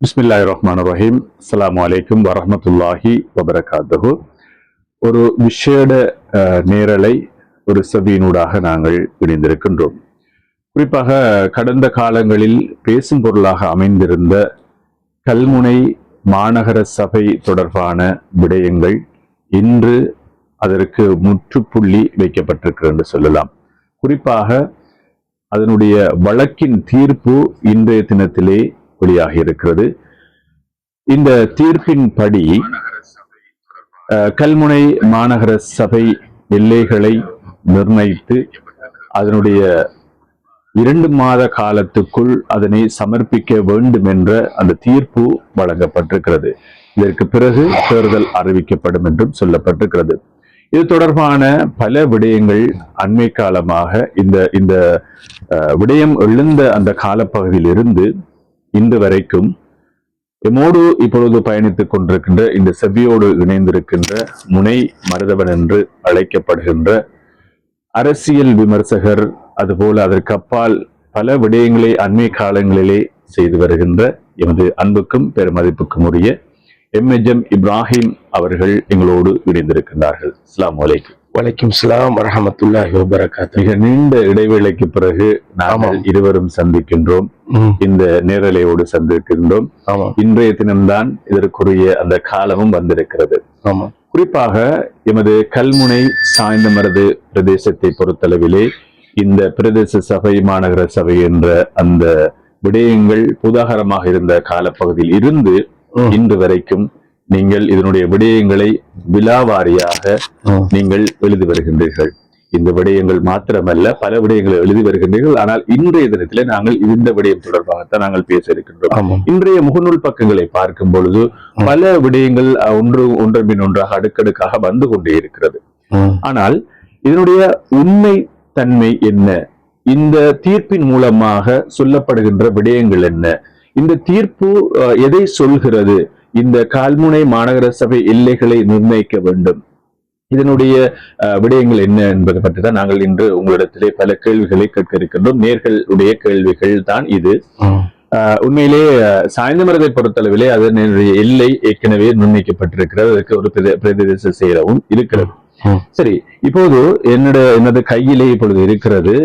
பிஸ்மில்லாஹிர்ரஹ்மானிர்ரஹீம். அஸ்ஸலாமு அலைக்கும் வரஹ்மத்துல்லாஹி வபரகாத்துஹு. ஒரு விஷேட நேரலை ஒரு சபையினூடாக நாங்கள் இணைந்திருக்கின்றோம். குறிப்பாக கடந்த காலங்களில் பேசும் பொருளாக அமைந்திருந்த கல்முனை மாநகர சபை தொடர்பான விடயங்கள் இன்று அதற்கு முற்றுப்புள்ளி வைக்கப்பட்டிருக்கிறது என்று சொல்லலாம். குறிப்பாக அதனுடைய வழக்கின் தீர்ப்பு இன்றைய தினத்திலே வெளியாகி இருக்கிறது. இந்த தீர்ப்பின் படி கல்முனை மாநகர சபை எல்லைகளை நிர்ணயித்து அதனுடைய 2 மாத காலத்துக்குள் அதனை சமர்ப்பிக்க வேண்டும் என்ற அந்த தீர்ப்பு வழங்கப்பட்டிருக்கிறது. இதற்கு பிறகு தேர்தல் அறிவிக்கப்படும் என்றும் சொல்லப்பட்டிருக்கிறது. இது தொடர்பான பல விடயங்கள் அண்மை காலமாக இந்த விடயம் எழுந்த அந்த காலப்பகுதியில் இருந்து இன்று வரைக்கும் எம்மோடு இப்பொழுது பயணித்துக் கொண்டிருக்கின்ற இந்த செவ்வியோடு இணைந்திருக்கின்ற முனை மருதவன் என்று அழைக்கப்படுகின்ற அரசியல் விமர்சகர், அதுபோல அதற்கு அப்பால் பல விடயங்களை அண்மை காலங்களிலே செய்து வருகின்ற எமது அன்புக்கும் பெருமதிப்புக்கும் உரிய எம்எஜ்எம் இப்ராஹிம் அவர்கள் எங்களோடு இணைந்திருக்கின்றார்கள். அஸ்ஸலாமு அலைக்கும். வலைக்கும் ஸலாம் வரஹ்மத்துல்லாஹி வபரகாத்துஹு. மிக நீண்ட இடைவேளைக்கு பிறகு நாங்கள் இருவரும் சந்திக்கின்றோம். இந்த நேரலையோடு சந்திக்கின்றோம். இன்றைய தினம்தான் இதற்குரிய அந்த காலமும் வந்திருக்கிறது. குறிப்பாக எமது கல்முனை சாய்ந்தமருது பிரதேசத்தை பொறுத்தளவிலே இந்த பிரதேச சபை மாநகர சபை என்ற அந்த விடயங்கள் புதாகரமாக இருந்த காலப்பகுதியில் இருந்து இன்று வரைக்கும் நீங்கள் இதனுடைய விடயங்களை விலாவாரியாக நீங்கள் எழுதி வருகின்றீர்கள். இந்த விடயங்கள் மாத்திரமல்ல, பல விடயங்களை எழுதி வருகின்றீர்கள். ஆனால் இன்றைய தினத்திலே நாங்கள் இந்த விடயம் தொடர்பாகத்தான் நாங்கள் பேச இருக்கின்றோம். இன்றைய முகநூல் பக்கங்களை பார்க்கும் பொழுது பல விடயங்கள் ஒன்றன் பின் ஒன்றாக அடுக்கடுக்காக வந்து கொண்டே இருக்கிறது. ஆனால் இதனுடைய உண்மை தன்மை என்ன? இந்த தீர்ப்பின் மூலமாக சொல்லப்படுகின்ற விடயங்கள் என்ன? இந்த தீர்ப்பு எதை சொல்கிறது? இந்த கல்முனை மாநகர சபை எல்லைகளை நிர்ணயிக்க வேண்டும், இதனுடைய விடயங்கள் என்ன என்பது பற்றி தான் நாங்கள் இன்று உங்களிடத்திலே பல கேள்விகளை கேட்க இருக்கின்றோம். நேர்களுடைய கேள்விகள் தான் இது. உண்மையிலே சாய்ந்தமரத்தை பொறுத்தளவிலே அதனுடைய எல்லை ஏற்கனவே நிர்ணயிக்கப்பட்டிருக்கிறது. அதற்கு ஒரு பிரதேச செயலவும் இருக்கிறது. சரி, இப்போது எனது கையிலே இப்பொழுது இருக்கிறது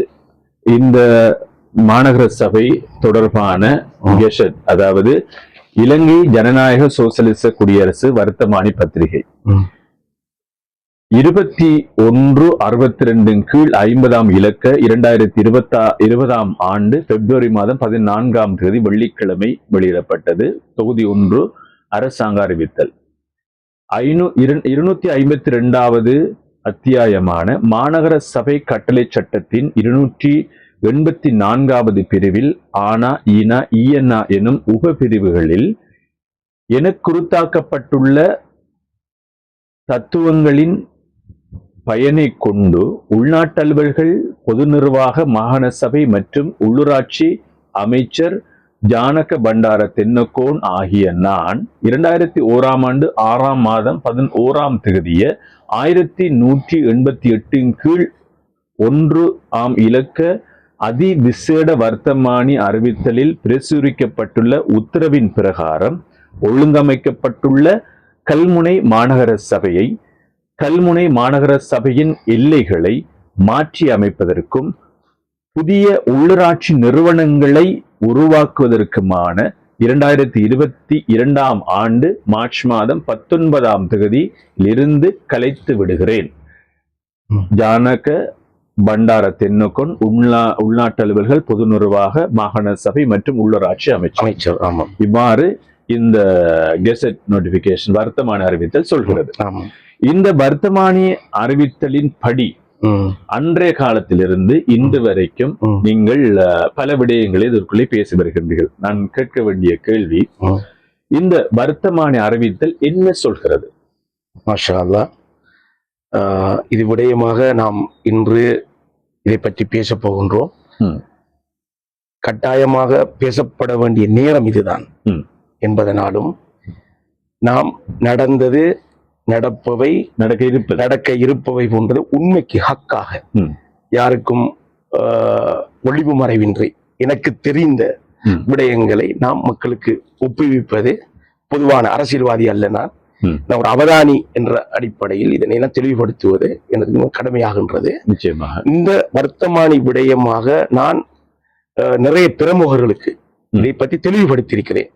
இந்த மாநகர சபை தொடர்பான கெசட், அதாவது இலங்கை ஜனநாயக சோசலிச குடியரசு வர்த்தமானி பத்திரிகை 21/62 கீழ் 50ஆம் இலக்க 2020 ஆண்டு பிப்ரவரி மாதம் 14ஆம் தேதி வெள்ளிக்கிழமை வெளியிடப்பட்டது. தொகுதி 1 அரசாங்க அறிவித்தல் 252வது அத்தியாயமான மாநகர சபை கட்டளை சட்டத்தின் 284வது பிரிவில் ஆனா ஈனா ஈயன்னா எனும் உபபிரிவுகளில் எனக்குறுத்தாக்கப்பட்டுள்ள தத்துவங்களின் பயனை கொண்டு உள்நாட்டலுவல்கள், பொது நிர்வாக மாகாண சபை மற்றும் உள்ளூராட்சி அமைச்சர் ஜானக பண்டார தென்னக்கோன் ஆகிய நான் 2001ஆம் ஆண்டு 6ஆம் மாதம் 11ஆம் தேதிய 1188 கீழ் 1ஆம் இலக்க அதிவிசேட வர்த்தமானி அறிவித்தலில் பிரசுரிக்கப்பட்டுள்ள உத்தரவின் பிரகாரம் ஒழுங்கமைக்கப்பட்டுள்ள கல்முனை மாநகர சபையை, கல்முனை மாநகர சபையின் எல்லைகளை மாற்றி அமைப்பதற்கும் புதிய உள்ளூராட்சி நிறுவனங்களை உருவாக்குவதற்குமான 2022ஆம் ஆண்டு மார்ச் மாதம் 19ஆம் தேதியிலிருந்து கலைத்து விடுகிறேன். ஜானக பண்டார தென்னக்கோன் உள்நாட்டு அலுவல்கள், பொது நிர்வாக மாகாண சபை மற்றும் உள்ளூராட்சி அமைச்சர். இவ்வாறு இந்த கெசட் நோட்டிபிகேஷன் வர்த்தமானி அறிவித்தல் சொல்கிறது. இந்த வர்த்தமானி அறிவித்தலின் படி அன்றைய காலத்திலிருந்து இன்று வரைக்கும் நீங்கள் பல விடயங்களை இதற்குள்ளே பேசி வருகின்றீர்கள். நான் கேட்க வேண்டிய கேள்வி, இந்த வர்த்தமானி அறிவித்தல் என்ன சொல்கிறது? மாஷா அல்லாஹ், இது விடயமாக நாம் இன்று இதை பற்றி பேச போகின்றோம். கட்டாயமாக பேசப்பட வேண்டிய நேரம் இதுதான் என்பதனாலும் நாம் நடந்தது, நடப்பவை, நடக்க இருப்பவை போன்றது உண்மைக்கு ஹக்காக யாருக்கும் ஒளிவு மறைவின்றி எனக்கு தெரிந்த விடயங்களை நாம் மக்களுக்கு ஒப்புவிப்பது பொதுவான அரசியல்வாதி அல்ல. நான் ஒரு அவதானி என்ற அடிப்படையில் இதனை எல்லாம் தெளிவுபடுத்துவது எனக்கு கடமையாகின்றது. நிச்சயமாக இந்த வர்த்தமானி விடயமாக நான் நிறைய பிரமுகர்களுக்கு இதை பற்றி தெளிவுபடுத்தியிருக்கிறேன்.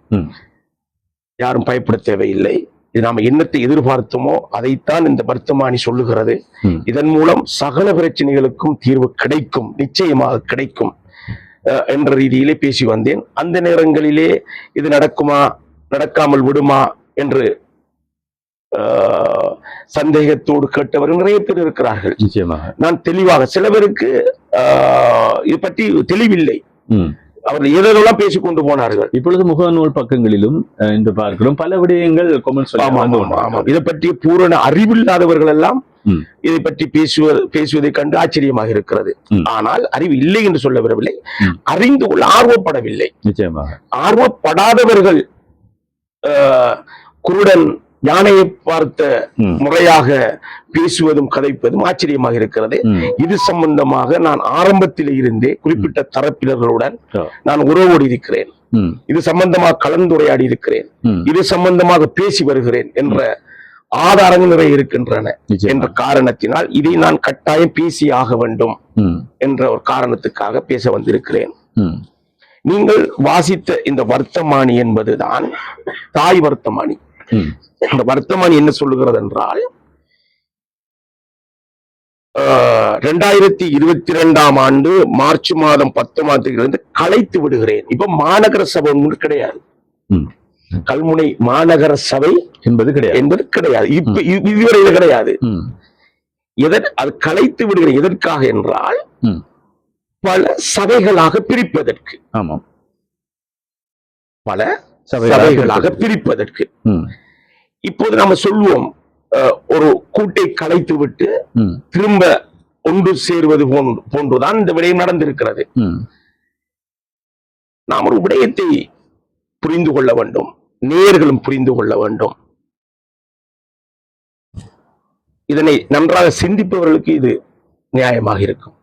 யாரும் பயப்பட தேவையில்லை. இது நாம என்னத்தை எதிர்பார்த்தோமோ அதைத்தான் இந்த வர்த்தமானி சொல்லுகிறது. இதன் மூலம் சகல பிரச்சனைகளுக்கும் தீர்வு கிடைக்கும், நிச்சயமாக கிடைக்கும் என்ற ரீதியிலே பேசி வந்தேன். அந்த நேரங்களிலே இது நடக்குமா நடக்காமல் விடுமா என்று சந்தேகத்தோடு கேட்டவர்கள் நிறைய பேர் இருக்கிறார்கள். நிச்சயமாக நான் தெளிவாக, சில பேருக்கு இது பற்றி தெளிவில்லை, அவர்கள் ஏதெல்லாம் பேசிக் கொண்டு போனார்கள். இப்பொழுது முகநூல் பக்கங்களிலும் என்று பார்க்கிறோம் பல விடயங்கள் இதை பற்றி பூரண அறிவில்லாதவர்கள் எல்லாம் இதை பற்றி பேசுவதை கண்டு ஆச்சரியமாக இருக்கிறது. ஆனால் அறிவு இல்லை என்று சொல்ல வரவில்லை, அறிந்து கொள்ள ஆர்வப்படவில்லை. நிச்சயமாக ஆர்வப்படாதவர்கள் குருடன் யானையை பார்த்த முறையாக பேசுவதும் கதைப்பதும் ஆச்சரியமாக இருக்கிறது. இது சம்பந்தமாக நான் ஆரம்பத்தில் இருந்தே குறிப்பிட்ட தரப்பினர்களுடன் நான் உறவோடு இருக்கிறேன். இது சம்பந்தமாக கலந்துரையாடி இருக்கிறேன். இது சம்பந்தமாக பேசி வருகிறேன் என்ற ஆதாரங்கள் நிறைய இருக்கின்றன என்ற காரணத்தினால் இதை நான் கட்டாயம் பேசி ஆக வேண்டும் என்ற ஒரு காரணத்துக்காக பேச வந்திருக்கிறேன். நீங்கள் வாசித்த இந்த வர்த்தமானி என்பதுதான் தாய் வர்த்தமானி. இந்த வர்த்தமானி என்ன சொல்லுகிறது என்றால் 2022 ஆண்டு மார்ச் மாதம் 10ஆம் தேதியிலிருந்து கலைத்து விடுகிறேன். இப்ப மாநகர சபை ஒன்று கிடையாது, கல்முனை மாநகர சபை என்பது கிடையாது. இப்ப இதுவரையில கிடையாது. அது கலைத்து விடுகிறேன். எதற்காக என்றால் பல சபைகளாக பிரிப்பதற்கு. ஆமாம், பல சபைகளாக பிரிப்பதற்கு. இப்போது நாம சொல்லுவோம், ஒரு கூட்டை கலைத்து விட்டு திரும்ப ஒன்று சேருவது போன்றுதான் இந்த விடயம் நடந்திருக்கிறது. நாம் ஒரு விடயத்தை புரிந்து கொள்ள வேண்டும், நேயர்களும் புரிந்து கொள்ள வேண்டும். இதனை நன்றாக சிந்திப்பவர்களுக்கு இது நியாயமாக இருக்கும்.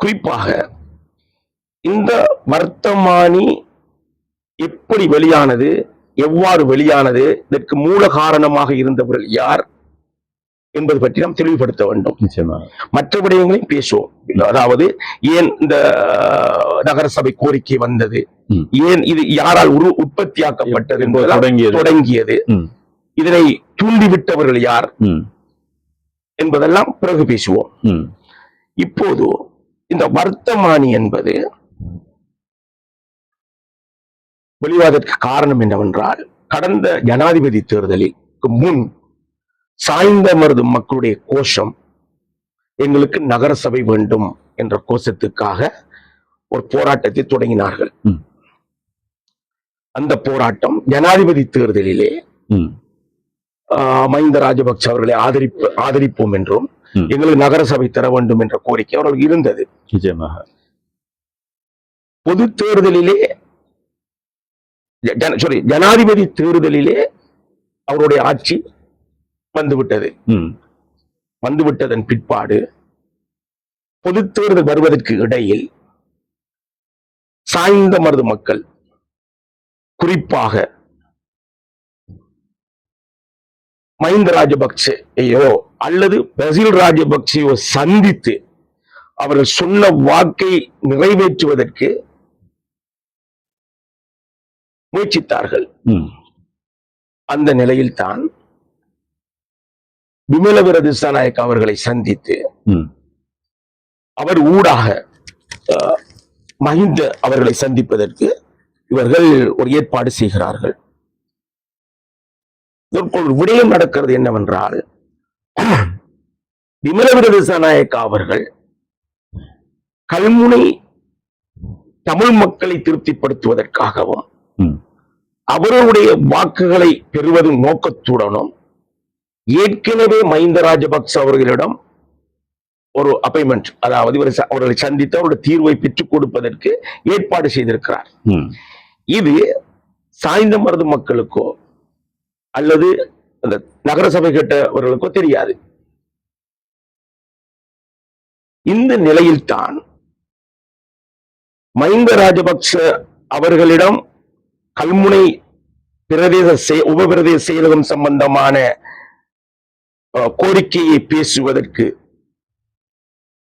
குறிப்பாக இந்த வர்த்தமானி எப்படி வெளியானது, எவ்வாறு வெளியானது, இதற்கு மூல காரணமாக இருந்தவர்கள் யார் என்பது பற்றி நாம் தெளிவுபடுத்த வேண்டும். மற்ற விடயங்களையும் பேசுவோம். அதாவது ஏன் இந்த நகரசபை கோரிக்கை வந்தது, ஏன் இது யாரால் உற்பத்தியாக்கப்பட்டது என்பது தொடங்கியது, இதனை தூண்டிவிட்டவர்கள் யார் என்பதெல்லாம் பிறகு பேசுவோம். இப்போது இந்த வர்த்தமானி என்பது வெளிவாதற்கு காரணம் என்னவென்றால், கடந்த ஜனாதிபதி தேர்தலில் முன் சாய்ந்தமருது மக்களுடைய கோஷம் எங்களுக்கு நகரசபை வேண்டும் என்ற கோஷத்துக்காக ஒரு போராட்டத்தை தொடங்கினார்கள். அந்த போராட்டம் ஜனாதிபதி தேர்தலிலே மஹிந்த ராஜபக்ச அவர்களை ஆதரிப்போம் என்றும் எங்களுக்கு நகரசபை தர வேண்டும் என்ற கோரிக்கை அவர்களுக்கு இருந்தது. நிச்சயமாக பொது தேர்தலிலே ஜனாதிபதி தேர்தலிலே அவருடைய ஆட்சி வந்துவிட்டது. வந்துவிட்டதன் பிற்பாடு பொது தேர்தல் வருவதற்கு இடையில் சாய்ந்தமருது மக்கள், குறிப்பாக மஹிந்த ராஜபக்சேயோ அல்லது பசில் ராஜபக்சேயோ சந்தித்து அவர்கள் சொன்ன வாக்கை நிறைவேற்றுவதற்கு முயற்சித்தார்கள். அந்த நிலையில் தான் விமலவீர திசாநாயக்க அவர்களை சந்தித்து அவர் ஊடாக மஹிந்த அவர்களை சந்திப்பதற்கு இவர்கள் ஒரு ஏற்பாடு செய்கிறார்கள். ஒரு விடயம் நடக்கிறது என்னவென்றால், விமலவீர திசாநாயக்க அவர்கள் கல்முனை தமிழ் மக்களை திருப்திப்படுத்துவதற்காகவும் அவர்களுடைய வாக்குகளை பெறுவதும் நோக்கத்துடனும் ஏற்கனவே மஹிந்த ராஜபக்ச அவர்களிடம் ஒரு அப்பாயின்மெண்ட், அதாவது அவர்களை சந்தித்து அவருடைய தீர்வை பெற்றுக் கொடுப்பதற்கு ஏற்பாடு செய்திருக்கிறார். இது சாய்ந்தமருது மக்களுக்கோ அல்லது அந்த நகரசபை கேட்டவர்களுக்கோ தெரியாது. இந்த நிலையில்தான் மஹிந்த ராஜபக்ச அவர்களிடம் கல்முனை உப பிரதேச செயலகம் சம்பந்தமான கோரிக்கையை பேசுவதற்கு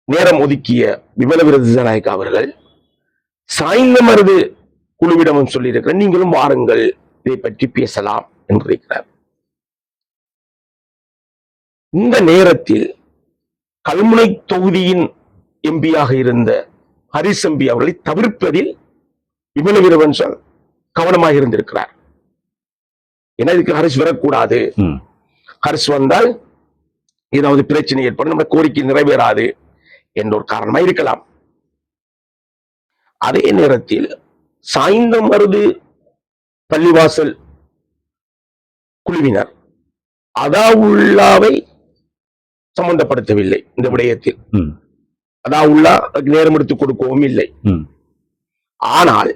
நேரம் ஒதுக்கிய விமல விரதநாயக்க அவர்கள் சாய்ந்தமருது குழுவிடமும் சொல்லியிருக்கிறார், நீங்களும் வாருங்கள், இதை பற்றி பேசலாம் என்றிருக்கிறார். இந்த நேரத்தில் கல்முனை தொகுதியின் எம்பியாக இருந்த ஹரிஸ் எம்பி அவர்களை தவிர்ப்பதில் விமல வீரவன்சன் கவனமாக இருந்திருக்கிறார். ஏன்னா இதுக்கு ஹரிஸ் வரக்கூடாது, ஹரிஸ் வந்தால் ஏதாவது பிரச்சனை ஏற்படும், நம்ம கோரிக்கை நிறைவேறாது என்ற ஒரு காரணமா இருக்கலாம். அதே நேரத்தில் சாய்ந்தமருது பள்ளிவாசல் குழுவினர் அதாவுல்லாவை சம்பந்தப்படுத்தவில்லை இந்த விடயத்தில். அதாவுல்லா நேரம் எடுத்துக் கொடுக்கவும் இல்லை. ஆனால்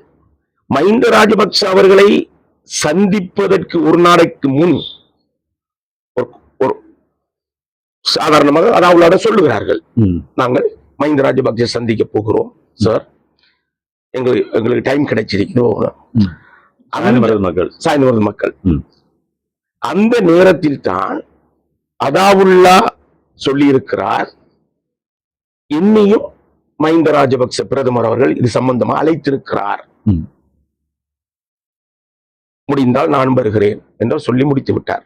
மஹிந்த ராஜபக்ச அவர்களை சந்திப்பதற்கு ஒரு நாளைக்கு முன் ஒரு சாதாரணமாக அதாவுல்லாட சொல்லுகிறார்கள், நாங்கள் மஹிந்த ராஜபக்ச சந்திக்க போகிறோம் சார், எங்களுக்கு டைம் கிடைச்சிருக்கிறோம். சாய்ந்தமருது மக்கள் அந்த நேரத்தில் தான் அதாவுல்லா சொல்லியிருக்கிறார், என்னையும் மஹிந்த ராஜபக்ச பிரதமர் அவர்கள் இது சம்பந்தமா அழைத்திருக்கிறார், முடிந்தால் நான் வருகிறேன் என்று சொல்லி முடித்து விட்டார்.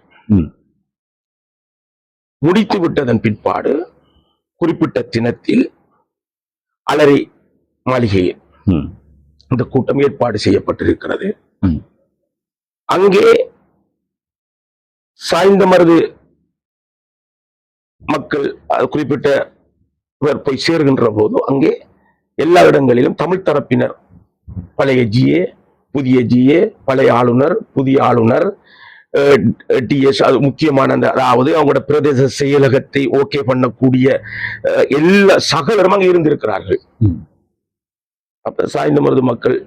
முடித்து விட்டதன் பிற்பாடு குறிப்பிட்ட தினத்தில் அலரி மாளிகையில் இந்த கூட்டம் ஏற்பாடு செய்யப்பட்டிருக்கிறது. அங்கே சாய்ந்தமருது மக்கள் குறிப்பிட்ட போய் சேர்கின்ற போது அங்கே எல்லா இடங்களிலும் தமிழ் தரப்பினர், பழைய ஜிஏ, புதிய ஜிஏ, பழைய ஆளுநர், புதிய ஆளுநர், டிஎஸ், அது முக்கியமான அதாவது அவங்களோட பிரதேச செயலகத்தை ஓகே பண்ணக்கூடிய எல்லா சகலரும் அங்கே இருந்திருக்கிறார்கள். அப்ப சாய்ந்தமருது மக்கள்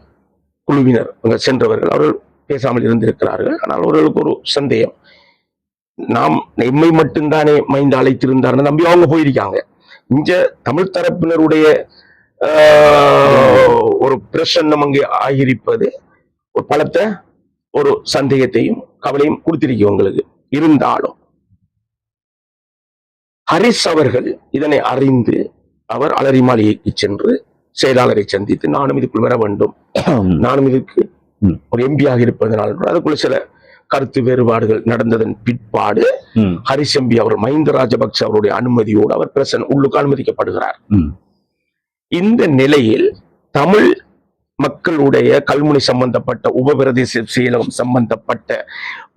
குழுவினர் அங்க சென்றவர்கள் அவர்கள் பேசாமல் இருந்திருக்கிறார்கள். ஆனால் அவர்களுக்கு ஒரு சந்தேகம், நாம் எம்மை மட்டும்தானே மைந்த அழைத்திருந்தார் நம்பி அவங்க போயிருக்காங்க. இங்க தமிழ் தரப்பினருடைய ஒரு பிரசன்னம் அங்கே ஆகியிருப்பது ஒரு பலத்த ஒரு சந்தேகத்தையும் கவலையும் கொடுத்திருக்க உங்களுக்கு. இருந்தாலும் ஹரிஸ் அவர்கள் இதனை அறிந்து அவர் அலரி மாளிகைக்கு சென்று செயலாளரை சந்தித்து, நானும் இதுக்குள் வர வேண்டும், நானும் இதுக்கு ஒரு எம்பியாக இருப்பதனால் அதுக்குள்ள சில கருத்து வேறுபாடுகள் நடந்ததன் பிற்பாடு ஹரிஸ் எம்பி அவர் மஹிந்த ராஜபக்ச அவருடைய அனுமதியோடு அவர் உள்ளுக்கு அனுமதிக்கப்படுகிறார். இந்த நிலையில் தமிழ் மக்களுடைய கல்முனை சம்பந்தப்பட்ட உபபிரதேச செயலகம் சம்பந்தப்பட்ட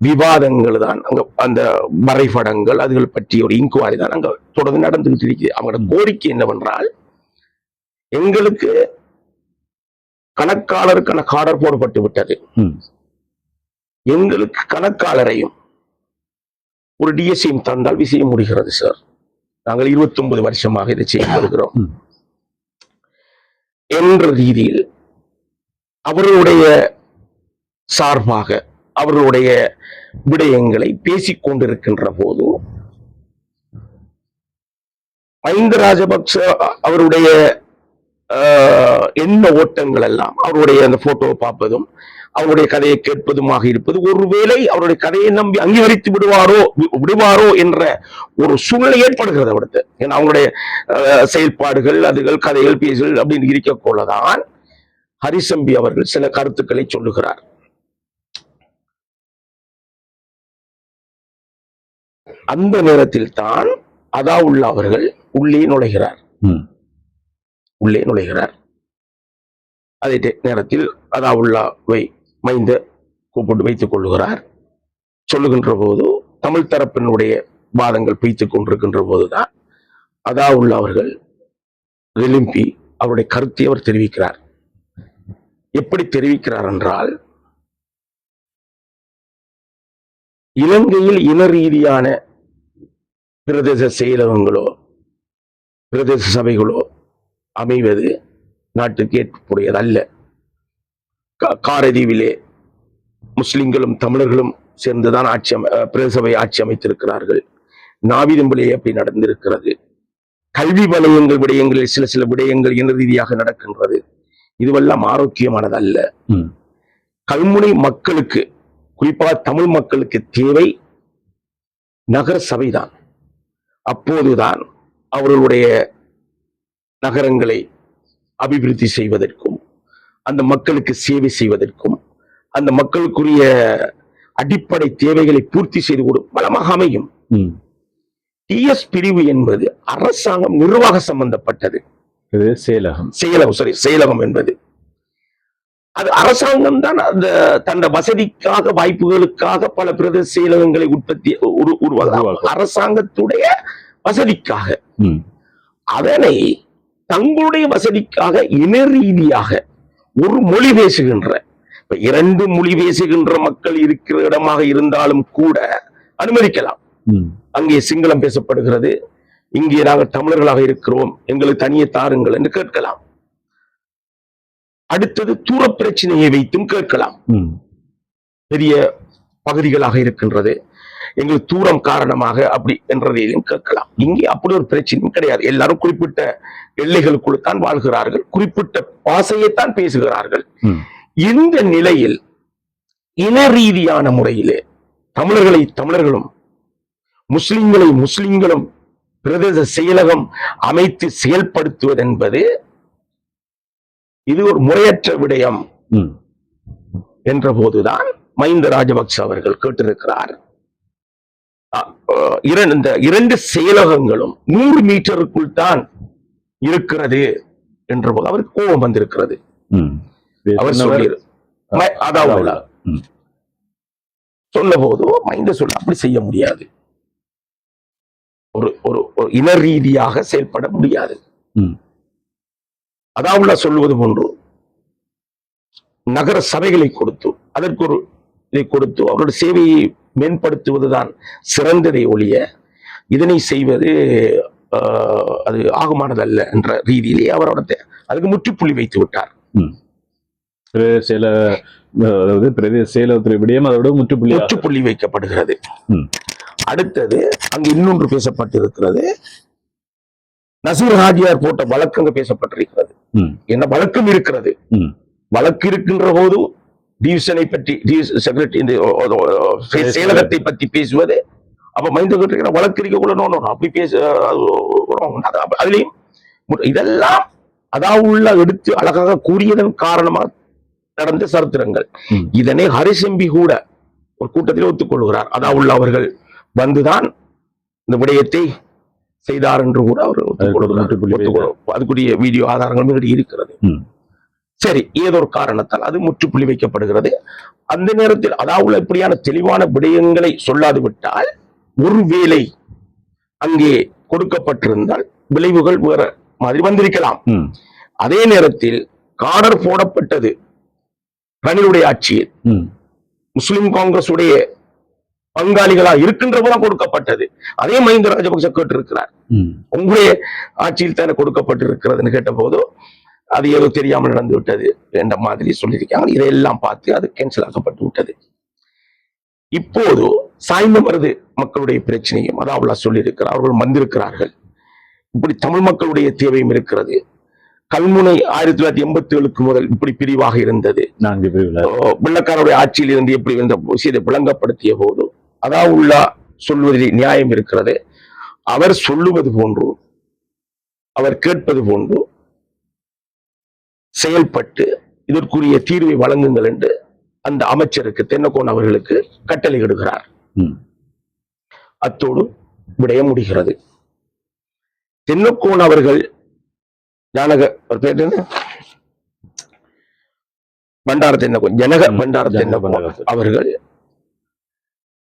விவாதங்கள் தான் அங்க, அந்த வரைபடங்கள் அதுகள் பற்றிய ஒரு இன்குவாரி தான் அங்க தொடர்ந்து நடந்துகிட்டு இருக்குது. அவங்களோட கோரிக்கை என்னவென்றால், எங்களுக்கு கணக்காளருக்கான கார்டர் போடப்பட்டு விட்டது, எங்களுக்கு கணக்காளரையும் ஒரு டிஎஸ்சியும் தந்தால் விஷயம் முடிகிறது சார், நாங்கள் 29 வருஷமாக இதை செய்து வருகிறோம் என்ற ரீதியில் அவர்களுடைய சார்பாக அவர்களுடைய விடயங்களை பேசிக் கொண்டிருக்கின்ற போது மஹிந்த ராஜபக்ச அவருடைய எண்ண ஓட்டங்கள் எல்லாம், அவருடைய அந்த போட்டோவை பார்ப்பதும் அவருடைய கதையை கேட்பதுமாக இருப்பது, ஒருவேளை அவருடைய கதையை நம்பி அங்கீகரித்து விடுவாரோ என்ற ஒரு சூழ்நிலை ஏற்படுகிறது அவருக்கு. ஏன்னா அவங்களுடைய செயல்பாடுகள், அதுகள், கதைகள், பேசுகள் அப்படின்னு இருக்க போலதான் ஹரிஸ் எம்பி அவர்கள் சில கருத்துக்களை சொல்லுகிறார். அந்த நேரத்தில் தான் அதாவுல்லா அவர்கள் உள்ளே நுழைகிறார். அதே நேரத்தில் அதாவுல்லாவை மைந்த கூப்பிட்டு வைத்துக் கொள்ளுகிறார். சொல்லுகின்ற போது தமிழ் தரப்பினுடைய வாதங்கள் பீத்துக் கொண்டிருக்கின்ற போதுதான் அதாவுல்லா அவர்கள் எழும்பி அவருடைய கருத்தை அவர் தெரிவிக்கிறார். எப்படி தெரிவிக்கிறார் என்றால், இலங்கையில் இன ரீதியான பிரதேச செயலகங்களோ பிரதேச சபைகளோ அமைவது நாட்டுக்கு ஏற்புடையதல்ல. காரதீவிலே முஸ்லிம்களும் தமிழர்களும் சேர்ந்துதான் பிரதேச சபை ஆட்சி அமைத்திருக்கிறார்கள். நாவிதம்பிலே அப்படி நடந்திருக்கிறது. கல்வி விடயங்களில் சில விடயங்கள் இன ரீதியாக நடக்கின்றது. இதுவெல்லாம் ஆரோக்கியமானதல்ல. கல்முனை மக்களுக்கு, குறிப்பாக தமிழ் மக்களுக்கு தேவை நகர சபைதான். அப்போதுதான் அவர்களுடைய நகரங்களை அபிவிருத்தி செய்வதற்கும், அந்த மக்களுக்கு சேவை செய்வதற்கும், அந்த மக்களுக்குரிய அடிப்படை தேவைகளை பூர்த்தி செய்து கொடுக்கும் பலமாக அமையும். டிஎஸ் பிரிவு என்பது அரசாங்கம் நிர்வாக சம்பந்தப்பட்டது. செயலகம் என்பது அது அரசாங்கம் தான் அந்த தன் வசதிக்காக, வாய்ப்புகளுக்காக பல பிரதேச செயலகங்களை உருவாக்க அரசாங்கத்துடைய வசதிக்காக, அதனை தங்களுடைய வசதிக்காக இன ரீதியாக ஒரு மொழி பேசுகின்ற, இரண்டு மொழி பேசுகின்ற மக்கள் இருக்கிற இடமாக இருந்தாலும் கூட அனுமதிக்கலாம். அங்கே சிங்களம் பேசப்படுகிறது, இங்கே நாங்கள் தமிழர்களாக இருக்கிறோம், எங்களுக்கு தனியே தாருங்கள் என்று கேட்கலாம். அடுத்தது தூர பிரச்சனையை வைத்தும் கேட்கலாம். பெரிய பகுதிகளாக இருக்கின்றது, எங்களுக்கு தூரம் காரணமாக அப்படி என்றதையும் கேட்கலாம். இங்கே அப்படி ஒரு பிரச்சனையும் கிடையாது. எல்லாரும் குறிப்பிட்ட எல்லைகளுக்குள் தான் வாழ்கிறார்கள், குறிப்பிட்ட பாசையைத்தான் பேசுகிறார்கள். இந்த நிலையில் இன ரீதியான முறையிலே தமிழர்களை தமிழர்களும், முஸ்லிம்களை முஸ்லிம்களும் பிரதேச செயலகம் அமைத்து செயல்படுத்துவது என்பது இது ஒரு முறையற்ற விடயம் என்ற போதுதான் மஹிந்த ராஜபக்ச அவர்கள் கேட்டிருக்கிறார், இரண்டு செயலகங்களும் 100 மீட்டருக்குள் தான் இருக்கிறது என்ற போது அவருக்கு கோபம் வந்திருக்கிறது. அவர் சொன்ன போது மஹிந்த சொல்ல அப்படி செய்ய முடியாது, ஒரு இன ரீதியாக செயல்பட முடியாது. அதாவுல்லா சொல்லுவது போன்று நகர சபைகளை கொடுத்து, அதற்கு ஒரு இதை கொடுத்து அவருடைய சேவையை மேம்படுத்துவதுதான் சிறந்ததை ஒழிய இதனை செய்வது அது ஆகுமானதல்ல என்ற ரீதியிலே அவரோட அதுக்கு முற்றுப்புள்ளி வைத்து விட்டார். முற்றுப்புள்ளி வைக்கப்படுகிறது. அடுத்தது அங்கு இன்னொன்று பேசப்பட்டிருக்கிறது, நசீர் ஹாஜியார் போட்ட வழக்கு அங்கு பேசப்பட்டிருக்கிறது. என்ன வழக்கம் இருக்கிறது, வழக்கு இருக்கின்ற போது டிவிஷனை பற்றி, செயலகத்தை பற்றி பேசுவது, அப்ப மஹிந்த கேட்டிருக்கிற வழக்கு இருக்க கூட அப்படி பேச அதுலயும் இதெல்லாம் அதாவுல்லா எடுத்து அழகாக கூறியதன் காரணமாக நடந்த சரித்திரங்கள். இதனை ஹரிசம்பி கூட ஒரு கூட்டத்தில் ஒத்துக்கொள்கிறார். அதாவுல்லா அவர்கள் வந்துதான் இந்த விடயத்தை செய்தார் என்று கூட அவர் அதுக்குரிய வீடியோ ஆதாரங்கள் இருக்கிறது. சரி, ஏதோ ஒரு காரணத்தால் அது முற்றுப்புள்ளி வைக்கப்படுகிறது. அந்த நேரத்தில் அதாவது இப்படியான தெளிவான விடயங்களை சொல்லாது விட்டால், ஒருவேளை அங்கே கொடுக்கப்பட்டிருந்தால் விளைவுகள் வேற மாதிரி வந்திருக்கலாம். அதே நேரத்தில் காடர் போடப்பட்டது ரணிலுடைய ஆட்சியில், முஸ்லிம் காங்கிரஸ் உடைய பங்காளிகளா இருக்கின்ற போதுதான் கொடுக்கப்பட்டது. அதே மஹிந்த ராஜபக்ச கேட்டிருக்கிறார், உங்களுடைய ஆட்சியில் தானே கொடுக்கப்பட்டிருக்கிறதுன்னு கேட்ட போது அது ஏதோ தெரியாமல் நடந்து விட்டது என்ற மாதிரி சொல்லியிருக்காங்க. இதையெல்லாம் பார்த்து அது கேன்சல் ஆக்கப்பட்டு விட்டது. இப்போது சாய்ந்த மருது மக்களுடைய பிரச்சனையும் அதாவுல்லா சொல்லியிருக்கிறார், அவர்கள் வந்திருக்கிறார்கள். இப்படி தமிழ் மக்களுடைய தேவையும் இருக்கிறது. கல்முனை 1987 முதல் இப்படி பிரிவாக இருந்தது. வெள்ளக்காரருடைய ஆட்சியில் இருந்து எப்படி இந்த விஷயத்தை விளங்கப்படுத்திய போது அதாவுல்லா சொல்வதில் நியாயம் இருக்கிறது. அவர் சொல்லுவது போன்று, அவர் கேட்பது போன்று செயல்பட்டு இதற்குரிய தீர்வை வழங்குங்கள் என்று அந்த அமைச்சருக்கு, தென்னக்கோன் அவர்களுக்கு கட்டளையிடுகிறார். அத்தோடு விடயம் முடிகிறது. தென்னக்கோன் அவர்கள் பண்டார தென்னக்கோன் அவர்கள்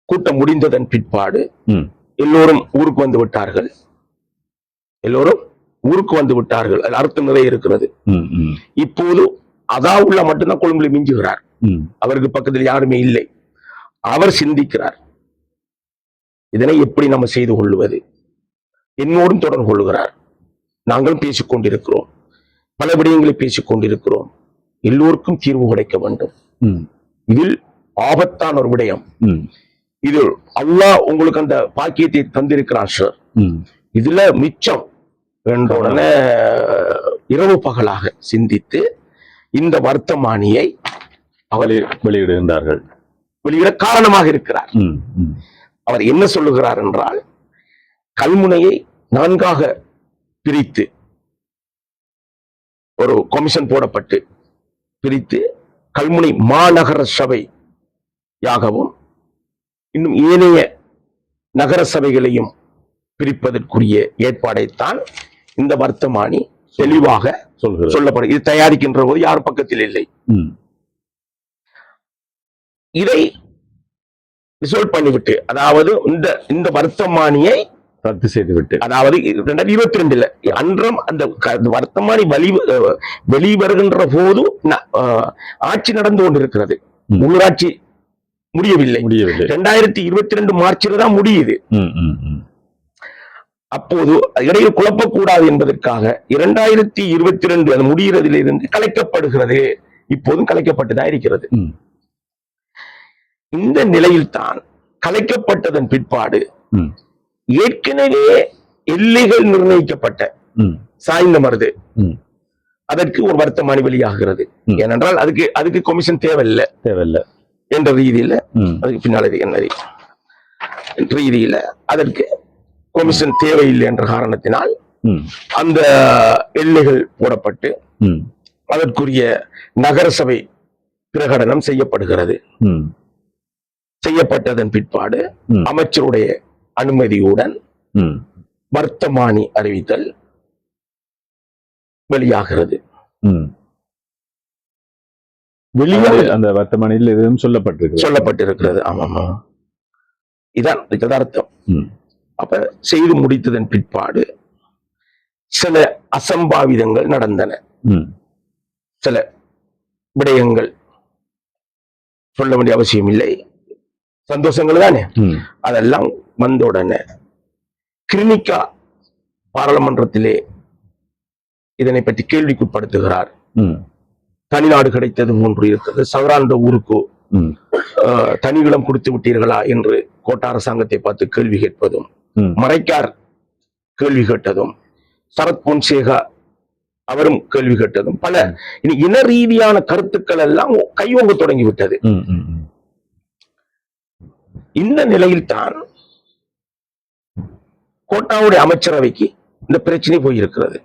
கூட்டம் முடிந்ததன் பிற்பாடு எல்லோரும் ஊருக்கு வந்து விட்டார்கள். அதில் அர்த்தம் நிறைய இருக்கிறது. இப்போது அதாவுல்லா மட்டும்தான் கொழும்புல மிஞ்சுகிறார். அவருக்கு பக்கத்தில் யாருமே இல்லை. அவர் சிந்திக்கிறார், இதனை எப்படி நம்ம செய்து கொள்வது. என்னோடும் தொடர்பு கொள்கிறார். நாங்களும் பேசிக் கொண்டிருக்கிறோம், பல விடயங்களை பேசிக் கொண்டிருக்கிறோம். எல்லோருக்கும் தீர்வு கிடைக்க வேண்டும். இதில் ஆபத்தான ஒரு விடயம். இது அல்லாஹ் உங்களுக்கு அந்த பாக்கியத்தை தந்திருக்கிறான் சார். இதுல மிச்சம் என்ற உடனே இரவு பகலாக சிந்தித்து இந்த வர்த்தமானியை வெளியிடுகின்றார்கள், வெளியிட காரணமாக இருக்கிறார். அவர் என்ன சொல்லுகிறார் என்றால், கல்முனையை 4ஆக பிரித்து ஒரு கமிஷன் போடப்பட்டு பிரித்து கல்முனை மாநகர சபையாகவும் இன்னும் ஏனைய நகர சபைகளையும் பிரிப்பதற்குரிய ஏற்பாடைத்தான் இந்த வர்த்தமானி தெளிவாக சொல்லப்படும். இது தயாரிக்கின்ற போது யார் பக்கத்தில் இல்லை. இதை ரிசோல்வ் பண்ணிவிட்டு, அதாவது இந்த வர்த்தமானியை ரத்து செய்துவிட்டு, அதாவது 2022 அன்றம் அந்த வர்த்தமானி வெளிவருகின்ற போது ஆட்சி நடந்து கொண்டிருக்கிறது. உள்ளாட்சி முடியவில்லை. 2022 மார்ச்சில் தான் முடியுது. அப்போது இடையில் குழப்பக்கூடாது என்பதற்காக 2022 அது முடிகிறதிலிருந்து கலைக்கப்படுகிறது. இப்போதும் கலைக்கப்பட்டுதான் இருக்கிறது. இந்த நிலையில்தான் கலைக்கப்பட்டதன் பிற்பாடு ஏற்கனவே எல்லைகள் நிர்ணயிக்கப்பட்ட சாய்ந்த மருது அதற்கு ஒரு வர்த்தமானி வெளியாகிறது. ஏனென்றால் அதுக்கு கமிஷன் தேவையில்லை என்ற ரீதியில, அதுக்கு பின்னால் என்ன ரீதியில அதற்கு கமிஷன் தேவையில்லை என்ற காரணத்தினால் அந்த எல்லைகள் போடப்பட்டு அதற்குரிய நகரசபை பிரகடனம் செய்யப்படுகிறது. செய்யப்பட்டதன் பிற்பாடு அமைச்சருடைய அனுமதியுடன் வர்த்தமானி அறிவித்தல் வெளியாகிறது. அந்த வர்த்தமானியில் எதுவும் சொல்லப்பட்டிருக்கிறது. ஆமாமா, இதான் அர்த்தம். அப்ப செய்து முடித்ததன் பிற்பாடு சில அசம்பாவிதங்கள் நடந்தன. சில விடயங்கள் சொல்ல வேண்டிய அவசியம் இல்லை, சந்தோஷங்கள் தானே. அதெல்லாம் வந்த உடனே கிருணிகா பாராளுமன்றத்திலே இதனை பற்றி கேள்விக்குட்படுத்துகிறார். தனிநாடு கிடைத்தது போன்று இருக்கிறது, சவரான்ற ஊருக்கு தனியிடம் கொடுத்து விட்டீர்களா என்று கோட்டா அரசாங்கத்தை பார்த்து கேள்வி கேட்பதும், மரைக்கார் கேள்வி கேட்டதும், சரத் பொன்சேகா அவரும் கேள்வி கேட்டதும், பல இன ரீதியான கருத்துக்கள் எல்லாம் கையோங்க தொடங்கிவிட்டது. இந்த நிலையில் தான் கோட்டாவுடைய அமைச்சரவைக்கு இந்த பிரச்சனை போயிருக்கிறது.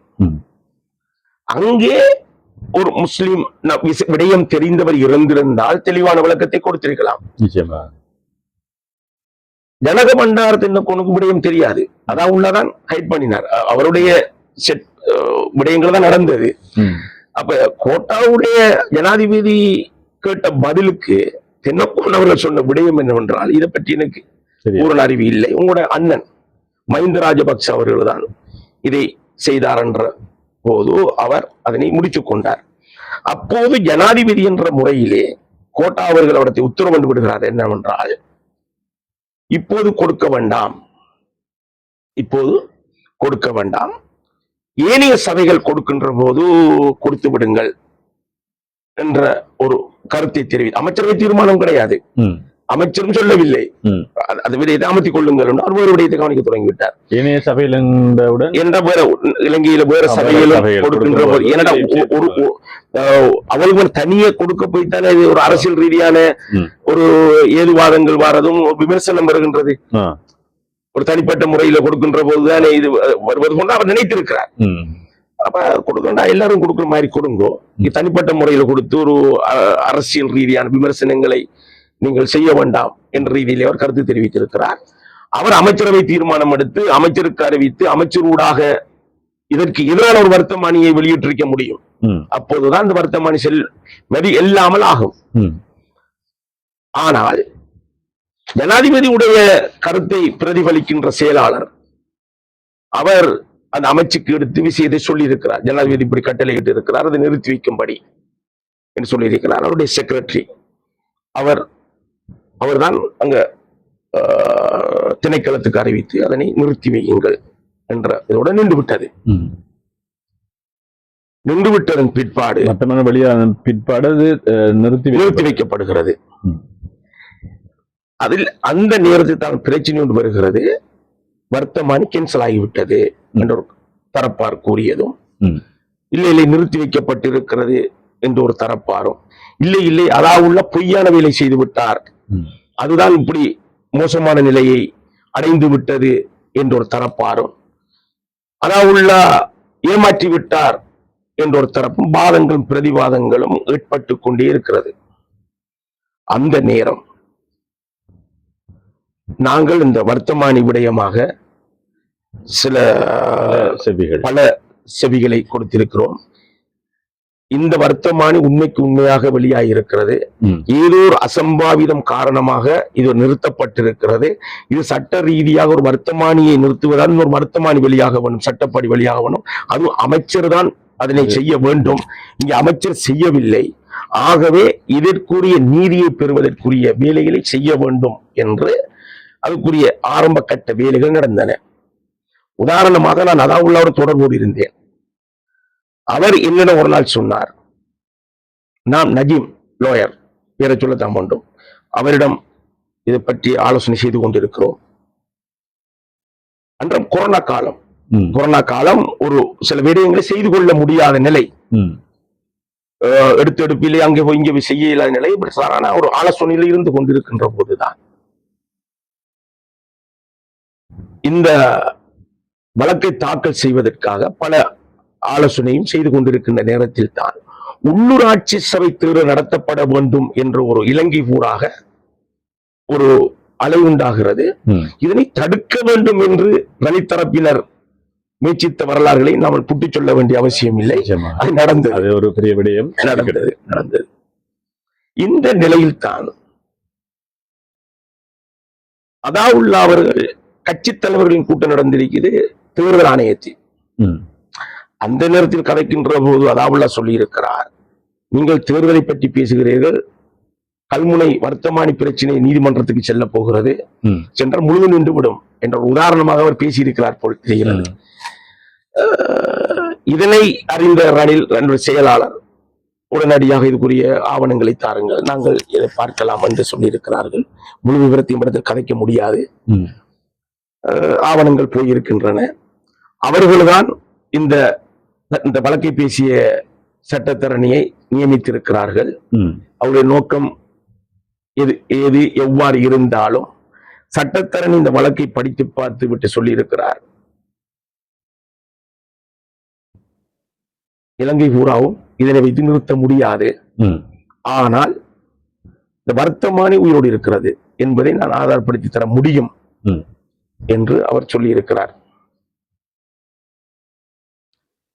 அங்கே ஒரு முஸ்லிம் விடயம் தெரிந்தவர் இருந்திருந்தால் தெளிவான விளக்கத்தை கொடுத்திருக்கலாம். ஜனக பண்டாரத்தின் கொனுக்கு விடயம் தெரியாது, அதான் உள்ளதான் ஹைட் பண்ணினார். அவருடைய விடயங்கள் தான் நடந்தது. அப்ப கோட்டாவுடைய ஜனாதிபதி கேட்ட பதிலுக்கு தென்னக்கோன் அவர்கள் சொன்ன விடயம் என்னவென்றால், இதை பற்றி எனக்கு பூரண அறிவு இல்லை, உங்களோட அண்ணன் மஹிந்த ராஜபக்ச அவர்கள் தான் இதை செய்தார் என்ற போது அவர் அதனை முடித்துக் கொண்டார். அப்போது ஜனாதிபதி என்ற முறையிலே கோட்டா அவர்கள் அவரை உத்தரவு கொண்டு விடுகிறார் என்னவென்றால், இப்போது கொடுக்க வேண்டாம், இப்போது கொடுக்க வேண்டாம், ஏனைய சபைகள் கொடுக்கின்ற போது கொடுத்து விடுங்கள் என்ற ஒரு கருத்தை தெரிவித்து, அமைச்சரவை தீர்மானம் கிடையாது, அமைச்சரும் சொல்லவில்லை, அது விடயத்தை அமர்த்திக் கொள்ளுங்கள் என்று அவர் விடயத்தை கவனிக்க தொடங்கிவிட்டார். இணைய சபையில் இலங்கையில வேற சபையிலும் கொடுக்கின்ற போது, ஏன்னா அவர்கள் தனியே கொடுக்க போய்த்தானே இது ஒரு அரசியல் ரீதியான ஒரு ஏதுவாதங்கள் வாரதும் விமர்சனம் வருகின்றது. ஒரு தனிப்பட்ட முறையில கொடுக்கின்ற போதுதானே இது வருவது கொண்டு அவர் நினைத்திருக்கிறார். அப்ப கொடுக்கண்டா, எல்லாரும் கொடுக்கிற மாதிரி கொடுங்கோ, தனிப்பட்ட முறையில கொடுத்து ஒரு அரசியல் ரீதியான விமர்சனங்களை நீங்கள் செய்ய வேண்டாம் என்ற ரீதியிலே அவர் கருத்து தெரிவித்திருக்கிறார். அவர் அமைச்சரவை தீர்மானம் எடுத்து அமைச்சருக்கு அறிவித்து அமைச்சரூடாக இதற்கு எதிரான ஒரு வர்த்தமானியை வெளியிட்டிருக்க முடியும். அப்போதுதான் இந்த வர்த்தமானி இல்லாமல் ஆகும். ஆனால் ஜனாதிபதியுடைய கருத்தை பிரதிபலிக்கின்ற செயலாளர் அவர் அந்த அமைச்சுக்கு எடுத்து விஷயத்தை சொல்லி இருக்கிறார். ஜனாதிபதி இப்படி கட்டளையிட்டு இருக்கிறார், அதை நிறுத்தி வைக்கும்படி என்று சொல்லி இருக்கிறார். அவருடைய செக்ரட்டரி அவர்தான் அங்க திணைக்களத்துக்கு அறிவித்து அதனை நிறுத்தி வையுங்கள் என்ற இதோட நின்று விட்டது. நின்று விட்டதன் பிற்பாடு பிற்பாடு நிறுத்தி வைக்கப்படுகிறது. அதில் அந்த நேரத்தில் தான் பிரச்சனை ஒன்று வருகிறது. வர்த்தமானி கேன்சல் ஆகிவிட்டது என்று தரப்பார் கூறியதும், இல்லை நிறுத்தி வைக்கப்பட்டிருக்கிறது என்று ஒரு தரப்பாரும், இல்லை இல்லை அதாவுள்ள பொய்யான வேலை செய்து விட்டார், அதுதான் இப்படி மோசமான நிலையை அடைந்து விட்டது என்ற ஒரு தரப்பாரும், அதாவுள்ள ஏமாற்றி விட்டார் என்ற ஒரு தரப்பும் வாதங்களும் பிரதிவாதங்களும் ஏற்பட்டு கொண்டே இருக்கிறது. அந்த நேரம் நாங்கள் இந்த வர்த்தமானி விடயமாக சில பல செவிகளை கொடுத்திருக்கிறோம். இந்த வர்த்தமானி உண்மைக்கு உண்மையாக வெளியாகியிருக்கிறது. ஏதோ ஒரு அசம்பாவிதம் காரணமாக இது நிறுத்தப்பட்டிருக்கிறது. இது சட்ட ரீதியாக ஒரு வர்த்தமானியை நிறுத்துவதால் ஒரு வர்த்தமானி வெளியாக வேண்டும், சட்டப்படி வெளியாக வேண்டும். அதுவும் அமைச்சர் தான் அதனை செய்ய வேண்டும். இங்கே அமைச்சர் செய்யவில்லை. ஆகவே இதற்குரிய நீதியை பெறுவதற்குரிய வேலைகளை செய்ய வேண்டும் என்று அதுக்குரிய ஆரம்ப கட்ட வேலைகள் நடந்தன. உதாரணமாக நான் அதாவுல்லாவோட தொடர்போடு இருந்தேன். அவர் என்னிடம் ஒரு நாள் சொன்னார், நாம் நஜீம் லோயர் பேரை சொல்லத்தான் வேண்டும், அவரிடம் இதை பற்றி ஆலோசனை செய்து கொண்டிருக்கிறோம். அன்றும் கொரோனா காலம் ஒரு சில விடயங்களை செய்து கொள்ள முடியாத நிலை, எடுப்பிலே அங்கே போய் இங்கே செய்ய இல்லாத நிலை, சாரான ஒரு ஆலோசனையில் இருந்து கொண்டிருக்கின்ற போதுதான் இந்த வழக்கை தாக்கல் செய்வதற்காக பல ஆலோசனையும் செய்து கொண்டிருக்கின்ற நேரத்தில் தான் உள்ளூராட்சி சபை தேர்தல் நடத்தப்பட வேண்டும் என்ற ஒரு இலங்கை ஊராக ஒரு அலை உண்டாகிறது. இதனை தடுக்க வேண்டும் என்று தனித்தரப்பினர் முயற்சித்த வரலாறுகளை நாம் புட்டிச் சொல்ல வேண்டிய அவசியம் இல்லை. அது நடந்தது. அது ஒரு பெரிய விடயம் நடந்தது. இந்த நிலையில் தான் அதாவுல்லா அவர்கள் கட்சி தலைவர்களின் கூட்டம் நடந்திருக்கிறது தேர்தல் ஆணையத்தில். அந்த நேரத்தில் கதைக்கின்ற போது அதாவுல்லா சொல்லி இருக்கிறார், நீங்கள் தேர்தலை பற்றி பேசுகிறீர்கள், கல்முனை வர்த்தமானி பிரச்சனை நீதிமன்றத்துக்கு செல்ல போகிறது, சென்றால் முழுவதும் நின்றுவிடும் என்ற உதாரணமாக அவர் பேசியிருக்கிறார் போல் தெரிகிறது. இதனை அறிந்த ரணில் செயலாளர் உடனடியாக இதுக்குரிய ஆவணங்களை தாருங்கள், நாங்கள் இதை பார்க்கலாம் என்று சொல்லியிருக்கிறார்கள். முழு விவரத்தையும் இடத்தில் கதைக்க முடியாது. ஆவணங்கள் போயிருக்கின்றன. அவர்கள்தான் இந்த வழக்கை பேசிய சட்டத்தரணியை நியமித்திருக்கிறார்கள். அவருடைய நோக்கம் எது எவ்வாறு இருந்தாலும் சட்டத்தரணி இந்த வழக்கை படித்து பார்த்து விட்டு சொல்லியிருக்கிறார், இலங்கை பூராவும் இதனை வைத்து நிறுத்த முடியாது, ஆனால் இந்த வர்த்தமானி உயிரோடு இருக்கிறது என்பதை நான் ஆதாரப்படுத்தி தர முடியும் என்று அவர் சொல்லியிருக்கிறார்.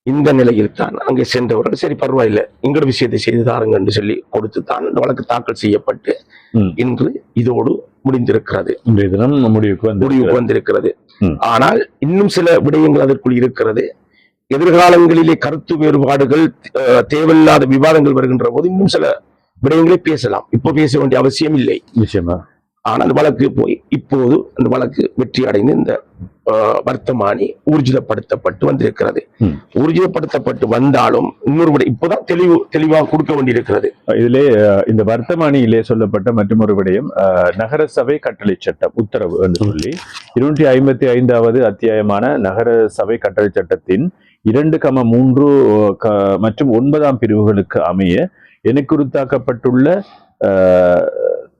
இந்த நிலையில் தான் அங்கே சென்றவர்கள் சரி பரவாயில்லை எங்களோட விஷயத்தை செய்து தாருங்க என்று சொல்லி கொடுத்துத்தான் இந்த வழக்கு தாக்கல் செய்யப்பட்டு இன்று இதோடு முடிந்திருக்கிறது, முடிவுக்கு வந்திருக்கிறது. ஆனால் இன்னும் சில விடயங்கள் அதற்குள் இருக்கிறது. எதிர்காலங்களிலே கருத்து வேறுபாடுகள், தேவையில்லாத விவாதங்கள் வருகின்ற போது இன்னும் சில விடயங்களை பேசலாம். இப்ப பேச வேண்டிய அவசியம் இல்லை. நிச்சயமா. ஆனால் அந்த வழக்கு போய் இப்போது அந்த வழக்கு வெற்றி அடைந்து இந்த வர்த்தமானி ஊர்ஜிதப்படுத்தப்பட்டு வந்திருக்கிறது. ஊர்ஜிதப்படுத்தப்பட்டு வந்தாலும் இன்னொரு விடயம் இப்போதான் தெளிவாக கொடுக்க வேண்டியிருக்கிறது. இதிலே இந்த வர்த்தமானியிலே சொல்லப்பட்ட மற்றொரு விடயம் நகர சபை கட்டளை சட்டம் உத்தரவு என்று சொல்லி 255வது அத்தியாயமான நகர சபை கட்டளை சட்டத்தின் 2,3 மற்றும் 9ஆம் பிரிவுகளுக்கு அமைய எனக்குறுத்தாக்கப்பட்டுள்ள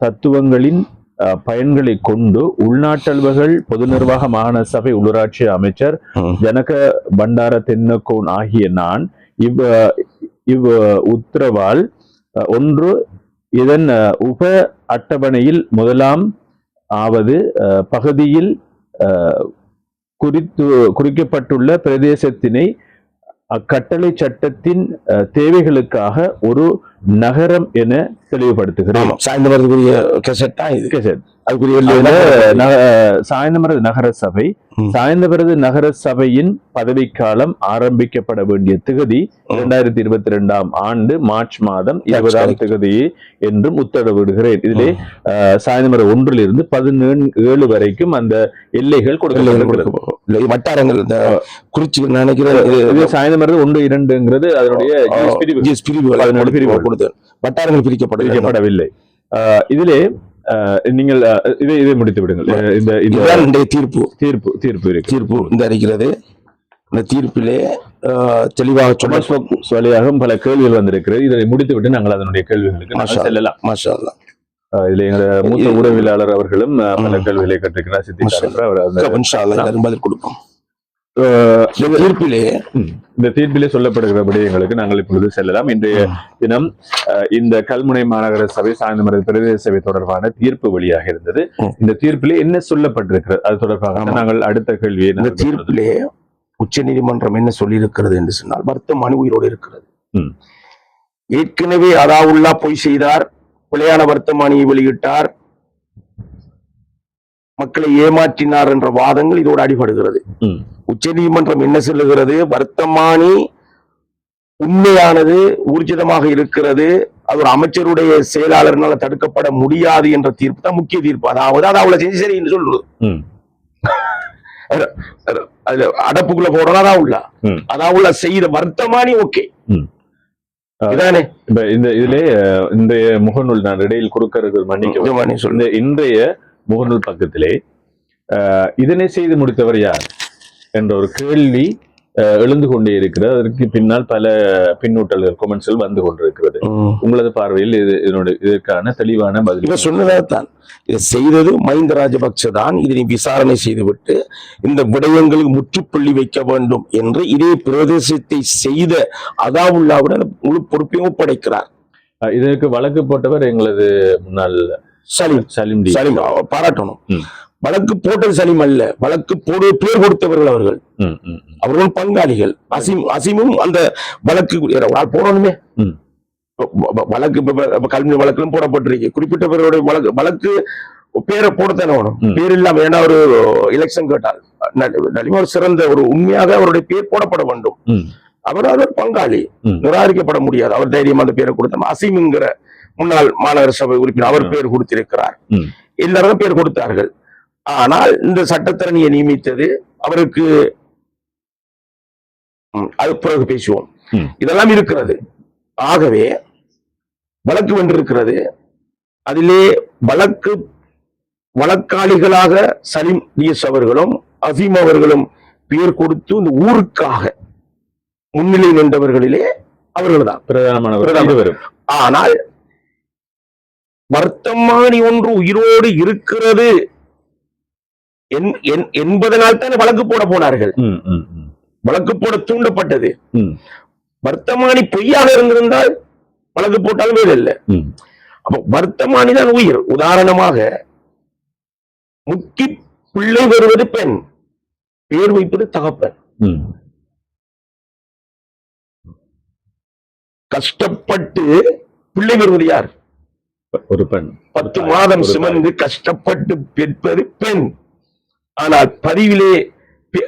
தத்துவங்களின் பயன்களை கொண்டு உள்நாட்டல்வர்கள் பொது நிர்வாக மாகாண சபை உள்ளூராட்சி அமைச்சர் ஜனக பண்டார தென்னகோன் ஆகிய நான் இவ் உத்தரவால் ஒன்று இதன் உப அட்டவணையில் முதலாம் ஆவது பகுதியில் குறிக்கப்பட்டுள்ள பிரதேசத்தினை அக்கட்டளை சட்டத்தின் தேவைகளுக்காக ஒரு நகரம் என தெளிவுபடுத்துகிறேன். சாய்ந்தமரது நகர சபை சாய்ந்தமரது நகர சபையின் பதவிக்காலம் ஆரம்பிக்கப்பட வேண்டிய திகதி 2022ஆம் ஆண்டு மார்ச் மாதம் 20ஆம் திகதி என்றும் உத்தரவிடுகிறேன். இதிலே சாய்ந்தமர 1 17 வரைக்கும் அந்த எல்லைகள் கொடுக்கப்பட்டிருக்கிறது. வட்டாரங்கள் குறிச்சி நினைக்கிறேன். சாய்ந்தமரது 1, 2ங்கிறது அதனுடைய வட்டாரங்கள் பிரிக்கப்படவில்லை. இதிலே நீங்கள் இதை முடித்து விடுங்கள். இந்த தீர்ப்பு இந்த இருக்கிறது. இந்த தீர்ப்பிலே தெளிவாக வழியாக பல கேள்விகள் வந்திருக்கிறது. இதை முடித்துவிட்டு நாங்கள் அதனுடைய கேள்விகளுக்கு நாங்கள் செல்லலாம். மாஷா அல்லாஹ். இதுல எங்க மூத்த உறவியலாளர் அவர்களும் பல கேள்விகளை கேட்டிருக்கிறார். பதில் கொடுப்போம். இந்த தீர்ப்பிலே சொல்லப்படுகிற விடயங்களுக்கு நாங்கள் இப்பொழுது செல்லலாம். இன்றைய தினம் இந்த கல்முனை மாநகர சபை சாய்ந்தமருது பிரதேச சபை தொடர்பான தீர்ப்பு வெளியாக இருந்தது. இந்த தீர்ப்பிலே என்ன சொல்லப்பட்டிருக்கிறது அது தொடர்பாக நாங்கள் அடுத்த கேள்வியை இந்த தீர்ப்பிலே உச்ச நீதிமன்றம் என்ன சொல்லியிருக்கிறது என்று சொன்னால், வர்த்தமானி உயிரோடு இருக்கிறது. ஏற்கனவே அதாவுல்லா பொய் செய்தார், பிழையான வர்த்தமானியை வெளியிட்டார், மக்களை ஏமாற்றினார் என்ற வாதங்கள் இதோடு அடிபடுகிறது. உச்ச நீதிமன்றம் என்ன சொல்லுகிறது? வர்த்தமானி உண்மையானது, ஊர்ஜிதமாக இருக்கிறது, அது ஒரு அமைச்சருடைய செயலாளர்னால தடுக்கப்பட முடியாது என்ற தீர்ப்பு தான் முக்கிய தீர்ப்பு. அதாவது அது அவளை செஞ்சு சரி என்று சொல்றது. அடப்புக்குள்ள போறோம். அதாவுல்லா செய்த வர்த்தமானி ஓகே இதானே. இந்த இதுல இந்த முகநூல் நான் இடையில் கொடுக்கிறது மன்னிக்க, இன்றைய முகநூல் பக்கத்திலே இதனை செய்து முடித்தவர் யார் என்ற ஒரு கேள்வி எழுந்து கொண்டே இருக்கிறது. அதற்கு பின்னால் பல பின்னூட்டல்கள் கொமெண்ட்ஸ்கள் வந்து கொண்டிருக்கிறது. உங்களது பார்வையில் இதற்கான தெளிவான பதில் சொன்னதான். இதை செய்தது மஹிந்த ராஜபக்ச தான். இதனை விசாரணை செய்துவிட்டு இந்த விடயங்களுக்கு முற்றுப்புள்ளி வைக்க வேண்டும் என்று இதே பிரதேசத்தை செய்த அதாவுல்லாவுடன் முழு பொறுப்பையும் ஒப்படைக்கிறார். இதற்கு வழக்கு போட்டவர் எங்களது முன்னாள் சலீம் பாராட்டணும். வழக்கு போட்டது சலீம் அல்ல, வழக்கு போடு பேர் கொடுத்தவர்கள் அவர்கள் பங்காளிகள். அசீமும் அந்த வழக்கு போடணுமே. வழக்கு கல்வி வழக்கிலும் போடப்பட்டிருக்கு. குறிப்பிட்டவர்களுடைய வழக்கு பேரை போடத்தானே வேணும். பேர் இல்லாம ஏன்னா ஒரு எலெக்ஷன் கேட்டால் ஒரு சிறந்த ஒரு உண்மையாக அவருடைய பேர் போடப்பட வேண்டும். அவர் பங்காளி, நிராகரிக்கப்பட முடியாது. அவர் தைரியம் அந்த பேரை கொடுத்தார். அசீம்ங்கிற முன்னாள் மாநகர சபை உறுப்பினர் அவர் பேர் கொடுத்திருக்கிறார். எல்லாரும் பேர் கொடுத்தார்கள். ஆனால் இந்த சட்டத்தரணியை நியமித்தது அவருக்கு, அது பிறகு பேசுவோம். இதெல்லாம் இருக்கிறது. ஆகவே வழக்கு வென்றிருக்கிறது. அதிலே வழக்காளிகளாக சலீம் டிஎஸ் அவர்களும் அசீம் அவர்களும் பேர் கொடுத்து இந்த ஊருக்காக முன்னிலை நின்றவர்களிலே அவர்கள் தான் பிரதானமானவர். ஆனால் வர்த்தமானி ஒன்று உயிரோடு இருக்கிறது என்பதனால் தான் வழக்கு போட போனார்கள். வழக்கு போட தூண்டப்பட்டது. வர்த்தமானி பொய்யாக இருந்திருந்தால் வழக்கு போட்டாலும் வேறு இல்லை. அப்ப வர்த்தமானி தான் உயிர். உதாரணமாக முக்கி பிள்ளை வருவது பெண், பேர் வைப்பது தகப்பன். கஷ்டப்பட்டு பிள்ளை வருவது யார்? ஒரு பெண். 10 மாதம் சுமந்து கஷ்டப்பட்டு பெற்பது பெண். ஆனால் பதிவிலே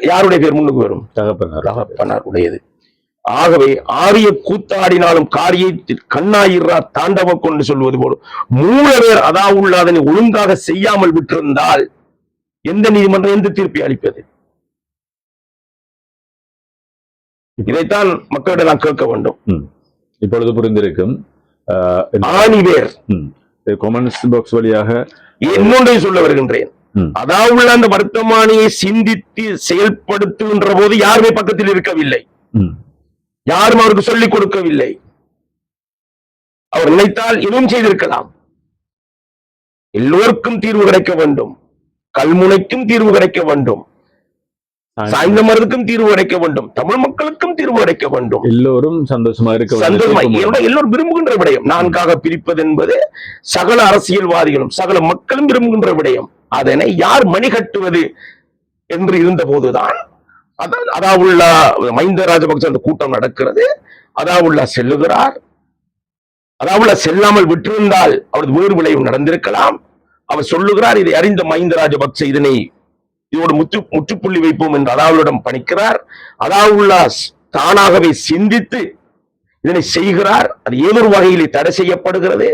யாருடைய பேர் முன்னுக்கு வரும்? தகப்பனார் உடையது. ஆகவே ஆரிய கூத்தாடினாலும் காரியத்தில் கண்ணாயிரா தாண்டவ கொண்டு சொல்வது போல 3 பேர் அதாவுல்லாதனை ஒழுங்காக செய்யாமல் விட்டிருந்தால் எந்த நீதிமன்றம் எந்த தீர்ப்பை அளிப்பது? இதைத்தான் மக்களிடம் நான் கேட்க வேண்டும். இப்பொழுது புரிந்திருக்கும். ஆணிவேர் கமெண்ட்ஸ் பாக்ஸ் வழியாக இன்னொன்றை சொல்ல வருகின்றேன். அதாவுள்ள அந்த வர்த்தமானியை சிந்தித்து செயல்படுத்துகின்ற போது யாருமே பக்கத்தில் இருக்கவில்லை. யாரும் அவருக்கு சொல்லிக் கொடுக்கவில்லை. அவர் நினைத்தால் எதுவும் செய்திருக்கலாம். எல்லோருக்கும் தீர்வு கிடைக்க வேண்டும். கல்முனைக்கும் தீர்வு கிடைக்க வேண்டும். சாய்ந்தமருதுக்கும் தீர்வு கிடைக்க வேண்டும். தமிழ் மக்களுக்கும் தீர்வு கிடைக்க வேண்டும். எல்லோரும் சந்தோஷமா இருக்க, எல்லோரும் விரும்புகின்ற விடயம். 4ஆக பிரிப்பது என்பது சகல அரசியல்வாதிகளும் சகல மக்களும் விரும்புகின்ற விடயம். அதனை யார் மணிகட்டுவது என்று இருந்த போதுதான் அதாவுல்லா மஹிந்த ராஜபக்ச அந்த கூட்டம் நடக்கிறது. அதாவுல்லா செல்லுகிறார். அதாவுல்லா செல்லாமல் விட்டிருந்தால் அவரது வேறு விளைவும் நடந்திருக்கலாம். அவர் சொல்லுகிறார், இதை அறிந்த மஹிந்த ராஜபக்ச இதோடு முற்றுப்புள்ளி வைப்போம் என்று அதாவுல்லிடம் பணிக்கிறார். அதாவுல்லா தானாகவே சிந்தித்து இதனை செய்கிறார். அது ஏதொரு வகையிலே தடை செய்யப்படுகிறது.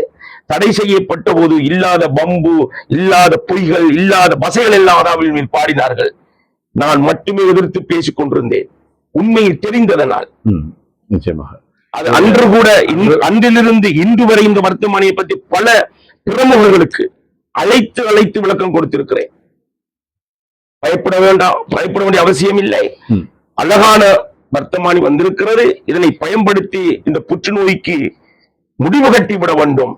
தடை செய்யப்பட்ட போது இல்லாத பம்பு, இல்லாத பொய்கள், இல்லாத பசைகள் எல்லாம் அதாவுல் மேல் பாடினார்கள். நான் மட்டுமே எதிர்த்து பேசிக் கொண்டிருந்தேன், உண்மையை தெரிந்ததனால். நிச்சயமாக அது அன்று கூட, அன்றிலிருந்து இன்று வரை இந்த வர்த்தமானியை பற்றி பல பிரமுகர்களுக்கு அழைத்து விளக்கம் கொடுத்திருக்கிறேன். பயப்பட வேண்டாம், பயப்பட வேண்டிய அவசியம் இல்லை. அழகான வர்த்தமானி வந்திருக்கிறது. இதனை பயன்படுத்தி இந்த புற்றுநோய்க்கு முடிவு கட்டிவிட வேண்டும்.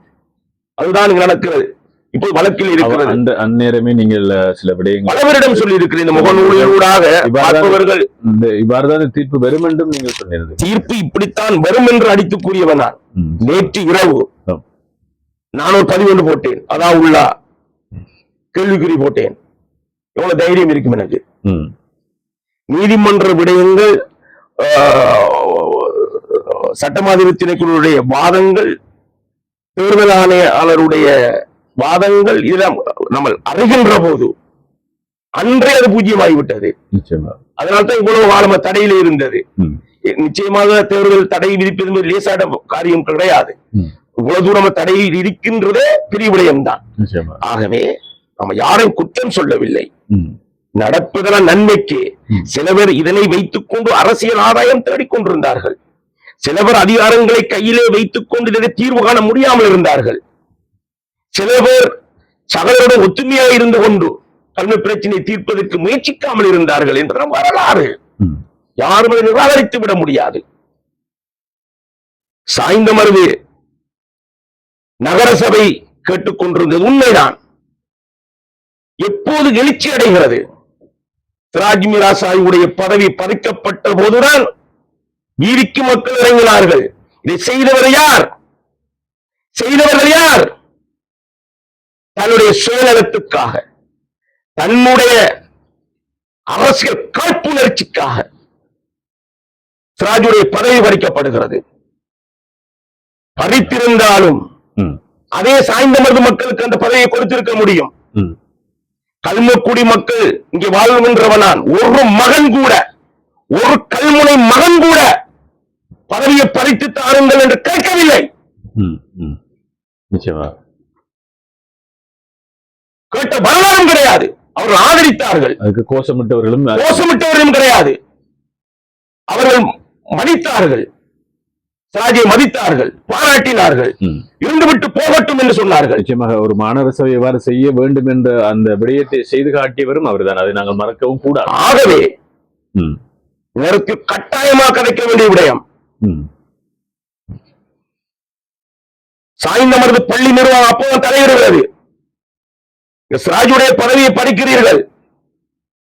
அதுதான் இங்க நடக்கிறது. இப்போ வழக்கில் இருக்கிறது. அந்த அந்நேரமே நீங்கள் சில விடயங்கள் பலவரிடம் சொல்லி இருக்கிறேன். இந்த முகநூலினூடாக பார்ப்பவர்கள் இவ்வாறுதான் தீர்ப்பு வரும் என்றும் நீங்கள் சொன்னீர்கள். தீர்ப்பு இப்படித்தான் வரும் என்று அடித்து கூறியவன் நான். நேற்று இரவு நான் ஒரு பதிவு ஒன்று போட்டேன். அதான் உள்ள கேள்விக்குறி போட்டேன். எவ்வளவு தைரியம் இருக்கும் எனக்கு. நீதிமன்ற விடயங்கள், சட்டமாதிபத்தினுடைய வாதங்கள், தேர்தல் ஆணையாளருடைய வாதங்கள் இதெல்லாம் நம்ம அறிகின்ற போது அன்றே அது பூஜ்யமாகிவிட்டது. அதனால்தான் இவ்வளவு காலமா தடையிலே இருந்தது. நிச்சயமாக தேர்தல் தடை விதிப்பது லேசான காரியம் கிடையாது. இவ்வளவு தூரம் தடையில் இருக்கின்றதே பெரிய விடயம்தான். ஆகவே நம்ம யாரையும் குற்றம் சொல்லவில்லை. நடப்பதெல்லாம் நன்மைக்கு. சில பேர் இதனை வைத்துக் கொண்டு அரசியல் ஆதாயம் தேடிக்கொண்டிருந்தார்கள். சில பேர் அதிகாரங்களை கையிலே வைத்துக் கொண்டு இதனை தீர்வு காண முடியாமல் இருந்தார்கள். சில பேர் சகலருடன் ஒத்துமையாக இருந்து கொண்டு கல்வி பிரச்சனை தீர்ப்பதற்கு முயற்சிக்காமல் இருந்தார்கள் என்ற வரலாறு. யாரும் அதை நிராகரித்து விட முடியாது. சாய்ந்தமருது நகரசபை கேட்டுக்கொண்டிருந்தது உண்மைதான். எப்போது எழுச்சி அடைகிறது? சிராஜ் மீரா சாஹிபுடைய பதவி பறிக்கப்பட்ட போதுதான் வீதிக்கு மக்கள் இறங்கினார்கள். இதை செய்தவர் யார்? செய்தவர்கள் யார்? தன்னுடைய சுயநலத்துக்காக, தன்னுடைய அரசியல் காழ்ப்புணர்ச்சிக்காக சிராஜுடைய பதவி பறிக்கப்படுகிறது. பறித்திருந்தாலும் அதே சாய்ந்தமருது மக்களுக்கு அந்த பதவியை கொடுத்திருக்க முடியும். கல்மக்குடி மக்கள் இங்கே வாழ்கின்றவனான் ஒரு மகன் கூட, ஒரு கல்முனை மகன் கூட பதவியை பறித்து தாருங்கள் என்று கேட்கவில்லை. கேட்ட வரலாறும் கிடையாது. அவர்கள் ஆதரித்தார்கள். அதுக்கு கோஷமிட்டவர்களும் கிடையாது. அவர்கள் மதித்தார்கள். சிராஜை மதித்தார்கள், பாராட்டினார்கள். இருந்துவிட்டு போகட்டும் என்று சொன்னார்கள். நிச்சயமாக ஒரு மாநகர சபை எவ்வாறு செய்ய வேண்டும் என்ற அந்த விடயத்தை செய்து காட்டியவரும் அவர்தான். அதை நாங்கள் மறக்கவும் கூடாது. ஆகவே நேரத்தில் கட்டாயமாக கிடைக்க வேண்டிய விடயம். சாய்ந்தமருது பள்ளி நிர்வாகம் அப்போ தலையிடுகிறது. சிராஜுடைய பதவியை பறிக்கிறீர்கள்,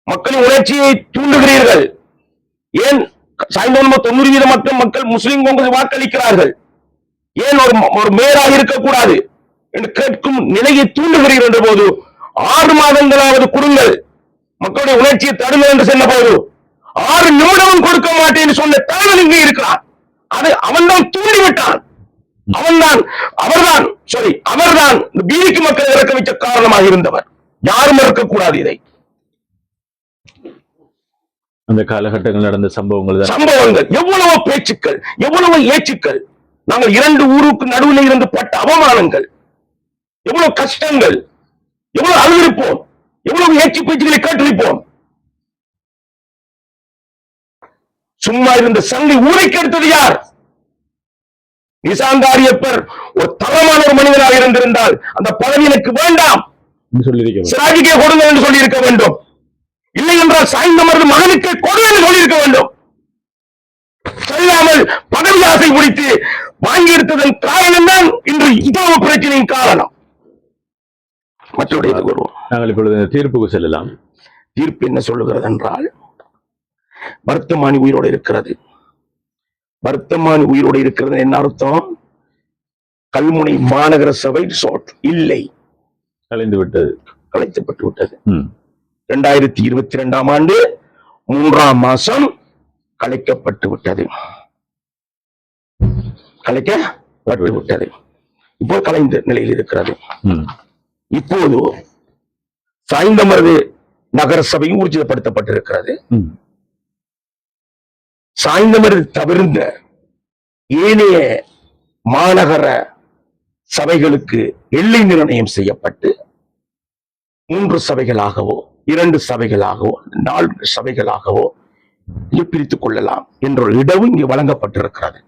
மக்களின் உணர்ச்சியை தூண்டுகிறீர்கள். ஏன் சாய்ந்தமருது 90% மக்கள் முஸ்லிம் காங்கிரஸ் வாக்களிக்கிறார்கள், ஏன் ஒரு மேயராக இருக்கக்கூடாது என்று கேட்கும் நிலையை தூண்டுகிறீர்கள் என்ற போது 6 மாதங்களாவது கொடுங்கள், மக்களுடைய உணர்ச்சியை தடுங்கள் என்று சொன்ன போது 6 நிமிடமும் கொடுக்க மாட்டேன் என்று சொன்ன தலைவன் இங்கே இருக்கிறான். அது அவன்தான் தூண்டிவிட்டான். அவர்தான் வீதிக்கு மக்களை இறக்க வைக்க காரணமாக இருந்தவர். யாரும் இருக்கக்கூடாது. இதை அந்த காலகட்டங்கள் நடந்த சம்பவங்கள் எவ்வளவு பேச்சுக்கள், எவ்வளவு ஏச்சுக்கள். நாங்கள் 2 ஊருக்கு நடுவில் இருந்து பட்ட அவமானங்கள், எவ்வளவு கஷ்டங்கள், எவ்வளவு அழுதிருப்போம், எவ்வளவு ஏச்சு பேச்சுக்களை கேட்டிருப்போம். சும்மா இருந்த சங்கை ஊரைக்கு எடுத்தது யார்? நிசாந்தாரியப்பர் ஒரு தரமான ஒரு மனிதனாக இருந்திருந்தால் அந்த பதவி எனக்கு வேண்டாம், சிராஜிக்கே கொடுங்க என்று சொல்லியிருக்க வேண்டும். இல்லை என்றால் சாய்ந்தமருது மகனுக்கு கொடு என்று சொல்லியிருக்க வேண்டும். சொல்லாமல் பதவி ஆசை பிடித்து வாங்கி எடுத்ததன் காரணம் தான் இன்று இவ்வளவு பிரச்சனையின் காரணம். மற்றவருடைய வருவோம். நாங்கள் இப்பொழுது தீர்ப்புக்கு செல்லலாம். தீர்ப்பு என்ன சொல்லுகிறது என்றால், வர்த்தமானி உயிரோடு இருக்கிறது. வர்த்தமானி உயிரோடு இருக்கிறது என்ன அர்த்தம்? கல்முனை மாநகர சபை இல்லை, கலைக்கப்பட்டு விட்டது. 2022ஆம் ஆண்டு 3ஆம் மாசம் கலைக்கப்பட்டு விட்டது. இப்போ கலைந்த நிலையில் இருக்கிறது. இப்போது சாய்ந்தமருது நகர சபையும் ஊர்ஜிதப்படுத்தப்பட்டிருக்கிறது. சாய்ந்தமருது தவிர்ந்த ஏனைய மாநகர சபைகளுக்கு எல்லை நிர்ணயம் செய்யப்பட்டு 3 சபைகளாகவோ 2 சபைகளாகவோ 4 சபைகளாகவோ பிரித்துக் கொள்ளலாம் என்ற ஒரு இடமும் இங்கு வழங்கப்பட்டிருக்கிறது.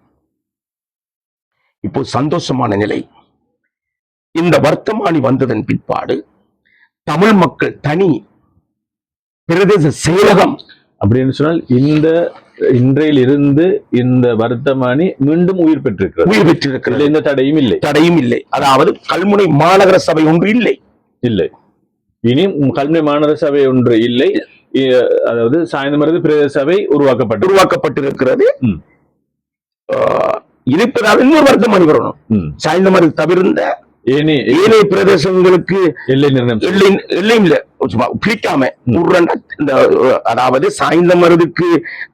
இப்போ சந்தோஷமான நிலை, இந்த வர்த்தமானி வந்ததன் பிற்பாடு தமிழ் மக்கள் தனி பிரதேச செயலகம் அப்படின்னு சொன்னால் இன்றையில் இருந்து இந்த வர்த்தமானி மீண்டும் உயிர் பெற்றிருக்கிறது. எந்த தடையும் இல்லை. அதாவது கல்முனை மாநகர சபை ஒன்று இல்லை. இனி கல்முனை மாநகர சபை ஒன்று இல்லை. அதாவது சாய்ந்தமருது பிரதேச சபை உருவாக்கப்பட்டிருக்கிறது. இருப்பதாக இன்னொரு வர்த்தமானி வரணும். சாய்ந்தமருது தவிர்ந்த ஏனைய பிரதேசங்களுக்கு எல்லை இல்ல பிரிக்காம அதாவது சாய்ந்தமருதுக்கு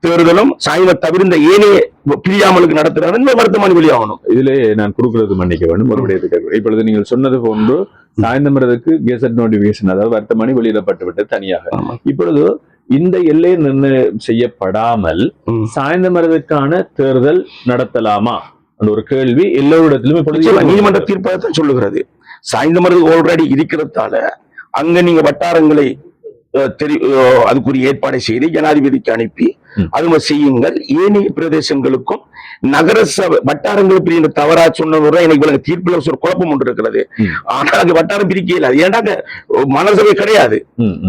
தேர்தலும் சாய்ந்த தவிர்ந்த ஏனைய பிரியாமலுக்கு நடத்துறாங்க. இந்த வர்த்தமானி வெளியாகணும். இதுல நான் குறுக்கிறது மன்னிக்க வேண்டும். மறுபடியும் இப்பொழுது நீங்கள் சொன்னது போன்று சாய்ந்தமருதுக்கு கெசட் நோட்டிபிகேஷன், அதாவது வர்த்தமானி வெளியிடப்பட்டு விட்டது தனியாக. இப்பொழுது இந்த எல்லை நிர்ணயம் செய்யப்படாமல் சாய்ந்தமருதுக்கான தேர்தல் நடத்தலாமா அந்த ஒரு கேள்வி எல்லோரிடத்திலும் நீதிமன்ற தீர்ப்பாகத்தான் சொல்லுகிறது. சாய்ந்தமருது ஆல்ரெடி இருக்கிறதால அங்க நீங்க வட்டாரங்களை அதுக்குரிய ஏற்பாடை செய்து ஜனாதிபதிக்கு அனுப்பி அது செய்யுங்கள். ஏனைய பிரதேசங்களுக்கும் நகரசபை வட்டாரங்கள் பிரிந்த தவறா சொன்னவரை எனக்கு தீர்ப்புல ஒரு குழப்பம் ஒன்று இருக்கிறது. ஆனால் அங்க வட்டாரம் பிரிக்க இல்லாது. ஏன்டாங்க மாநகரசபை கிடையாது.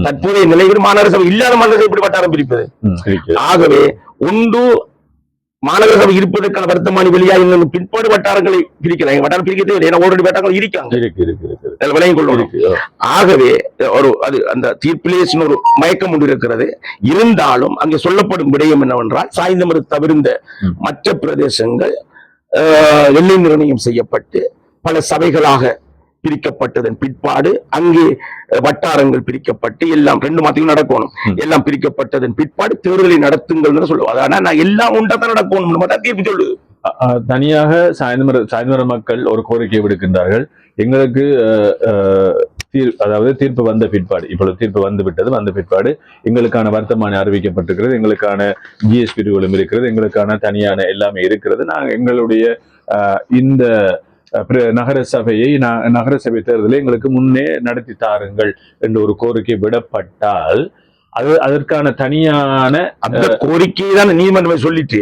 தற்போதைய நிலையில் மாநகரசபை இல்லாத மாநகரசபை எப்படி வட்டாரம் பிரிப்பது? ஆகவே ஒன்று மாநகர சபை இருப்பதற்கான வர்த்தமானி வெளியா பிற்பாடு வட்டாரங்களை பிரிக்கலாம். வட்டாரம் பிரிக்கிறது ஓரடி வட்டாரங்கள் இருக்காங்க. ஆகவே ஒரு அந்த தீர்ப்பிலே ஒரு மயக்கம் ஒன்று இருக்கிறது. இருந்தாலும் அங்கே சொல்லப்படும் விடயம் என்னவென்றால் சாய்ந்தமருது தவிர்ந்த மற்ற பிரதேசங்கள் எல்லை நிர்ணயம் செய்யப்பட்டு பல சபைகளாக பிரிக்கப்பட்டதன் பிற்பாடு அங்கே வட்டாரங்கள் பிரிக்கப்பட்டு எல்லாம் 2 மாதத்துக்கு நடக்கணும். எல்லாம் பிரிக்கப்பட்டதன் பிற்பாடு தேர்தலை நடத்துங்கள் சொல்லுவாங்க. ஆனா நான் எல்லாம் உண்டாதான் நடக்கணும் தீர்ப்பு சொல்லுது. தனியாக சாய்ந்தமருது மக்கள் ஒரு கோரிக்கை விடுக்கின்றார்கள். எங்களுக்கு அதாவது தீர்ப்பு வந்த பிற்பாடு, இப்பொழுது தீர்ப்பு வந்து விட்டது, வந்த பிற்பாடு எங்களுக்கான வர்த்தமானி அறிவிக்கப்பட்டிருக்கிறது, எங்களுக்கான ஜிஎஸ் பிரிவுகளும் இருக்கிறது, எங்களுக்கான தனியான எல்லாமே இருக்கிறது. நாங்கள் எங்களுடைய இந்த நகர சபை தேர்தலை எங்களுக்கு முன்னே நடத்தி தாருங்கள் என்று ஒரு கோரிக்கை விடப்பட்டால் அதற்கான தனியான அந்த கோரிக்கையை தான் நீதிமன்றம் சொல்லிட்டு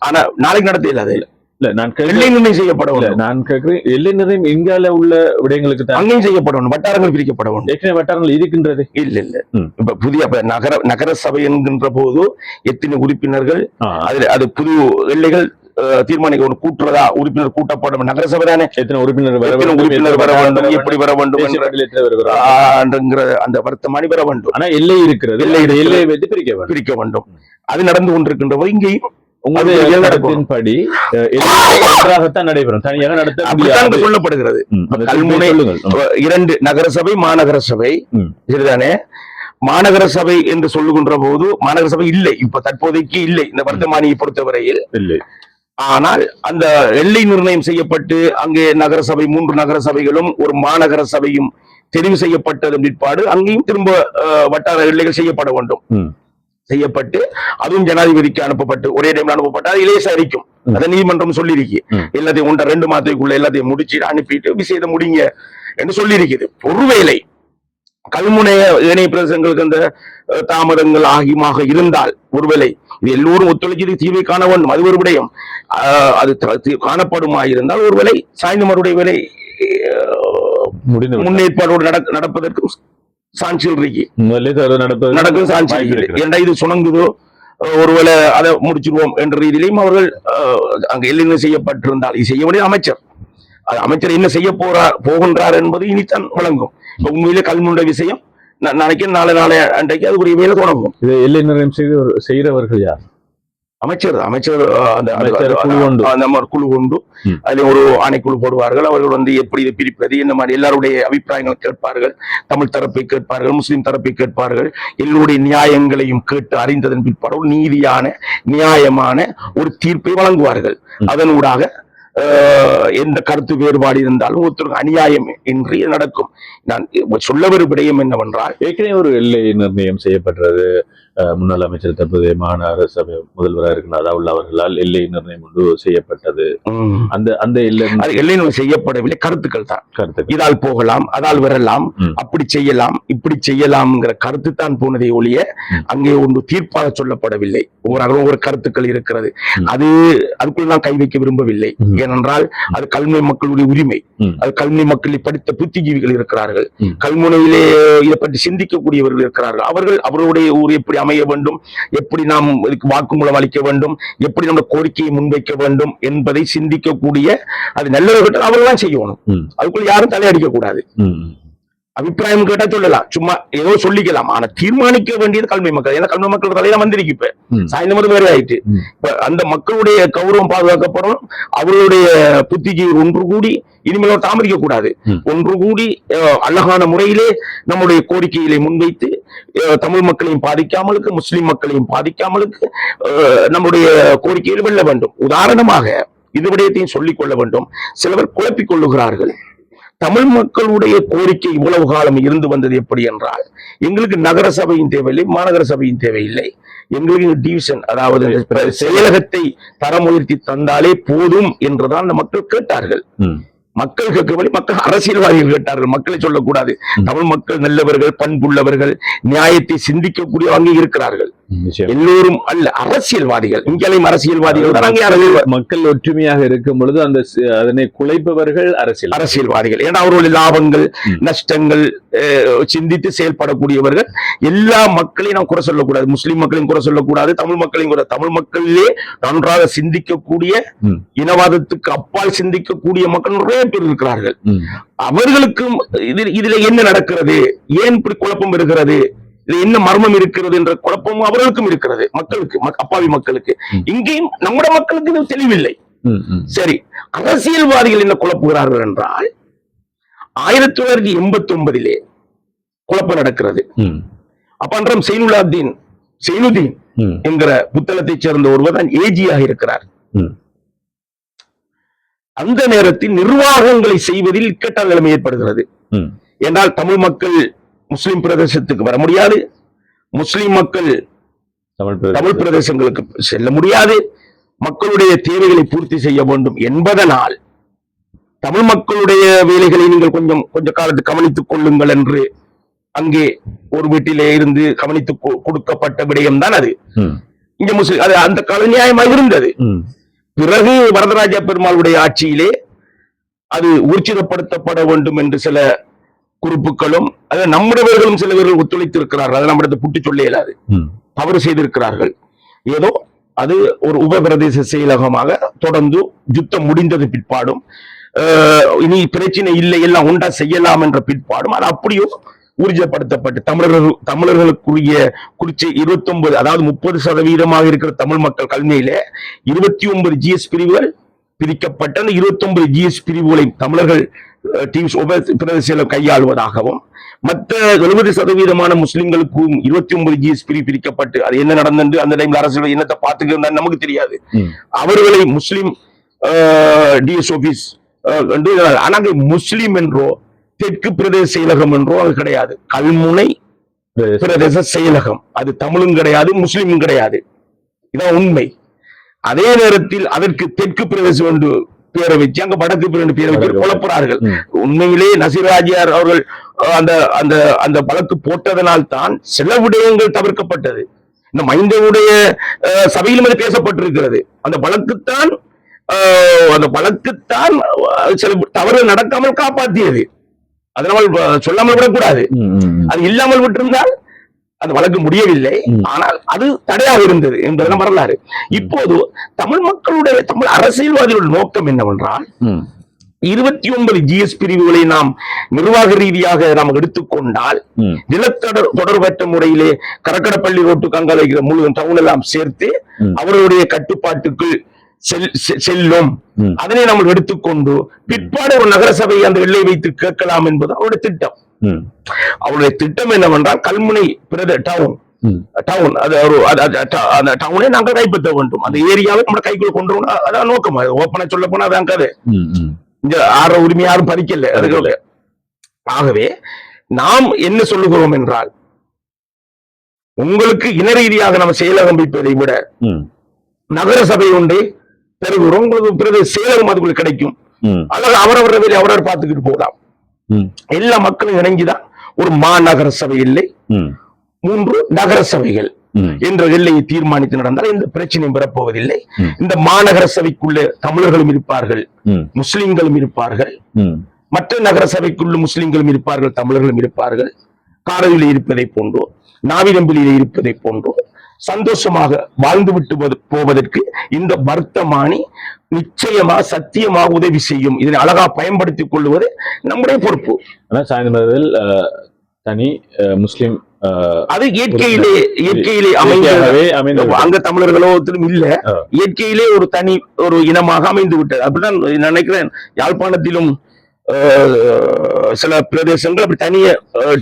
ஆனா நாளைக்கு நடத்த இல்லாத இல்ல நான் எல்லை நிர்ணயம் செய்யப்படவில்லை. நான் கேட்கிறேன் எல்லை நிர்ணயம் இந்தியால உள்ள விடயங்களுக்கு அங்கேயும் செய்யப்படணும். வட்டாரங்கள் பிரிக்கப்படணும். ஏற்கனவே வட்டாரங்கள் இருக்கின்றது. இல்ல இப்ப புதிய நகர சபை என்கின்ற போது எத்தனை உறுப்பினர்கள் அது புது எல்லைகள் தீர்மானிக்க ஒரு கூட்டுறதா உறுப்பினர் கூட்டப்படும். நகரசபை தானே எத்தனை உறுப்பினர் வர வேண்டும், எப்படி வர வேண்டும் என்கிற அந்த வர்த்தமானி வர வேண்டும். ஆனா எல்லை இருக்கிறது. எல்லையை வைத்து பிரிக்க வேண்டும். அது நடந்து கொண்டிருக்கின்ற போது இங்கேயும் படி ஒன்றாகத்தான் நடைபெறும். தனியாக நடத்த சொல்லப்படுகிறது. கல்முனை 2 நகரசபை மாநகர சபை சரிதானே. மாநகர சபை என்று சொல்லுகின்ற போது மாநகர சபை இல்லை, இப்ப தற்போதைக்கு இல்லை இந்த வர்த்தமானியை பொறுத்தவரையில் இல்லை. ஆனால் அந்த எல்லை நிர்ணயம் செய்யப்பட்டு அங்கே நகர சபை 3 நகர சபைகளும் ஒரு மாநகர சபையும் தெரிவு செய்யப்பட்டதன் பிற்பாடு அங்கேயும் திரும்ப வட்டார எல்லைகள் செய்யப்பட வேண்டும். செய்யப்பட்டு அதுவும் ஜனாதிபதிக்கு அனுப்பப்பட்டு ஒரே டைம்ல அனுப்பப்பட்டு அது இலேசா இருக்கும். அதை நீதிமன்றம் சொல்லியிருக்கு. எல்லாத்தையும் 2 மாதத்துக்குள்ள எல்லாத்தையும் முடிச்சு அனுப்பிட்டு விஷயத்தை முடிங்க என்று சொல்லியிருக்குது. ஒருவேளை கல்முனை ஏனைய பிரதேசங்களுக்கு அந்த தாமதங்கள் ஆகியமாக இருந்தால் ஒருவேளை இது எல்லோரும் ஒத்துழைச்சு தீர்வை காண வேண்டும். அது ஒரு விடயம். அது காணப்படுமாயிருந்தால் ஒருவேளை சாய்ந்தமருடைய வேலை முன்னேற்பாடோடு நடப்பதற்கு சான்சியல் இருக்கு. நடக்கும் சான்சியல். ஏண்டா இது சுணங்குதோ ஒருவேளை அதை முடிச்சிருவோம் என்ற ரீதியிலையும் அவர்கள் அங்க எல்லை செய்யப்பட்டிருந்தால் இது செய்ய வேண்டிய அமைச்சர் என்ன செய்ய போகின்றார் என்பது இனித்தான் வழங்கும். உண்மையிலே கல்முனை விஷயம் நாளைக்கு நாளை அன்றைக்கு அது ஒரு வேலை தொடங்கும். இதை எல்லை நிர்ணயம் செய்கிறவர்கள் யார்? அமைச்சர் குழு கொண்டு அதுல ஒரு ஆணைக்குழு போடுவார்கள். அவர்கள் எப்படி இதை பிரிப்பது இந்த மாதிரி எல்லாருடைய அபிப்பிராயங்களை கேட்பார்கள். தமிழ் தரப்பை கேட்பார்கள், முஸ்லிம் தரப்பை கேட்பார்கள். எல்லோருடைய நியாயங்களையும் கேட்டு அறிந்ததன் பிற்பாடு நியாயமான ஒரு தீர்ப்பை வழங்குவார்கள். அதனூடாக எந்த கருத்து வேறுபாடு இருந்தாலும் ஒருத்தருக்கு அநியாயம் இன்றி நடக்கும். நான் சொல்ல ஒரு விடயம் என்னவென்றால் ஏற்கனவே ஒரு எல்லை நிர்ணயம் செய்யப்பட்டது. முன்னாள் அமைச்சர் தற்போதைய மாநகர சபை முதல்வராக இருக்கிறார் அவுல்லா அவர்களால் எல்லை நிர்ணயம் ஒன்று செய்யப்பட்டது. அந்த எல்லை நிர்ணயம் செய்யப்படவில்லை. கருத்துக்கள் தான். இதால் போகலாம், அதால் வரலாம், அப்படி செய்யலாம், இப்படி செய்யலாம்ங்கிற கருத்து தான் போனதை ஒழிய அங்கே ஒன்று தீர்ப்பாக சொல்லப்படவில்லை. ஒவ்வொரு கருத்துக்கள் இருக்கிறது. அதுக்குள் நான் கை வைக்க விரும்பவில்லை. ஏனென்றால் அது கல்முனை மக்களுடைய உரிமை. அது கல்முனை மக்களை படித்த புத்திஜீவிகள் இருக்கிறார்கள். கல்முனையிலே இதை பற்றி சிந்திக்கக்கூடியவர்கள் இருக்கிறார்கள். அவர்களுடைய ஊர் எப்படி அமைய வேண்டும், எப்படி நாம் இதுக்கு வாக்குமூலம் அளிக்க வேண்டும், எப்படி நம்ம கோரிக்கையை முன்வைக்க வேண்டும் என்பதை சிந்திக்கக்கூடிய அது நல்லவர்கள் அவர்கள் தான் செய்யணும். அதுக்குள்ள யாரும் தலையடிக்க கூடாது. அபிப்பிராயம் கேட்டா சொல்லலாம், சும்மா ஏதோ சொல்லிக்கலாம். ஆனா தீர்மானிக்க வேண்டியது கல்வி மக்கள். ஏன்னா கல்வி மக்கள் தலையில வந்திருக்கு. இப்ப சாயந்தரம் வேற ஆயிட்டு. இப்ப அந்த மக்களுடைய கௌரவம் பாதுகாக்கப்படணும். அவர்களுடைய புத்திக்கு ஒன்று கூடி இனிமேல் தாமதிக்க கூடாது. ஒன்று கூடி அழகான முறையிலே நம்முடைய கோரிக்கைகளை முன்வைத்து தமிழ் மக்களையும் பாதிக்காமலுக்கு, முஸ்லிம் மக்களையும் பாதிக்காமலுக்கு நம்முடைய கோரிக்கைகளை வெல்ல வேண்டும். உதாரணமாக இது விடயத்தையும் சொல்லிக் கொள்ள வேண்டும். சிலவர் குழப்பிக் கொள்ளுகிறார்கள். தமிழ் மக்களுடைய கோரிக்கை இவ்வளவு காலம் இருந்து வந்தது எப்படி என்றால், எங்களுக்கு நகர சபையின் தேவையில்லை, மாநகர சபையின் தேவையில்லை, எங்களுக்கு டிவிஷன், அதாவது செயலகத்தை தரம் உயர்த்தி தந்தாலே போதும் என்றுதான் அந்த மக்கள் கேட்டார்கள். மக்கள் கேட்கவில்லை, மக்கள் அரசியல்வாதிகள் கேட்டார்கள். மக்களை சொல்லக்கூடாது. தமிழ் மக்கள் நல்லவர்கள், பண்புள்ளவர்கள், நியாயத்தை சிந்திக்கக்கூடிய அங்கே இருக்கிறார்கள். எல்லோரும் அல்ல, அரசியல்வாதிகள். இங்கேயும் அரசியல்வாதிகள் தான். மக்கள் ஒற்றுமையாக இருக்கும் பொழுது அந்த அதனை குலைப்பவர்கள் அரசியல்வாதிகள். ஏன்னா அவர்களுடைய லாபங்கள் நஷ்டங்கள் சிந்தித்து செயல்படக்கூடியவர்கள். எல்லா மக்களையும் நாம் குறை சொல்லக்கூடாது. முஸ்லிம் மக்களையும் குறை சொல்லக்கூடாது, தமிழ் மக்களையும் குறை. தமிழ் மக்களிலே நன்றாக சிந்திக்கக்கூடிய, இனவாதத்துக்கு அப்பால் சிந்திக்கக்கூடிய மக்கள் நிறைய பேர் இருக்கிறார்கள். அவர்களுக்கும் இதுல என்ன நடக்கிறது, ஏன் இப்படி குழப்பம் இருக்கிறது, இது என்ன மர்மம் இருக்கிறது என்ற குழப்பமும் அவர்களுக்கும் இருக்கிறது. மக்களுக்கு, அப்பாவி மக்களுக்கு. இங்கேயும் நம்முடைய மக்களுக்கு இது தெளிவில்லை. சரி, அரசியல்வாதிகள் என்ன குழப்புகிறார்கள் என்றால், 1989 குழப்பம் நடக்கிறது. அப்பன்றம் செய்னுதீன் என்கிற புத்தளத்தைச் சேர்ந்த ஒருவர் தான் ஏஜியாக இருக்கிறார். அந்த நேரத்தில் நிர்வாகங்களை செய்வதில் இக்கட்டான நிலைமை ஏற்படுகிறது. என்றால் தமிழ் மக்கள் முஸ்லிம் பிரதேசத்துக்கு வர முடியாது, முஸ்லிம் மக்கள் தமிழ் பிரதேசங்களுக்கு செல்ல முடியாது, மக்களுடைய தேவைகளை பூர்த்தி செய்ய வேண்டும் என்பதனால் தமிழ் மக்களுடைய வேலைகளை நீங்கள் கொஞ்சம் காலத்துக்கு கவனித்துக் கொள்ளுங்கள் என்று அங்கே ஒரு வீட்டிலே இருந்து கவனித்து கொடுக்கப்பட்ட விடயம் தான் அது. இங்க முஸ்லிம் அது அந்த கால நியாயமாக இருந்தது. பிறகு வரதராஜ பெருமாளுடைய ஆட்சியிலே அது ஊர்ஜிதப்படுத்தப்பட வேண்டும் என்று சில குறிப்புகளும், அதை நம்முடையவர்களும் சில பேர்கள் ஒத்துழைத்திருக்கிறார்கள். அதை நம்மிடத்தை புட்டி சொல்ல இயலாது, தவறு செய்திருக்கிறார்கள். ஏதோ அது ஒரு உபபிரதேச செயலகமாக தொடர்ந்து யுத்தம் முடிந்தது பிற்பாடும், இனி பிரச்சனை இல்லை, எல்லாம் உண்டா செய்யலாம் என்ற பிற்பாடும் அது அப்படியோ ஊர்ஜிதப்படுத்தப்பட்டு தமிழர்களுக்குரிய குறிச்சி 29, அதாவது 30% இருக்கிற தமிழ் மக்கள் கல்வியில 29 GS பிரிவுகள் பிரிக்கப்பட்ட அந்த 29 GS பிரிவுகளை தமிழர்கள் பிரதேசம் கையாளுவதாகவும், மற்ற 70% முஸ்லிம்களுக்கும் 29 GS பிரிவு பிரிக்கப்பட்டு, அது என்ன நடந்தது அந்த டைம்ல அரசு என்னத்தை பார்த்துக்கிறது நமக்கு தெரியாது. அவர்களை முஸ்லிம் டிஎஸ் ஆபீஸ் ஆனாங்க முஸ்லிம் என்றோ தெற்கு பிரதேச செயலகம் என்றோ அது கிடையாது. கல்முனை பிரதேச செயலகம், அது தமிழும் கிடையாது, முஸ்லிமும் கிடையாது. இதான் உண்மை. அதே நேரத்தில் அதற்கு தெற்கு பிரதேசம் என்று பேரை வச்சு அங்க வடக்கு பேரை வச்சு குழப்புறார்கள். உண்மையிலே நசீராஜியார் அவர்கள் அந்த வழக்கு போட்டதனால் தான் சில விடயங்கள் தவிர்க்கப்பட்டது. இந்த மைந்தனுடைய சபையிலும் அது பேசப்பட்டிருக்கிறது. அந்த வழக்குத்தான் சில தவறு நடக்காமல் காப்பாற்றியது. அதனால் சொல்லாமல் விடக்கூடாது. அது இல்லாமல் விட்டிருந்தால் அந்த வழக்கு முடியவில்லை, ஆனால் அது தடையாக இருந்தது என்பதெல்லாம் வரலாறு. இப்போது தமிழ் அரசியல்வாதிகளுடைய நோக்கம் என்னவென்றால், 29 GS பிரிவுகளை நாம் நிர்வாக ரீதியாக நாம் எடுத்துக்கொண்டால், நிலத்தொடர்பற்ற முறையிலே கரக்கடப்பள்ளி ரோட்டுக்கு அங்க வைக்கிற முழு டவுன் எல்லாம் சேர்த்து அவர்களுடைய கட்டுப்பாட்டுக்குள் செல்லும். அதனை நம்ம எடுத்துக்கொண்டு பிற்பாடு ஒரு நகரசபை அந்த எல்லை வைத்து கேட்கலாம் என்பது அவருடைய திட்டம். அவருடைய திட்டம் என்னவென்றால், கல்முனை டவுன் அந்த டவுனை நாங்கள் கைப்பற்ற வேண்டும், அந்த ஏரியாவை நம்ம கைக்குள்ள கொண்டு வரணும். அதான் நோக்கம். ஓப்பனா சொல்ல போனா அதான் கதை. இங்க ஆற உரிமை யாரும் பறிக்கல. ஆகவே நாம் என்ன சொல்லுகிறோம் என்றால், உங்களுக்கு இன ரீதியாக நம்ம செயலகம் வைப்பதை விட நகர சபை ஒன்றே பெறுகிறோம், உங்களுக்கு பிரதேச செயலகம் அதுக்குள்ள கிடைக்கும். அல்லது அவரவர் வேலை அவரவர் பார்த்துக்கிட்டு போகலாம். எல்லா மக்களும் இணைஞ்சுதான் ஒரு மாநகர சபை இல்லை, 3 நகர சபைகள் என்ற எல்லையை தீர்மானித்து நடந்தால் இந்த பிரச்சனையும் பெறப்போவதில்லை. இந்த மாநகர சபைக்குள்ள தமிழர்களும் இருப்பார்கள், முஸ்லிம்களும் இருப்பார்கள், மற்ற நகர சபைக்குள்ள முஸ்லிம்களும் இருப்பார்கள், தமிழர்களும் இருப்பார்கள். காரையில் இருப்பதை போன்றோ நாவிதம்பிலே இருப்பதை போன்றோ சந்தோஷமாக வாழ்ந்துவிட்டு போவதற்கு இந்த வர்த்தமானி நிச்சயமா சத்தியமாக உதவி செய்யும். இதனை அழகா பயன்படுத்திக் கொள்வது நம்முடைய பொறுப்பு. தனி முஸ்லிம் அது இயற்கையிலே அமைந்த அங்க தமிழர்களோ இல்ல, இயற்கையிலே ஒரு தனி ஒரு இனமாக அமைந்து விட்டது. அப்படிதான் நினைக்கிறேன். யாழ்ப்பாணத்திலும் சில பிரதேசங்கள் அப்படி தனிய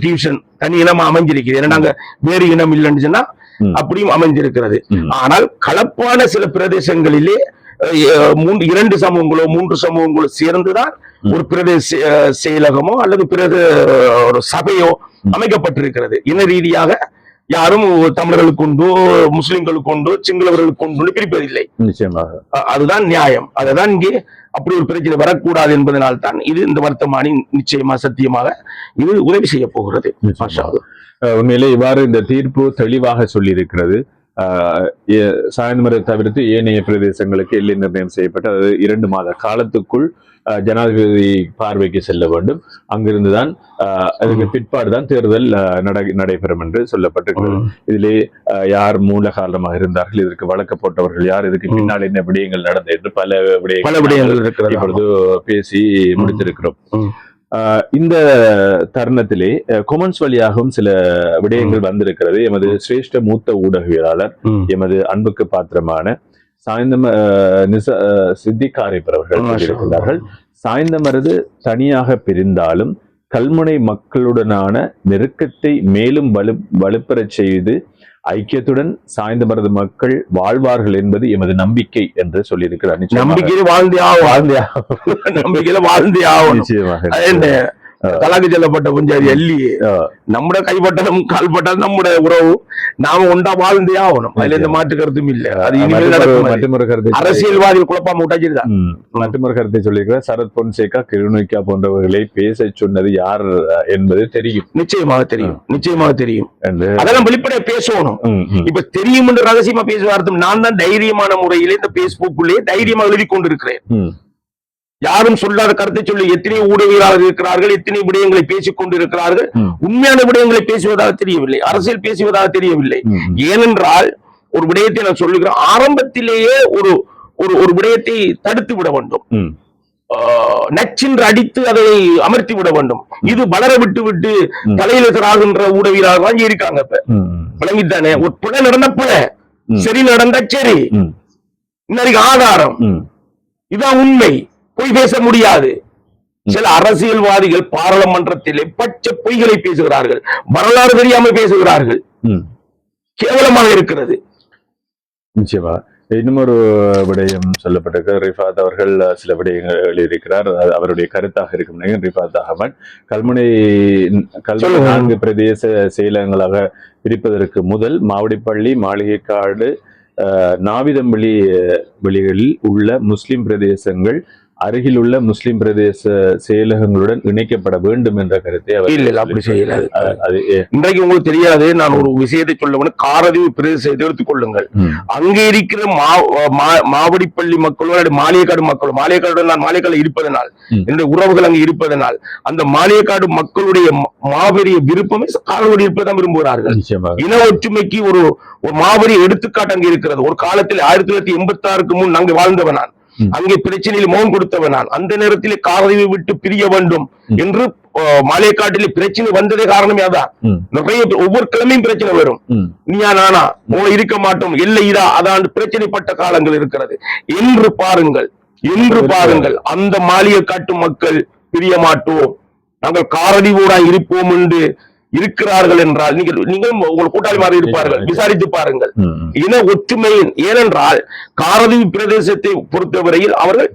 டிவிஷன் தனி இனமா அமைஞ்சிருக்கிறது. ஏன்னா நாங்க வேறு இனம் இல்லைன்னு சொன்னா அப்படியும் அமைஞ்சிருக்கிறது. ஆனால் கலப்பான சில பிரதேசங்களிலே 2 சமூகங்களோ 3 சமூகங்களோ சேர்ந்துதான் ஒரு பிரதேச செயலகமோ அல்லது பிறகு ஒரு சபையோ அமைக்கப்பட்டிருக்கிறது. இன ரீதியாக யாரும் தமிழர்களுக்கு உண்டோ முஸ்லிம்களுக்கு உண்டோ சிங்களவர்களுக்கு உண்டு பிரிப்பதில்லை. நிச்சயமாக அதுதான் நியாயம். அதுதான் இங்கே அப்படி ஒரு பிரச்சனை வரக்கூடாது என்பதனால் தான் இது இந்த வர்த்தமானி நிச்சயமா சத்தியமாக இது உதவி செய்ய போகிறது. உண்மையிலே இவ்வாறு இந்த தீர்ப்பு தெளிவாக சொல்லி இருக்கிறது. சாய்ந்தமரை தவிர்த்து ஏனைய பிரதேசங்களுக்கு எல்லை நிர்ணயம் செய்யப்பட்டு அது 2 மாத காலத்துக்குள் ஜனாதிபதி பார்வைக்கு செல்ல வேண்டும். அங்கிருந்துதான் அதுக்கு பிற்பாடுதான் தேர்தல் நடைபெறும் என்று சொல்லப்பட்டிருக்கிறது. இதிலே யார் மூல காரணமாக இருந்தார்கள், இதற்கு வழக்கு போட்டவர்கள் யார், இதுக்கு பின்னால் என்ன விடயங்கள் நடந்தது என்று பல விடயங்கள் இப்பொழுது பேசி முடித்திருக்கிறோம். இந்த தருணத்திலே கொமெண்ட்ஸ் வழியாகவும் சில விடயங்கள் வந்திருக்கிறது. எமது சிரேஷ்ட மூத்த ஊடகவியலாளர் எமது அன்புக்கு பாத்திரமான சித்திகாரிப்பர் அவர்கள் சொல்லியிருக்கிறார்கள், சாய்ந்தமருது தனியாக பிரிந்தாலும் கல்முனை மக்களுடனான நெருக்கத்தை மேலும் வலுப்பெறச் செய்து ஐக்கியத்துடன் சாய்ந்தமருது மக்கள் வாழ்வார்கள் என்பது எமது நம்பிக்கை என்று சொல்லியிருக்கிறார். நம்பிக்கையில வாழ்ந்தே ஆகும். நிச்சயமாக தலாக்கு செல்லப்பட்ட புஞ்சாரி அள்ளி நம்முடைய கைப்பட்டாலும் கால்பட்டாலும் நம்முடைய உறவு நாம ஒன்றா வாழ்ந்தே ஆகணும். அதுல எந்த மாற்று கருத்தும் இல்ல. அது மற்றொரு கருத்து அரசியல்வாதிகள் குழப்பாம விட்டாச்சுதான். மற்றொரு கருத்தை சொல்லியிருக்கிறார், சரத் பொன்சேகா கிருணிகா போன்றவர்களை பேச சொன்னது யார் என்பது தெரியும். நிச்சயமாக தெரியும். அதெல்லாம் வெளிப்படையா பேசணும். இப்ப தெரியும் என்று ரகசியமா பேசுவார்த்தம். நான் தான் தைரியமான முறையிலே இந்த பேஸ்புக்குள்ளே தைரியமா எழுதி கொண்டிருக்கிறேன். யாரும் சொல்லாத கருத்தை சொல்லி எத்தனை ஊடகவியலாளர்கள் இருக்கிறார்கள், எத்தனை விடயங்களை பேசிக் கொண்டிருக்கிறார்கள். உண்மையான விடயங்களை பேசுவதாக தெரியவில்லை, அரசியல் பேசுவதாக தெரியவில்லை. ஏனென்றால் ஒரு விடயத்தை நான் சொல்லுகிறேன், ஆரம்பத்திலேயே ஒரு விடயத்தை தடுத்து விட வேண்டும், நச்சென்று அடித்து அதை அமர்த்தி விட வேண்டும். இது வளர விட்டு தலையிலாகின்ற ஊடகவியலாளர்கள் இருக்காங்க. இப்ப விளங்கித்தானே, ஒரு பிழை நடந்த பிழை, சரி நடந்த சரி, இன்னைக்கு ஆதாரம், இதான் உண்மை, பொய் பேச முடியாது. சில அரசியல்வாதிகள் பாராளுமன்றத்திலே பச்சை பொய்களை பேசுகிறார்கள், வரலாறு தெரியாமல் பேசுகிறார்கள், கேவலமாக இருக்கிறது. நிச்சயமா இன்னும் ஒரு விடயம் சொல்லப்பட்டிருக்க ரிஃபாத் அவர்கள் சில விடயங்கள் எழுதியிருக்கிறார். அவருடைய கருத்தாக இருக்கும். ரிஃபாத் அகமட் கல்முனை 4 பிரதேச செயலகங்களாக பிரிப்பதற்கு முதல் மாவடிப்பள்ளி, மாளிகைக்காடு, நாவிதம்பள்ளி வெளிகளில் உள்ள முஸ்லிம் பிரதேசங்கள் அருகில் உள்ள முஸ்லிம் பிரதேச செயலகங்களுடன் இணைக்கப்பட வேண்டும் என்ற கருத்தை அப்படி செய்யல. இன்றைக்கு உங்களுக்கு தெரியாது, நான் ஒரு விஷயத்தை சொல்ல, காரதீவு பிரதேசத்தை எடுத்துக் கொள்ளுங்கள். அங்கே இருக்கிற மாவடிப்பள்ளி மக்களோ மாளிகைக்காடு மக்களோ, மாளிகைக்காடு நான் மாளிகைக்காடு இருப்பதனால், என்னுடைய உறவுகள் அங்கே இருப்பதனால், அந்த மாளிகைக்காடு மக்களுடைய மாபெரிய விருப்பமே காரதீவு இருப்பதான் விரும்புகிறார்கள். இன ஒற்றுமைக்கு ஒரு மாபெரிய எடுத்துக்காட்டு அங்கே இருக்கிறது. ஒரு காலத்தில் 1986 முன் அங்கே வாழ்ந்தவனான், அங்கே பிரச்சனையில் மௌன் கொடுத்தவன் நான். அந்த நேரத்திலே காரதீவை விட்டு பிரிய வேண்டும் என்று மாலைக்காட்டிலே பிரச்சனை வந்ததே காரணமே அதான். நிறைய ஒவ்வொரு கிழமையும் பிரச்சனை வரும். நீயா நானா இருக்க மாட்டோம், எல்லை இதா அதான் பிரச்சனைப்பட்ட காலங்கள் இருக்கிறது என்று பாருங்கள். அந்த மாளிகைக்காட்டு மக்கள் பிரிய மாட்டோம், நாங்கள் காரதீவோட இருப்போம் என்று இருக்கிறார்கள் என்றால் நீங்கள் உங்கள் கூட்டாளிமாறு இருப்பார்கள், விசாரித்து பாருங்கள். இன ஒற்றுமையின், ஏனென்றால் காரதீவு பிரதேசத்தை பொறுத்தவரையில் அவர்கள்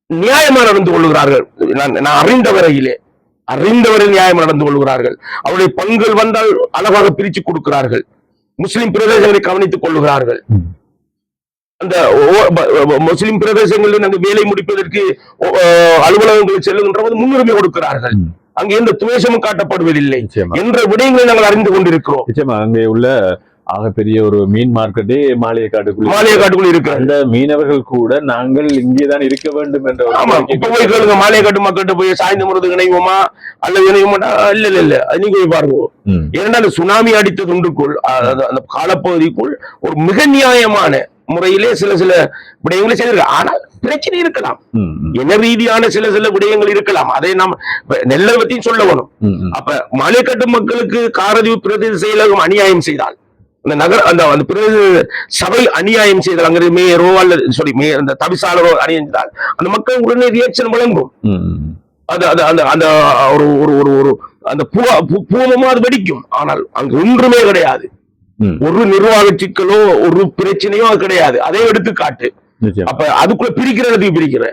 நியாயமாக நடந்து கொள்கிறார்கள். நான் அறிந்தவரையில் நியாயமாக நடந்து கொள்கிறார்கள். அவருடைய பங்குகள் வந்தால் அழகாக பிரித்து கொடுக்கிறார்கள். முஸ்லிம் பிரதேசங்களை கவனித்துக் கொள்ளுகிறார்கள். அந்த முஸ்லிம் பிரதேசங்களில் நாங்கள் வேலை முடிப்பதற்கு அலுவலகங்களுக்கு செல்லுகின்ற போது முன்னுரிமை கொடுக்கிறார்கள். அங்கே எந்த துவேஷமும் காட்டப்படுவதில்லை என்ற விடயங்களை நாங்கள் அறிந்து கொண்டிருக்கிறோம். நிச்சயமா அங்கே உள்ள ஆகப்பெரிய ஒரு மீன் மார்க்கெட்டே மாளிகைக்காட்டுக்குள்ள இருக்கு. அந்த மீனவர்கள் கூட நாங்கள் இங்கேதான் இருக்க வேண்டும் என்ற போய் கேளுங்க, மாளிகைக்காட்டு மக்கள்கிட்ட போய் சாய்ந்த முறது இணைவோமா அல்லது இணைய மாட்டா, இல்ல அது நீங்க போய் பாருங்க. ஏன்னா அந்த சுனாமி அடித்த துண்டுக்குள் அந்த காலப்பகுதிக்குள் ஒரு மிக நியாயமான முறையிலே சில விடயங்களை செய்திருக்க. ஆனால் பிரச்சனை இருக்கலாம், என்ன ரீதியான சில விடயங்கள் இருக்கலாம். அதை நாம் நெல்லை பத்தியும் சொல்ல வேணும். அப்ப மாளிகைக்காட்டு மக்களுக்கு காரதீவு பிரதேச செயலகம் அநியாயம் செய்தால், அந்த பிரதேச சபை அநியாயம் செய்தால், அங்க மேயரோ அல்லது அந்த தவிசாளரோ அநியாயம் செய்தால் அந்த மக்கள் உடனே ரியாக்ஷன் வழங்கும். அந்த பூமமா அது வெடிக்கும். ஆனால் அங்கு ஒன்றுமே கிடையாது, ஒரு நிர்வாக சிக்கலோ ஒரு பிரச்சனையோ அது கிடையாது. அதே எடுத்துக்காட்டு. அப்ப அதுக்குள்ள பிரிக்கிற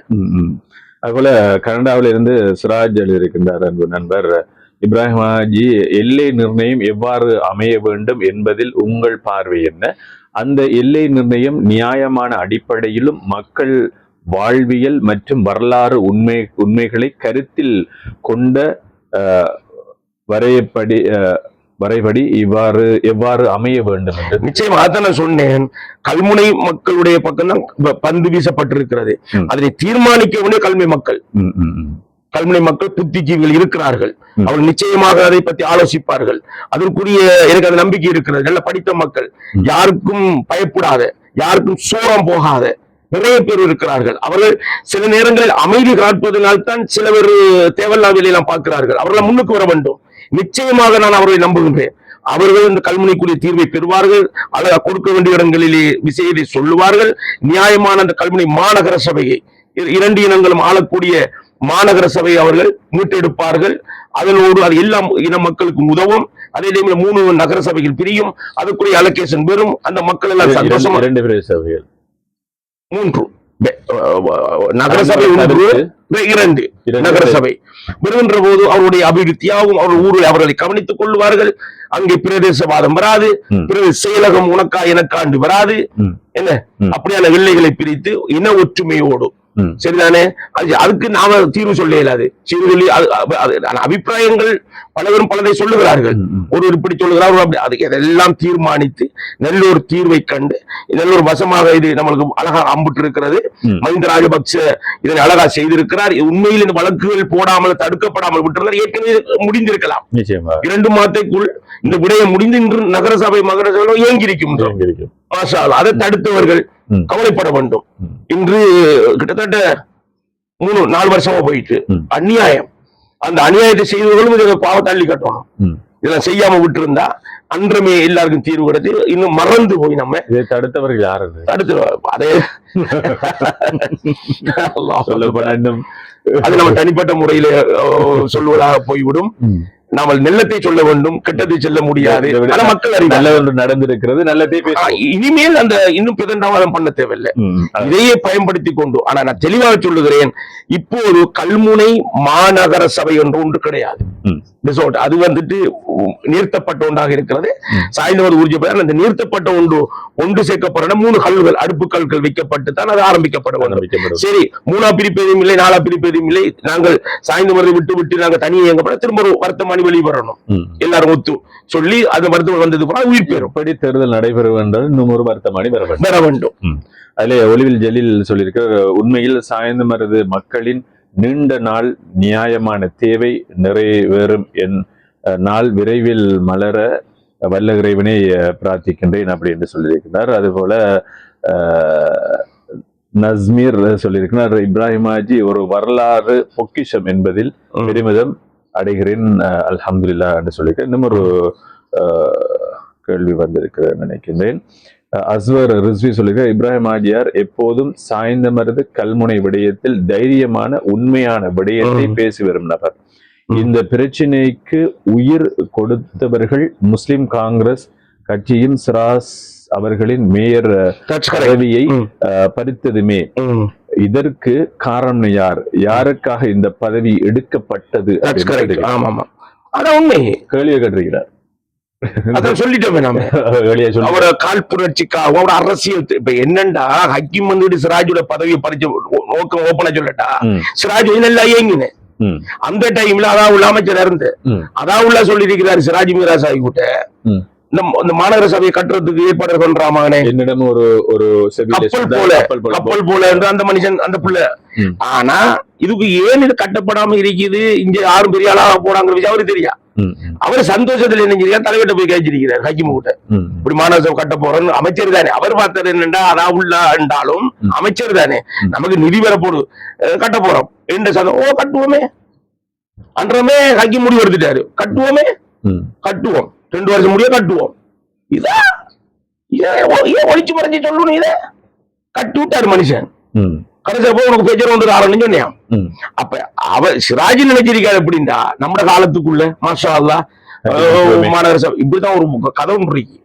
அதுபோல கனடாவில இருந்து சிராஜ் இருக்கின்றார் அன்பு நண்பர். இப்ராஹிம் ஹாஜி, எல்லை நிர்ணயம் எவ்வாறு அமைய வேண்டும் என்பதில் உங்கள் பார்வை என்ன? அந்த எல்லை நிர்ணயம் நியாயமான அடிப்படையிலும் மக்கள் வாழ்வியல் மற்றும் வரலாறு உண்மைகளை கருத்தில் கொண்ட வரைபடி எவ்வாறு அமைய வேண்டும் என்று. நிச்சயமாக நான் சொன்னேன். கல்முனை மக்களுடைய பக்கம் தான் பந்து வீசப்பட்டிருக்கிறது. அதனை தீர்மானிக்க வேண்டிய கல்முனை மக்கள் புத்திஜீவிகள் இருக்கிறார்கள். அவர்கள் நிச்சயமாக அதை பற்றி ஆலோசிப்பார்கள். அதற்குரிய எனக்கு அந்த நம்பிக்கை இருக்கிறது. நல்ல படித்த மக்கள், யாருக்கும் பயப்படாத, யாருக்கும் சூரம் போகாத நிறைய பேர் இருக்கிறார்கள். அவர்கள் சில நேரங்களில் அமைதி காட்பதனால்தான் சில பேர் தேவையில்லா வேலையெல்லாம் பார்க்கிறார்கள். அவர்கள் முன்னுக்கு வர வேண்டும். நிச்சயமாக நான் அவர்களை நம்புகின்றேன். அவர்கள் இந்த கல்முனைக்குரிய தீர்வை பெறுவார்கள். அல்லது கொடுக்க வேண்டிய இடங்களிலே விஷயத்தை சொல்லுவார்கள். நியாயமான அந்த கல்முனை மாநகர சபையை, 2 இனங்களும் ஆளக்கூடிய மாநகர சபையை அவர்கள் மீட்டெடுப்பார்கள். அதனோடு அது எல்லா இன மக்களுக்கு உதவும். அதே டைம்ல 3 நகர சபைகள் பிரியும். அதுக்குரிய அலோகேஷன் பெறும். அந்த மக்கள் எல்லாம் சந்தோஷமா 2 சபைகள் 3 நகர சபை 2 நகர சபை வருகின்ற போது அவருடைய அபிவிருத்தியாகவும் அவர் ஊரில் அவர்களை கவனித்துக் கொள்வார்கள். அங்கே பிரதேசவாதம் வராது, பிரதேச செயலகம் உனக்கா எனக்காண்டு வராது. என்ன அப்படியான எல்லைகளை பிரித்து இன ஒற்றுமையோடு, சரிதானே? அதுக்கு நாம தீர்வு சொல்ல இயலாது. அபிப்பிராயங்கள் பலவரும் பலதை சொல்லுகிறார்கள். ஒருவர் இப்படி சொல்லுகிறார், அதுக்கு இதெல்லாம் தீர்மானித்து நல்ல ஒரு தீர்வை கண்டு நல்ல ஒரு வசமாக இது நம்மளுக்கு அழகா அம்பிட்டு இருக்கிறது. மஹிந்த ராஜபக்ச இதனை அழகா செய்திருக்கிறார். உண்மையில் இந்த வழக்குகள் போடாமல் தடுக்கப்படாமல் விட்டிருந்தால் ஏற்கனவே முடிந்திருக்கலாம். 2 மாதத்துக்குள் இந்த விடயம் முடிந்து இன்று நகரசபை மகரசபை இயங்கியிருக்கும். அதை தடுத்தவர்கள் கவலைப்பட வேண்டும். இன்று கிட்டத்தட்ட 3-4 வருஷமா போயிட்டு அநியாயம். அந்த அநியாயத்தை செய்தவர்களும் இதை பாவத்தள்ளி கட்டணும். இதெல்லாம் செய்யாம விட்டு இருந்தா அன்றமே எல்லாருக்கும் தீர்வு கிடைத்து இன்னும் மறந்து போய் நம்ம இதை தடுத்தவர்கள் யாரு? அதே அது நம்ம தனிப்பட்ட முறையில சொல்வதாக போய்விடும். நாம் நெல்லத்தை சொல்ல வேண்டும், கெட்டதை சொல்ல முடியாது. மக்கள் நல்ல நடந்திருக்கிறது, நல்லதை இனிமேல் அந்த இன்னும் பிரதண்டவாதம் பண்ண தேவையில்லை. இதையே பயன்படுத்தி கொண்டு, ஆனா நான் தெளிவாக சொல்லுகிறேன், இப்போது கல்முனை மாநகர சபை என்று ஒன்று கிடையாது. அது வந்துட்டு நீர்த்தப்பட்ட ஒன்றாக இருக்கிறது. சாய்ந்தவர் ஊர்ஜிப்பட அந்த நீர்த்தப்பட்ட ஒன்று சேர்க்கப்பட 3 கல்கள், அடுப்பு கல்கள் வைக்கப்பட்டு தான் அது ஆரம்பிக்கப்பட வேண்டும். சரி, 3ஆ பிரிப்பதும் இல்லை, 4ஆ பிரிப்பதும் இல்லை. நாங்கள் சாய்ந்தவரை விட்டு நாங்கள் தனியே இயங்கப்பட திரும்ப வருத்தமானி வெளிவரணும். எல்லாரும் ஒத்து சொல்லி அது மருத்துவம் வந்தது போல உயிர் பெறும். இப்படி தேர்தல் நடைபெற வேண்டும், இன்னும் ஒரு வருத்தமானி பெற வேண்டும். அதிலே ஒலிவில் ஜலீல் சொல்லியிருக்கிற, உண்மையில் சாய்ந்தமருது மக்களின் நீண்ட நாள் நியாயமான தேவை நிறைவேறும் என் நாள் விரைவில் மலர வல்ல இறைவனை பிரார்த்திக்கின்றேன் அப்படி என்று சொல்லியிருக்கிறார். அதுபோல நஸ்மீர் சொல்லியிருக்கிறார், இப்ராஹிம் ஹாஜி ஒரு வரலாறு பொக்கிஷம் என்பதில் பெருமிதம் அடைகிறேன், அல்ஹம்துலில்லாஹ் என்று சொல்லியிருக்கிறேன். இன்னும் ஒரு கேள்வி வந்திருக்கிறேன் நினைக்கின்றேன். அஸ்வர் ரிஸ்வி சொல்லுங்க, இப்ராஹிம் ஹாஜியார் எப்போதும் சாய்ந்தமருது கல்முனை விடயத்தில் தைரியமான உண்மையான விடயத்தை பேசி வரும் நபர். இந்த பிரச்சினைக்கு உயிர் கொடுத்தவர்கள் முஸ்லிம் காங்கிரஸ் கட்சியின் சிராஸ் அவர்களின் மேயர் பதவியை பறித்ததுமே. இதற்கு காரணம் யார்? யாருக்காக இந்த பதவி எடுக்கப்பட்டது? அதான் உண்மை. கேள்வி கேட்டிருக்கிறார். அதான் சொல்லிட்டோமே நாம. அவரோட காழ்ப்புணர்ச்சிக்காக அவரோட அரசியல். இப்ப என்னண்டா, ஹக்கீம் வந்துட்டு சிராஜோட பதவியை பறிச்சு நோக்கம் ஓப்பனா சொல்லட்டா, சிராஜ் நல்லா இயங்கினேன் அந்த டைம்ல அதாவுள்ள அமைச்சர் இருந்து அதாவுள்ள சொல்லி இருக்கிறாரு சிராஜ் மீரா சாஹி கூட்ட, இந்த மாநகர சபையை கட்டுறதுக்கு ஏற்பாடு பண்றாமானே என்னிடம் ஒரு கப்பல் போல என்று அந்த மனுஷன் அந்த பிள்ளை. ஆனா இதுக்கு ஏன் இது கட்டப்படாம இருக்குது, இங்க யாரும் பெரிய ஆளா போறாங்கிற விஷயம் அவருக்கு தெரியா. அவர் சந்தோஷத்துல என்ன செய்ய தலைவர்கிட்ட போய் கேச்சிருக்கிறார் ஹக்கிம் கிட்ட, இப்படி மாநகர சபை கட்ட போறோம்னு. அமைச்சர் தானே அவர் பார்த்தாரு, என்னண்டா அதா உள்ள என்றாலும் அமைச்சர் தானே, நமக்கு நிதி வரப்போடு கட்ட போறோம் என்ற சதம். ஓ கட்டுவோமே அன்றமே ஹக்கிம் முடிவு எடுத்துட்டாரு, கட்டுவோமே கட்டுவோம் 2 வருஷம் முடிய கட்டுவோம். இதா ஏன் ஒழிச்சு மறைஞ்சு சொல்லணும், இத கட்டி விட்டாரு மனுஷன். கடைசியா போய் உனக்கு பேச்சர் ஒன்று ஆரம்பிச்சு சொன்னியான். அப்ப அவர் சிராஜ் நினைச்சிருக்காரு எப்படின்னா, நம்ம காலத்துக்குள்ள மாஷா அல்லாஹ் மாநகர சபை இப்படிதான் ஒரு கதை ஒன்று இருக்கு.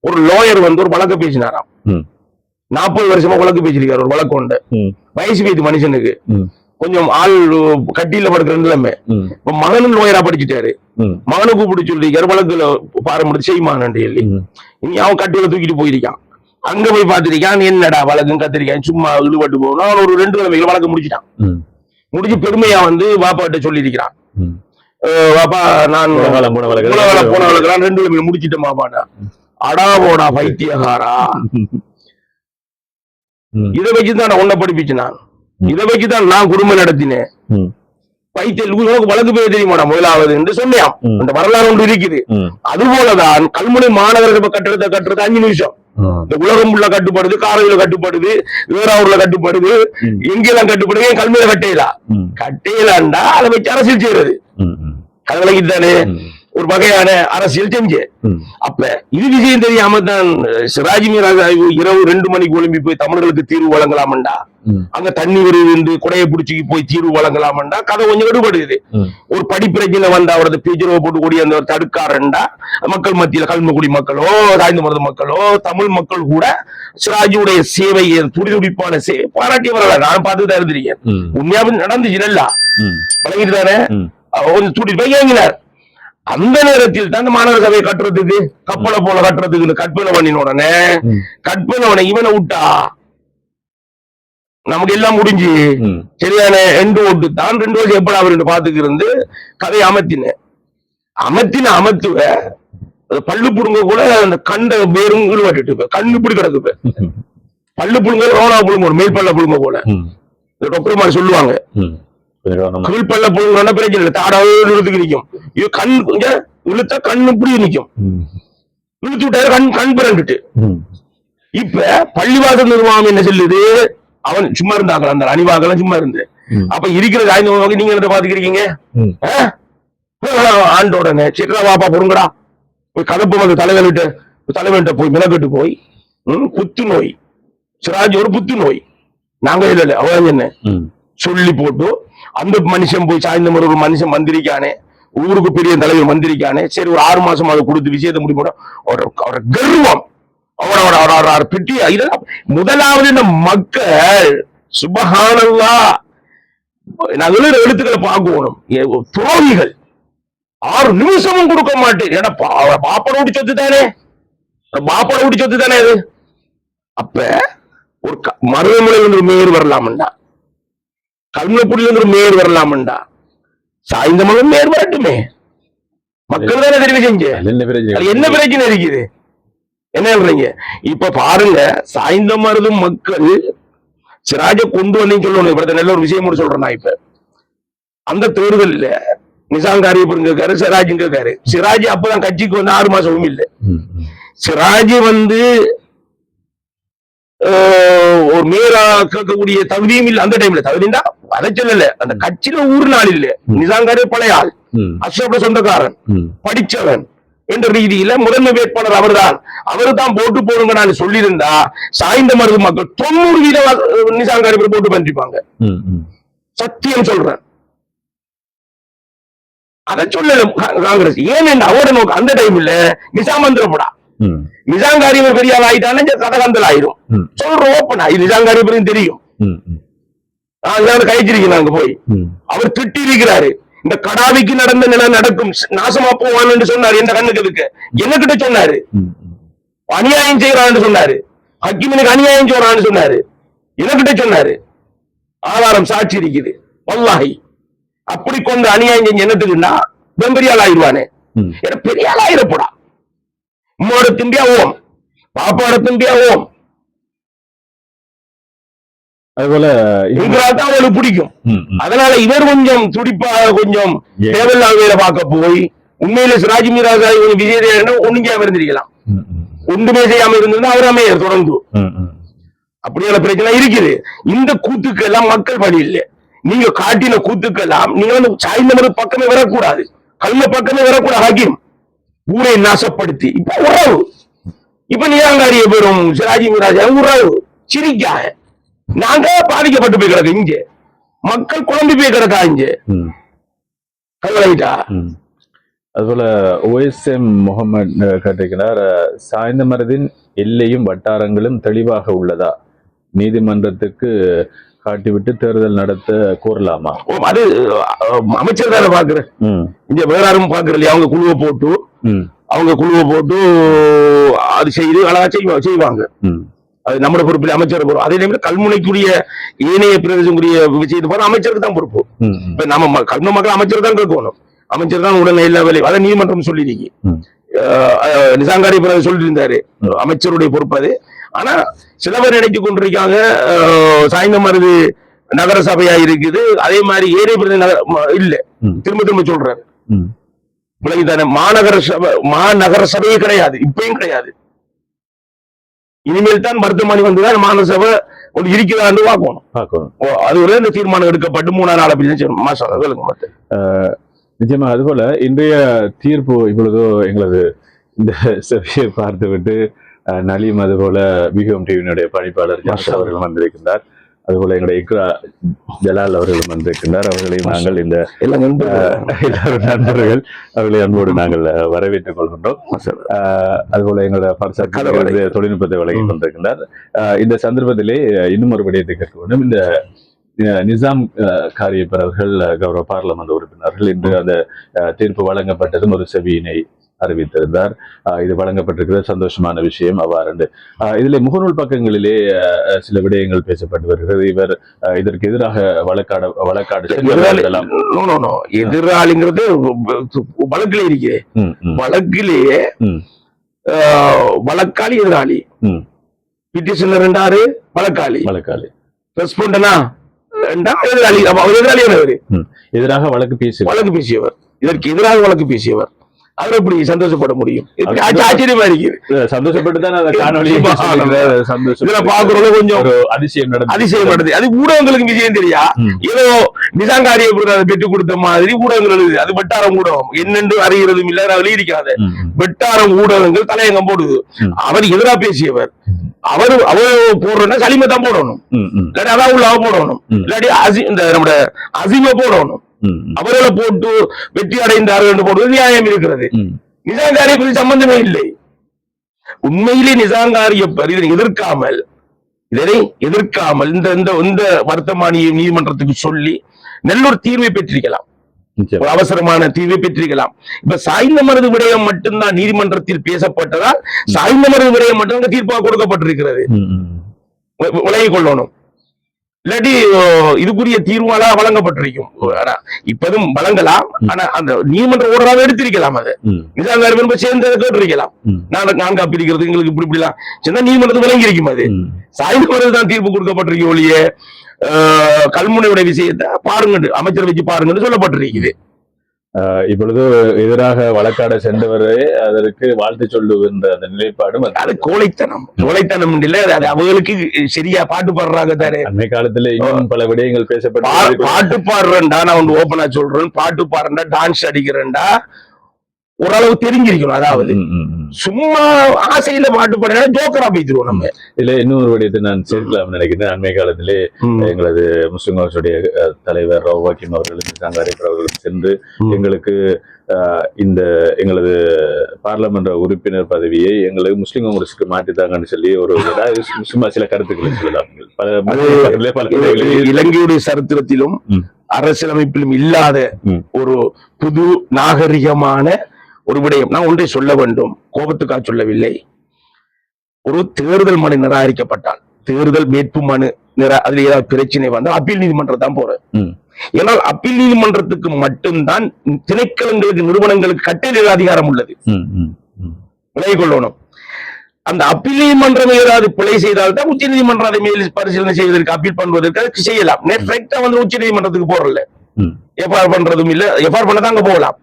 ஒரு லோயர் வந்து ஒரு வழக்க பேசினாராம், 40 வருஷமா வழக்கு பேசிருக்காரு. ஒரு வழக்கு உண்டு, வயசு பேச்சு மனுஷனுக்கு, கொஞ்சம் ஆள் கட்டியில படுக்கிற நிலைமை. இப்ப மகனும் லோயரா படிச்சுட்டாரு, மகனை கூப்பிட்டு சொல்லிருக்காரு வழக்குல பாரம்பரிய செய்யுமான்னு சொல்லி. இனி அவன் கட்டுல தூக்கிட்டு போயிருக்கான். அங்க போய் பாத்திருக்கான், என்னடா வழக்கு கத்திரிக்கான் சும்மா இழுபட்டு போகணும். அவன் ஒரு 2 கிழமைகள் வழக்கு முடிச்சுட்டான். முடிச்சு பெருமையா வந்து பாப்பாட்ட சொல்லியிருக்கிறான், பாப்பா நான் போன வழக்கு 2 கிழமையில முடிச்சிட்டேன் பாப்பாட்டா. அடாவோடா பைத்தியகாரா, இதை வச்சுதான் உன்னை படிப்பிச்சு, நான் இதை வச்சுதான் நான் குடும்பம் நடத்தினேன். பைத்தியம் வழக்கு பேர் தெரியுமாடா முதலாவது என்று சொன்னான். அந்த வரலாறு ஒன்று இருக்குது. அதுபோலதான் கல்முனை மாநகர கட்டுறதை கட்டுறது 5 நிமிஷம். இந்த உலகம் உள்ள கட்டுப்படுது, காரையில கட்டுப்படுது, வேறாவூர்ல கட்டுப்படுது, எங்கெல்லாம் கட்டுப்படுது, என் கல்முனையில கட்டையிலாண்டா அதை வச்சு அரசியல் செய்யறது. கடவுளைக்கு தானே ஒரு வகையான அரசியல் செஞ்சு. அப்ப இது விஷயம் தெரியாம தான் சிராஜ் மீராக இரவு 2 மணிக்கு ஒளிம்பி போய் தமிழர்களுக்கு தீர்வு வழங்கலாமண்டா, அங்க தண்ணி வருது என்று குடையை பிடிச்சி போய் தீர்வு வழங்கலாமண்டா, கதை கொஞ்சம் கடுபடுது. ஒரு படிப்பிரச்சனை வந்தா அவரது பீச்சரவை போட்டு கூடிய அந்த தடுக்காரண்டா, மக்கள் மத்தியில கல்முகுடி மக்களோ சாய்ந்த மருது மக்களோ தமிழ் மக்கள் கூட சிராஜுடைய சேவையை துடிதுடிப்பான சேவை பாராட்டியவர்கள நான் பார்த்துதான் இருந்திருக்கேன். உண்மையாவே நடந்துச்சு நல்லா பழகிட்டு தானே துடி போய் ஏங்கினார். அந்த நேரத்தில் தான் மாநகர சபையை கட்டுறதுக்கு கப்பலை போல கட்டுறதுக்கு கற்பனை பண்ணின உடனே கற்பனை இவனை விட்டா நமக்கு எல்லாம் முடிஞ்சு சரியான எண்டு ஓட்டு தான் 2 வருஷம் எப்படா அவர் பாத்துக்கு இருந்து கதையை அமத்துவ பல்லு புடுங்க கூட அந்த கண்ட பேரும் ஈடுபட்டு கண்ணு இப்படி கிடக்கு. பல்லு புடுங்க ரோனா புடுங்க மேல் பல்ல புடுங்க போல டாக்டர் மாதிரி சொல்லுவாங்க. கீழ்பல்ல புடுங்க பிரச்சனை இல்லை, தாடாவே இழுத்துக்கு நிற்கும். இது கண் கொஞ்சம் இழுத்தா கண்ணு இப்படி நிற்கும், இழுத்து விட்டாரு கண் பிறந்துட்டு. இப்ப பள்ளிவாசல் நிர்வாகம் என்ன சொல்லுது, அவன் சும்மா இருந்தாக்கலாம், அந்த அணிவாக்கலாம் சும்மா இருந்து. அப்ப இருக்கிற காய்ந்த நீங்க என்ன பாத்துக்கிறீங்க, ஆண்டோடனே சிட்ரா வாப்பா பொருங்கடா போய் கதப்பு வந்து தலைவன்கிட்ட போய் மிளகட்டு போய் புத்துநோய் சிராஜ் ஒரு புத்துநோய் நாங்க இல்ல அவன் என்ன சொல்லி போட்டு அந்த மனுஷன் போய் சாய்ந்த மாதிரி ஒரு மனுஷன் மந்திரிக்கானே, ஊருக்கு பெரிய தலைவர் மந்திரிக்கானே, சரி ஒரு 6 மாசம் அதை கொடுத்து விஷயத்தை முடிப்போட அவரோட கர்வம் அவரோட பெட்டி. முதலாவது இந்த மக்கள் சுபஹானல்லாஹ் நாங்கள் எழுத்துக்களை பார்க்கணும். துரோகிகள் 6 நிமிஷமும் கொடுக்க மாட்டேன். ஏன்னா பாப்பட விட்டு சொத்து தானே, பாப்பட விட்டு சொத்து தானே அது. அப்ப ஒரு மருதமலையில் ஒரு மேயர் வரலாம்டா, கல்முனைக்குடியில ஒரு மேயர் வரலாம்டா, சாய்ந்த மகன் மேயர் வரட்டுமே. மக்கள் தானே தெரிவு செஞ்சு என்ன பிரச்சனை இருக்குது, என்ன சொல்றீங்க? இப்ப பாருங்க, சாய்ந்த மருதும் மக்கள் சிராஜ கொண்டு வந்தீங்கன்னு சொல்லணும். இப்ப நல்ல ஒரு விஷயம் சொல்றேன். நான் இப்ப அந்த தேர்தலில் நிசாங்காரி இருக்காரு, சிராஜ் இருக்காரு. சிராஜ் அப்பதான் கட்சிக்கு வந்து 6 மாசமும் இல்லை. சிராஜ் வந்து ஒரு மேயரா கேட்கக்கூடிய தகுதியும் இல்லை அந்த டைம்ல. தகுதிண்டா அதை சொல்லல, அந்த கட்சியில ஊர் நாள் இல்ல. நிசாங்காரி பழைய ஆள், அசோக சொந்தக்காரன், படிச்சவன் என்ற ரீதியில முதன்மை வேட்பாளர் அவர்தான் போட்டு போடுங்க நான் சொல்லியிருந்தா சாய்ந்த மருது மக்கள் 90% நிசாங்காரி போட்டு பண்ணிருப்பாங்க. சத்தியம் சொல்றேன். அதை சொல்லல காங்கிரஸ். ஏன் அவரோட நோக்கம் அந்த டைம்ல நிசாமந்திரப்படா நிசாங்காரி பெரிய ஆள் ஆயிட்டானே கதகந்தல் ஆயிரும். சொல்றோம் ஓப்பனா, இது நிசாங்காரி தெரியும். கழிச்சிருக்கேன் அங்க போய் அவர் திட்டி இருக்கிறாரு. இந்த கடாவிக்கு நடந்த நிலை நடக்கும், நாசமா போவான்னு சொன்னாரு. எந்த கண்ணுக்கு இருக்கு என்னகிட்ட சொன்னாரு, அநியாயம் செய்யறான்னு சொன்னாரு, ஹக்கீமனுக்கு அநியாயம் செய்யறான்னு சொன்னாரு, எனக்கிட்ட சொன்னாரு. ஆதாரம் சாட்சி இருக்குது வல்லாஹி. அப்படி கொண்டு அநியாயம் செஞ்சு என்னத்துக்குன்னா பெரியாள் ஆயிடுவானே, பெரியாள் ஆயிரப்படா. உம்மோட திம்பியா ஓம், பாப்பாவோட திம்பியா ஓம். அதுபோல தான் அவளுக்கு பிடிக்கும். அதனால இவர் கொஞ்சம் துடிப்பாக கொஞ்சம் தேவையில்லாத வேலை பார்க்க போய் உண்மையில சிராஜ் மீராஜா விஜய் ஒண்ணுங்க இருந்திருக்கலாம். ஒன்றுமே செய்யாம இருந்ததுன்னா அவர் அமையர் தொடர்ந்து. அப்படியான பிரச்சனை இருக்குது. இந்த கூத்துக்கெல்லாம் மக்கள் பணி இல்லை. நீங்க காட்டின கூத்துக்கெல்லாம் நீங்க வந்து சாய்ந்த பக்கமே வரக்கூடாது, கல்ம பக்கமே வரக்கூடாது. ஹாக்கிம் ஊரை நாசப்படுத்தி இப்ப உறவு, இப்ப நீங்காரிய பெறும் சிராஜி மீராஜா உறவு சிரிக்காக நாங்க பாதிக்கப்பட்டு போய் கிடக்கு. இங்க மக்கள் குழம்பி போய் கிடக்கா இங்க கல்வளைட்டா. அதுபோல OSM முகமது கேட்டிருக்கிறார், சாய்ந்தமருதின் எல்லையும் வட்டாரங்களும் தெளிவாக உள்ளதா, நீதிமன்றத்துக்கு காட்டிவிட்டு தேர்தல் நடத்த கோரலாமா? அது அமைச்சர் தானே பாக்குறேன், இங்க வேற யாரும் பாக்குற இல்லையா? அவங்க குழுவை போட்டு அது செய்து அழகா செய்வாங்க. அது நம்ம பொறுப்பில் அமைச்சர் பொறுப்பு. அதே நேரத்தில் கல்முனைக்குரிய ஏனைய பிரதேசக்குரிய விஷயத்தை போற அமைச்சருக்கு தான் பொறுப்பு. இப்ப நம்ம கல்முனை மக்கள் அமைச்சர் தான் கேட்கணும். அமைச்சர் தான் உடனே எல்லா வேலையும் அதை நீதிமன்றம் சொல்லிருக்கி. நிசாங்காரி சொல்லிட்டு இருந்தாரு, அமைச்சருடைய பொறுப்பு அது. ஆனா சில பேர் நினைத்துக் கொண்டிருக்காங்க சாய்ந்தமருது நகர சபையா இருக்குது, அதே மாதிரி ஏனைய பிரதேச இல்ல. திரும்ப சொல்றாரு விலகித்தானே. மாநகர சபையே கிடையாது, இப்பயும் கிடையாது. இனிமேல் தான் வர்த்தமானி வந்துதான் மாநகர சபை ஒன்று இருக்கிறான்னு பார்க்கணும். அது ஒரு இந்த தீர்மானம் எடுக்கப்பட்டு 3 நாள் மாசம். நிச்சயமா. அதுபோல இன்றைய தீர்ப்பு இப்பொழுதோ எங்களது இந்த சபையை பார்த்து விட்டு நலீம், அதுபோல பிஹோம் டிவியினுடைய பணிப்பாளர் ஜாஸ் அவர்கள் வந்திருக்கின்றார். அதுபோல எங்களுடைய இக்ரா ஜலால் அவர்களும் வந்திருக்கின்றார். அவர்களையும் நாங்கள் இந்த எல்லாரும் நண்பர்கள் அவர்களை அன்போடு நாங்கள் வரவேற்றுக் கொள்கின்றோம். அதுபோல எங்களுடைய தொழில்நுட்பத்தை வழங்கி கொண்டிருக்கின்றார். இந்த சந்தர்ப்பத்திலே இன்னும் ஒரு விடயத்தை கேட்க வேண்டும். இந்த நிசாம் காரியப்பர் அவர்கள் கௌரவ பார்லமெண்ட் உறுப்பினர்கள் இன்று அந்த தீர்ப்பு வழங்கப்பட்டதும் ஒரு செவியினை அறிவித்திருந்தார். இது வழங்கப்பட்டிருக்கிறது, சந்தோஷமான விஷயம். அவ்வாறு இதிலே முகநூல் பக்கங்களிலே சில விடயங்கள் பேசப்பட்டு வருகிறது. இவர் இதற்கு எதிராக வழக்காடு எதிராளிங்கிறது வழக்கிலே இருக்கு. வழக்கிலேயே வழக்காளி எதிராளி, பிட்டிஷனர் என்றாரு வழக்காளி, ரெஸ்பாண்டனா எதிராளி. எதிராளியானவர் எதிராக வழக்கு பேசியவர், இதற்கு எதிராக வழக்கு பேசியவர். அவர் எப்படி சந்தோஷப்பட முடியும்? ஆச்சரியமா இருக்குது. சந்தோஷப்பட்டுதான் பாக்குறோம். கொஞ்சம் அதிசயம் நடந்தது. அது ஊடகங்களுக்கு விஷயம் தெரியா, ஏதோ நிசாங்காரிய பெற்றுக் கொடுத்த மாதிரி ஊடகங்கள் எழுது. அது வெட்டாரம் ஊடகம் என்னென்று அறிகிறதும் இல்ல, வெளியிருக்காத வெட்டாரம் ஊடகங்கள் தலையங்கம் போடுது. அவர் எதிராக பேசியவர். அவரு போடுறா சலிமை தான் போடணும், இல்லாட்டி அதான் உள்ள போடணும், இல்லாட்டி நம்முடைய அசிமை போடணும். அவர்களை போட்டு வெற்றி அடைந்தார்கள் என்று போடுவது நியாயம் இருக்கிறது. நிசாங்காரிய பற்றி சம்பந்தமே இல்லை. உண்மையிலே நிசாங்காரிய இதனை எதிர்க்காமல் இந்த வர்த்தமானியை நீதிமன்றத்துக்கு சொல்லி நல்ல ஒரு தீர்வை பெற்றிருக்கலாம், ஒரு அவசரமான தீர்வை பெற்றிருக்கலாம். இப்ப சாய்ந்தமருது விடயம் மட்டும்தான் நீதிமன்றத்தில் பேசப்பட்டதால் சாய்ந்தமருது விடயம் மட்டும் தீர்ப்பாக கொடுக்கப்பட்டிருக்கிறது. விலகிக் கொள்ளணும், இல்லாட்டி இதுக்குரிய தீர்வாளா வழங்கப்பட்டிருக்கும். இப்பதும் வழங்கலாம். ஆனா அந்த நீதிமன்ற ஓடராக எடுத்திருக்கலாம். அதை நிசாங்காரி சேர்ந்து கேட்டிருக்கலாம். நான்கு அப்பிடிக்கிறது எங்களுக்கு இப்படிலாம் சேர்ந்தா நீதிமன்றத்துக்கு விளங்கி இருக்கும். அது சாய்ந்தமருது தான் தீர்ப்பு கொடுக்கப்பட்டிருக்க ஒழிய கல்முனையுடைய விஷயத்தை பாருங்க, அமைச்சர் வச்சு பாருங்கன்னு சொல்லப்பட்டிருக்குது. இப்பொழுது எதிராக வழக்காட சென்றவரே அதற்கு வாழ்த்து சொல்லுகின்ற அந்த நிலைப்பாடும் அது கோழைத்தனம் இல்லை. அது அவங்களுக்கு சரியா பாட்டு பாடுறாங்க தானே. அண்மை காலத்துல இன்னும் பல விடயங்கள் பேசப்பட்டு பாட்டு பாடுறேன்டா, நான் வந்து ஓப்பனா சொல்றேன், பாட்டு பாடுறேன்டா, டான்ஸ் அடிக்கிறேன்டா ஓரளவு தெரிஞ்சிருக்கணும். அதாவது சும்மா ஆசையில பாட்டு பாடுறா ஜோக்கரா பேசிடுவோம் நம்ம. இதுல இன்னொரு விடயத்தை நான் சேர்க்கலாம் நினைக்கிறேன். அண்மை காலத்திலே எங்களது முஸ்லிம் கவுன்சிலுடைய தலைவர் ரவாக்கிம் அவர்களும் நிசாங்காரியப்பர் அவர்களும் சென்று எங்களுக்கு இந்த எங்களது பாராளுமன்ற உறுப்பினர் பதவியை எங்களுக்கு முஸ்லிம் காங்கிரஸுக்கு மாற்றித்தாங்கன்னு சொல்லி ஒரு சும்மா சில கருத்துக்களை சொல்லலாம். இலங்கையுடைய சரித்திரத்திலும் அரசியலமைப்பிலும் இல்லாத ஒரு புது நாகரிகமான ஒரு விடயம். நான் ஒன்றை சொல்ல வேண்டும், கோபத்துக்காக சொல்லவில்லை. ஒரு தேர்தல் மனு நிராகரிக்கப்பட்டால், தேர்தல் வேட்பு மனு அதுல ஏதாவது பிரச்சனை வந்தால் அப்பீல் நீதிமன்றம் தான் போறேன். ஏன்னால் அப்பீல் நீதிமன்றத்துக்கு மட்டும்தான் திணைக்களங்களுக்கு நிறுவனங்களுக்கு கட்டளை அதிகாரம் உள்ளது. விலகிக் கொள்ளணும். அந்த அப்பீல் நீதிமன்றம் ஏதாவது பிழை செய்தால்தான் உச்ச நீதிமன்றம் அதை மேல் பரிசீலனை செய்வதற்கு அப்பீல் பண்ணுவதற்கு அதுக்கு செய்யலாம். நேரா வந்து உச்ச நீதிமன்றத்துக்கு போறல, எஃப்ஐஆர் பண்றதும் இல்ல, எஃப்ஐஆர் பண்ணதான் அங்க போகலாம்.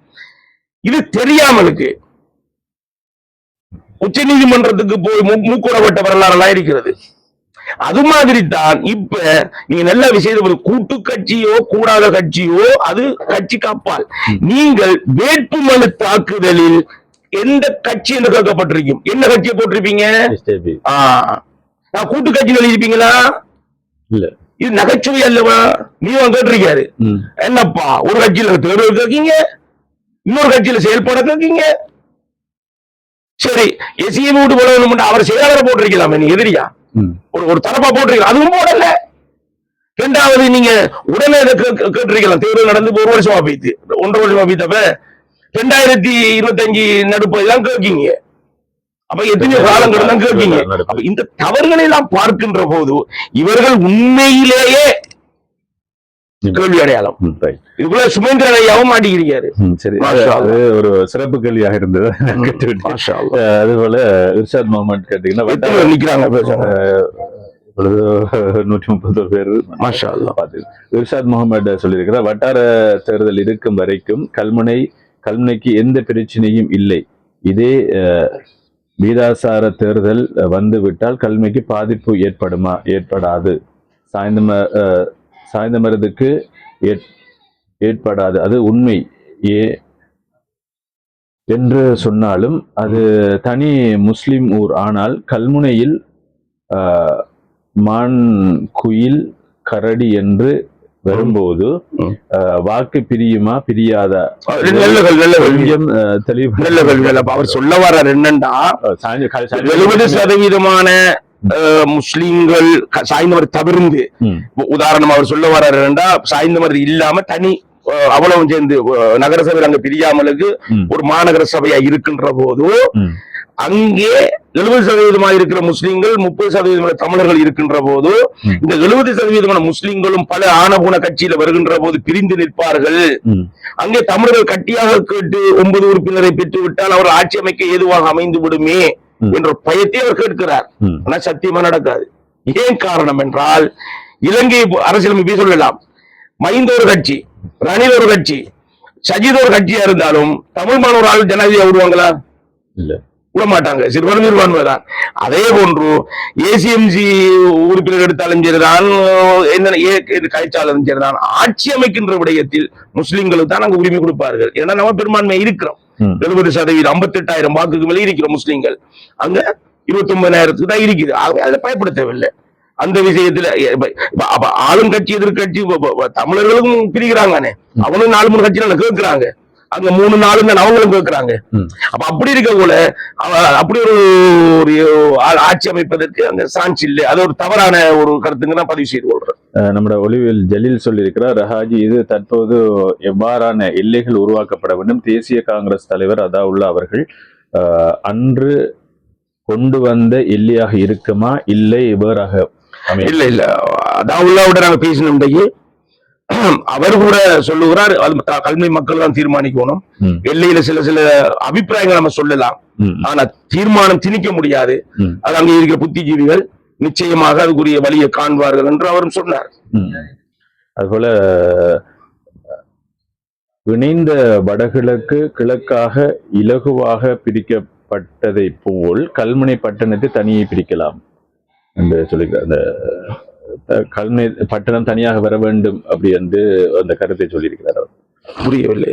இது தெரியாமலுக்கு உச்ச நீதிமன்றத்துக்கு போய் மூக்கூடப்பட்ட வரலாறுலாம் இருக்கிறது. அது மாதிரி தான் இப்ப நீங்க நல்ல விஷயத்தை கூட்டு கட்சியோ கூடாத கட்சியோ அது கட்சிக்கு அப்பால், நீங்கள் வேட்புமனு தாக்குதலில் எந்த கட்சி என்று கேட்கப்பட்டிருக்கும், என்ன கட்சியை போட்டிருப்பீங்க? நான் கூட்டு கட்சி எழுதிருப்பீங்களா? இல்ல. இது நகைச்சுவை அல்லவா? நீங்க கேட்டிருக்காரு, என்னப்பா ஒரு கட்சியில தேர்தல் கேட்கீங்க, இன்னொரு கட்சியில செயல்பட கேட்கீங்க. சரி, எஸ்இ வீடு போடணும், அவர் செயலாளரை போட்டிருக்கலாமே, நீ எதிரியா ஒரு தரப்பா போட்டிருக்கலாம், அதுவும் போடல. இரண்டாவது, நீங்க உடனே கேட்டிருக்கலாம், தேர்தல் நடந்து 1 வருஷமா போயிட்டு 1.5 வருஷமா போயிட்டப்ப 2025 நடுப்பதான் கேட்கீங்க. அப்ப எத்தனையோ காலங்கள் தான் கேட்கீங்க. அப்ப இந்த தவறுகளை எல்லாம் பார்க்கின்ற போது இவர்கள் உண்மையிலேயே கேள்வி அடையாளம். இதுக்குள்ள சுமேந்திரன் ஐயாவும் மாட்டிக்கிறாரு. சரி, அது ஒரு சிறப்பு கேள்வியாக இருந்தது. அதுபோல இர்ஷாத் முகமது கேட்டீங்கன்னா நிக்கிறாங்க 131 பேர். இர்ஷாத் முகமது சொல்லியிருக்கிறார், வட்டார தேர்தல் இருக்கும் வரைக்கும் கல்முனைக்கு எந்த பிரச்சனையும் இல்லை. இதே வீதாசார தேர்தல் வந்துவிட்டால் கல்முனைக்கு பாதிப்பு ஏற்படுமா? ஏற்படாது. சாய்ந்தமரத்துக்கு ஏற்படாது, அது உண்மை என்று சொன்னாலும் அது தனி முஸ்லிம் ஊர். ஆனால் கல்முனையில் மான் குயில் கரடி என்று வரும்போது வாக்கு பிரியுமா பிரியாதா? கொஞ்சம் தெளிவு. அவர் சொல்ல வர்றார் என்னன்னா, 70% முஸ்லிம்கள் சாய்ந்தமர் தவிர்ந்து, உதாரணம் அவர் சொல்ல வர்றாரு என்னன்னா, சாய்ந்தமர் இல்லாம தனி அவ்வளவு சேர்ந்து நகரசபையில் அங்க பிரியாமலுக்கு ஒரு மாநகர சபையா இருக்கின்ற போது அங்கே 70% இருக்கிற முஸ்லிம்கள் 30% தமிழர்கள் இருக்கின்ற போது இந்த 70% முஸ்லிம்களும் பல ஆணகுண கட்சியில வருகின்ற போது பிரிந்து நிற்பார்கள். அங்கே தமிழர்கள் கட்டியாக கேட்டு 9 உறுப்பினரை பெற்று விட்டால் அவர் ஆட்சி அமைக்க ஏதுவாக அமைந்து விடுமே என்ற பயத்தை அவர் கேட்கிறார். ஆனா சத்தியமா நடக்காது. ஏன் காரணம் என்றால், இலங்கை அரசியலமைப்பை சொல்லலாம், மஹிந்த ஒரு கட்சி, ரணில் ஒரு கட்சி, சஜித் ஒரு கட்சியா இருந்தாலும் தமிழ் மாணவர்கள் ஜனாதிபதியா விடுவாங்களா? இல்ல, விட மாட்டாங்க. சிறுபான்மைதான். அதே போன்று ஏசிஎம்சி உறுப்பினர் எடுத்தாலும் சரிதான், கட்சியாளரும் சரிதான், ஆட்சி அமைக்கின்ற விடயத்தில் முஸ்லிம்களுக்கு தான் அங்க உரிமை கொடுப்பார்கள். ஏன்னா நம்ம பெரும்பான்மை இருக்கிறோம், 70%, 58,000 வாக்குக்கு மேலே இருக்கிற முஸ்லிம்கள் அங்க 29,000 தான் இருக்குது. அதை பயப்பட தேவையில்லை. அந்த விஷயத்துல ஆளுங்கட்சி எதிர்கட்சி தமிழர்களும் பிரிக்கிறாங்க, அவனும் 4-3 கட்சியில கேட்கிறாங்க, அங்க 3-4 தான் அவங்களும் கேட்கிறாங்க. அப்ப அப்படி இருக்க போல அப்படி ஒரு ஆட்சி அமைப்பதற்கு அங்க சான்ஸ் இல்லை. அது ஒரு தவறான ஒரு கருத்துங்க நான் பதிவு செய்து கொள்றேன். நம்முடைய ஒளிவில் ஜலீல் சொல்லியிருக்கிறார், ரஹாஜி இது தற்போது எவ்வாறான எல்லைகள் உருவாக்கப்பட வேண்டும்? தேசிய காங்கிரஸ் தலைவர் அதாவுல்லா அவர்கள் அன்று கொண்டு வந்த எல்லையாக இருக்குமா, இல்லை வேறாக? இல்ல அதாவுல்லாவோட நாங்க பேசணும். அவர் கூட சொல்லுகிறார், கல்வி மக்கள் தான் தீர்மானிக்கணும். எல்லையில சில அபிப்பிராயங்கள் நம்ம சொல்லலாம், ஆனா தீர்மானம் திணிக்க முடியாது. அது அங்கே இருக்கிற புத்திஜீவிகள் நிச்சயமாக அதுக்குரிய வழியை காண்பார்கள் என்று அவரும் சொன்னார். அதுபோல இணைந்த வடகிழக்கு கிழக்காக இலகுவாக பிரிக்கப்பட்டதை போல் கல்முனை பட்டணத்தை தனியே பிரிக்கலாம் என்று சொல்லியிருக்கார். அந்த கல்முனை பட்டணம் தனியாக வர வேண்டும் அப்படி என்று அந்த கருத்தை சொல்லியிருக்கிறார். அவர் புரியவில்லை.